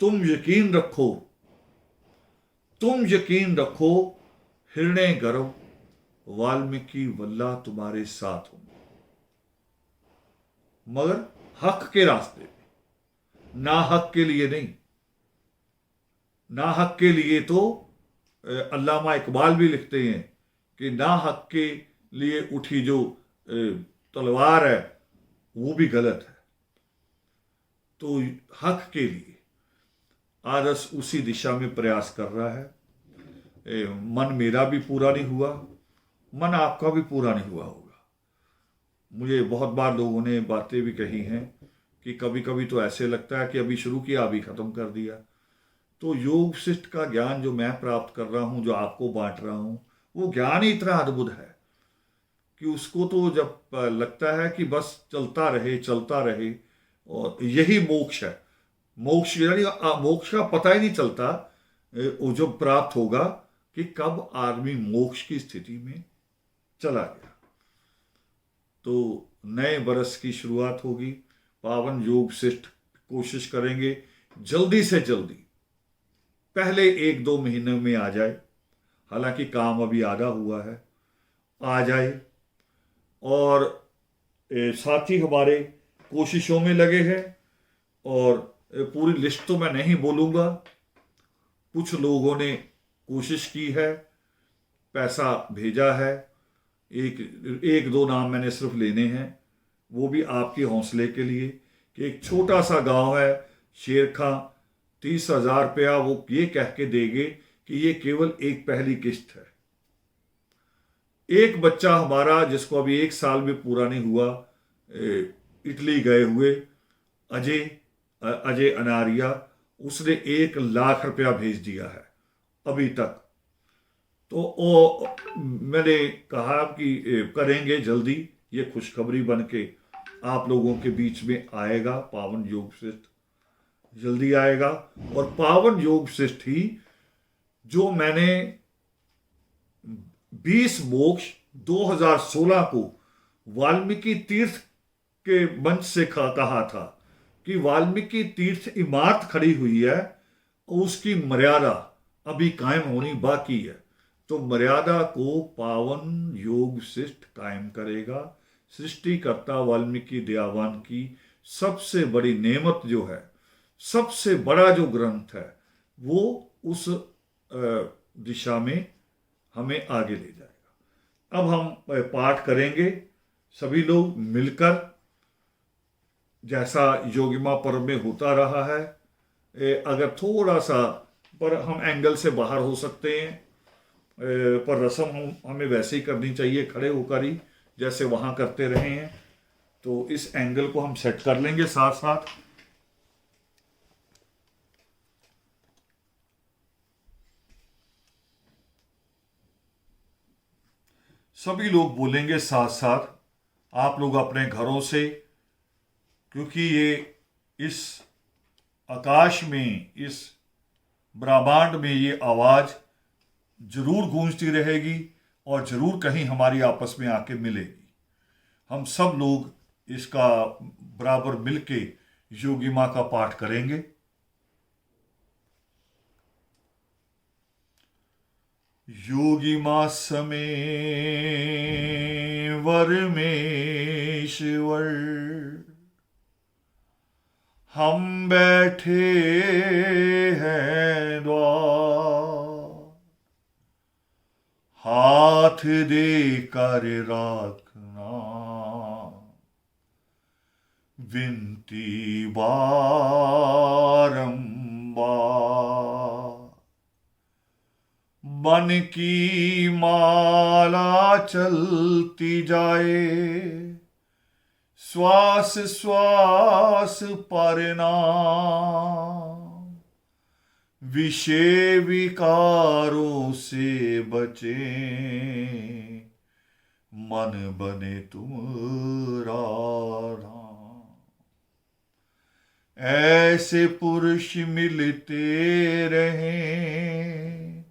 तुम यकीन रखो हिरण्य गर्भ वाल्मीकि वल्लभ तुम्हारे साथ होंगे। मगर हक के रास्ते में, ना हक के लिए नहीं। ना हक के लिए तो अल्लामा इकबाल भी लिखते हैं कि ना हक के लिए उठी जो तलवार है वो भी गलत है। तो हक के लिए आरस उसी दिशा में प्रयास कर रहा है। मन मेरा भी पूरा नहीं हुआ, मन आपका भी पूरा नहीं हुआ होगा। मुझे बहुत बार लोगों ने बातें भी कही हैं कि कभी कभी तो ऐसे लगता है कि अभी शुरू किया अभी ख़त्म कर दिया। तो योग शिष्ट का ज्ञान जो मैं प्राप्त कर रहा हूँ, जो आपको बांट रहा हूँ, वो ज्ञान ही इतना अद्भुत है कि उसको तो जब लगता है कि बस चलता रहे, और यही मोक्ष है। मोक्ष यानी मोक्ष का पता ही नहीं चलता वो जब प्राप्त होगा कि कब आदमी मोक्ष की स्थिति में चला गया। तो नए बरस की शुरुआत होगी, पावन योग शिष्ट कोशिश करेंगे जल्दी से जल्दी, पहले 1-2 महीने में आ जाए। हालांकि काम अभी आधा हुआ है, आ जाए। और साथी हमारे कोशिशों में लगे हैं, और पूरी लिस्ट तो मैं नहीं बोलूँगा। कुछ लोगों ने कोशिश की है, पैसा भेजा है, एक दो नाम मैंने सिर्फ लेने हैं, वो भी आपके हौसले के लिए, कि एक छोटा सा गांव है शेरखां, 30,000 रुपया वो ये कह के देंगे कि ये केवल एक पहली किस्त है। एक बच्चा हमारा जिसको अभी 1 साल में पूरा नहीं हुआ, इटली गए हुए अजय अनारिया, उसने 1 लाख रुपया भेज दिया है अभी तक। तो वो मैंने कहा कि करेंगे जल्दी, ये खुशखबरी बन के आप लोगों के बीच में आएगा। पावन योग वशिष्ठ जल्दी आएगा। और पावन योग वशिष्ठ ही जो मैंने 20 मोक्ष 2016 को वाल्मीकि तीर्थ के मंच से कहा था कि वाल्मीकि तीर्थ इमारत खड़ी हुई है और उसकी मर्यादा अभी कायम होनी बाकी है। तो मर्यादा को पावन योग वशिष्ठ कायम करेगा। सृष्टिकर्ता वाल्मीकि दयावान की सबसे बड़ी नेमत जो है, सबसे बड़ा जो ग्रंथ है, वो उस दिशा में हमें आगे ले जाएगा। अब हम पाठ करेंगे सभी लोग मिलकर, जैसा योगिमा पर्व में होता रहा है। अगर थोड़ा सा पर हम एंगल से बाहर हो सकते हैं, पर रस्म हमें वैसे ही करनी चाहिए, खड़े होकर ही, जैसे वहां करते रहे हैं। तो इस एंगल को हम सेट कर लेंगे साथ साथ। सभी लोग बोलेंगे साथ साथ, आप लोग अपने घरों से, क्योंकि ये इस आकाश में, इस ब्रह्मांड में ये आवाज जरूर गूंजती रहेगी और जरूर कहीं हमारी आपस में आके मिलेगी। हम सब लोग इसका बराबर मिलके योगिमा का पाठ करेंगे। योगिमा समे वरमेश्वर, हम बैठे हैं द्वार, हाथ देकर राखना विनती बारंबार। मन की माला चलती जाए, श्वास श्वास पर नाम, विषय विकारों से बचे, मन बने तुम्हारा राम। ऐसे पुरुष मिलते रहें,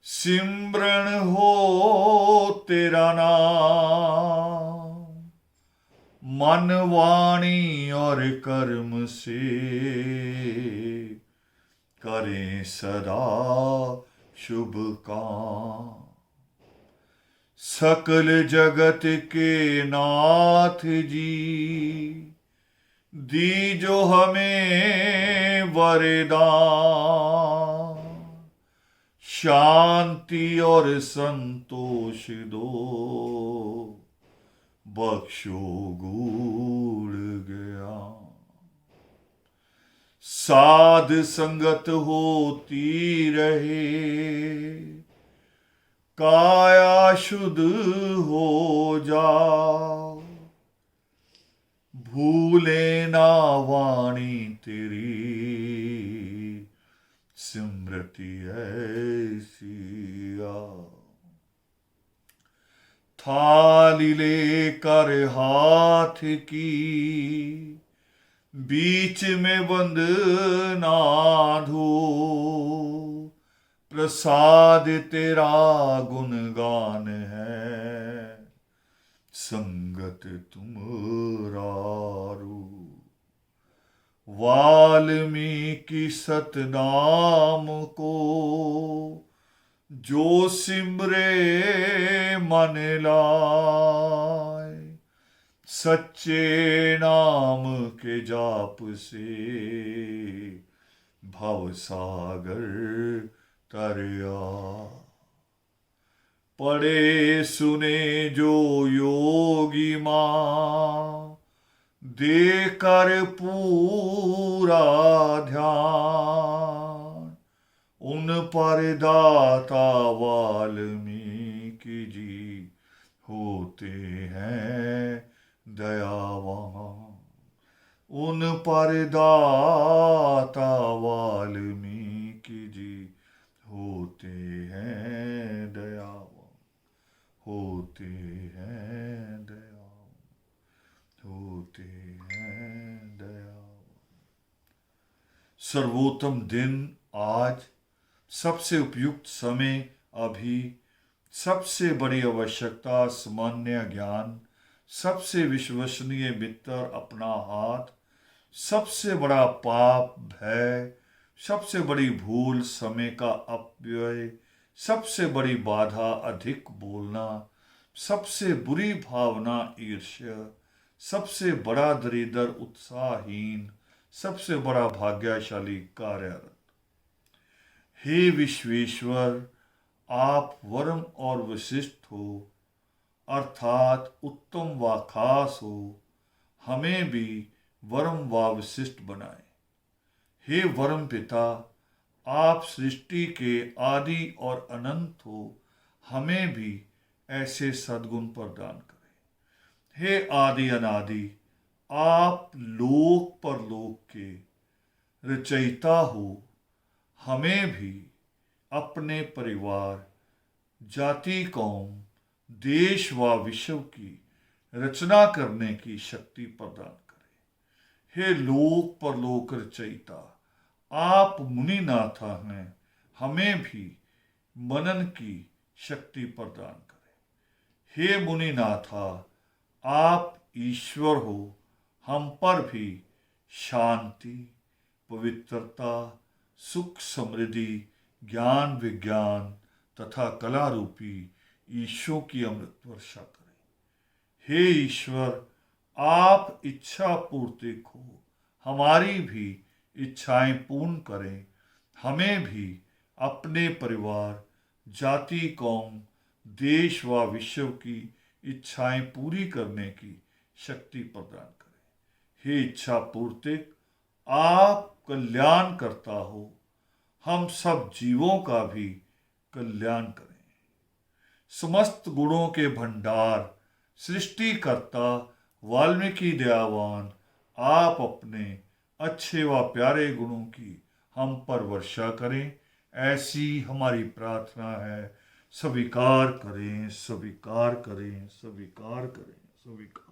सिमरन हो तेरा नाम, मन वाणी और कर्म से करें सदा शुभ काम। सकल जगत के नाथ जी, दीजो हमें वरदान, शांति और संतोष दो, बख्शो गूढ़ गया। साध संगत होती रहे, काया शुद्ध हो जाओ, भूले ना वाणी तेरी, स्मृति ऐसी आओ। थाली लेकर हाथ की, बीच में बंद ना धो, प्रसाद तेरा गुणगान है, संगत तुमरारू। वाल्मीकि सतनाम को जो सिमरे मन लाए, सच्चे नाम के जाप से भव सागर तरया। पढ़े सुने जो योगी माँ, देकर पूरा ध्यान, उन पर दाता वाल्मीकि जी होते हैं दयावान। उन पर दाता वाल्मीकि जी होते हैं दयावान, होते हैं दयावान, होते हैं दयावान। सर्वोत्तम दिन आज, सबसे उपयुक्त समय अभी, सबसे बड़ी आवश्यकता सामान्य ज्ञान, सबसे विश्वसनीय मित्र अपना हाथ, सबसे बड़ा पाप भय, सबसे बड़ी भूल समय का अपव्यय, सबसे बड़ी बाधा अधिक बोलना, सबसे बुरी भावना ईर्ष्या, सबसे बड़ा दरिद्र उत्साहहीन, सबसे बड़ा भाग्यशाली कार्यरत। हे विश्वेश्वर, आप वरम और विशिष्ट हो, अर्थात उत्तम व खास हो, हमें भी वरम व विशिष्ट बनाए। हे वरम पिता, आप सृष्टि के आदि और अनंत हो, हमें भी ऐसे सद्गुण प्रदान करें। हे आदि अनादि, आप लोक परलोक के रचयिता हो, हमें भी अपने परिवार, जाति, कौम, देश व विश्व की रचना करने की शक्ति प्रदान करें। हे लोक परलोक रचयिता, आप मुनिनाथा हैं, हमें भी मनन की शक्ति प्रदान करें। हे मुनिनाथा, आप ईश्वर हो, हम पर भी शांति, पवित्रता, सुख, समृद्धि, ज्ञान, विज्ञान तथा कला रूपी ईशों की अमृत वर्षा करें। हे ईश्वर, आप इच्छा पूर्तिक हो, हमारी भी इच्छाएं पूर्ण करें, हमें भी अपने परिवार, जाति, कौम, देश व विश्व की इच्छाएं पूरी करने की शक्ति प्रदान करें। हे इच्छा पूर्तिक, आप कल्याण करता हो, हम सब जीवों का भी कल्याण करें। समस्त गुणों के भंडार, सृष्टिकर्ता वाल्मीकि दयावान, आप अपने अच्छे व प्यारे गुणों की हम पर वर्षा करें, ऐसी हमारी प्रार्थना है। स्वीकार करें, स्वीकार करें, स्वीकार करें, स्वीकार।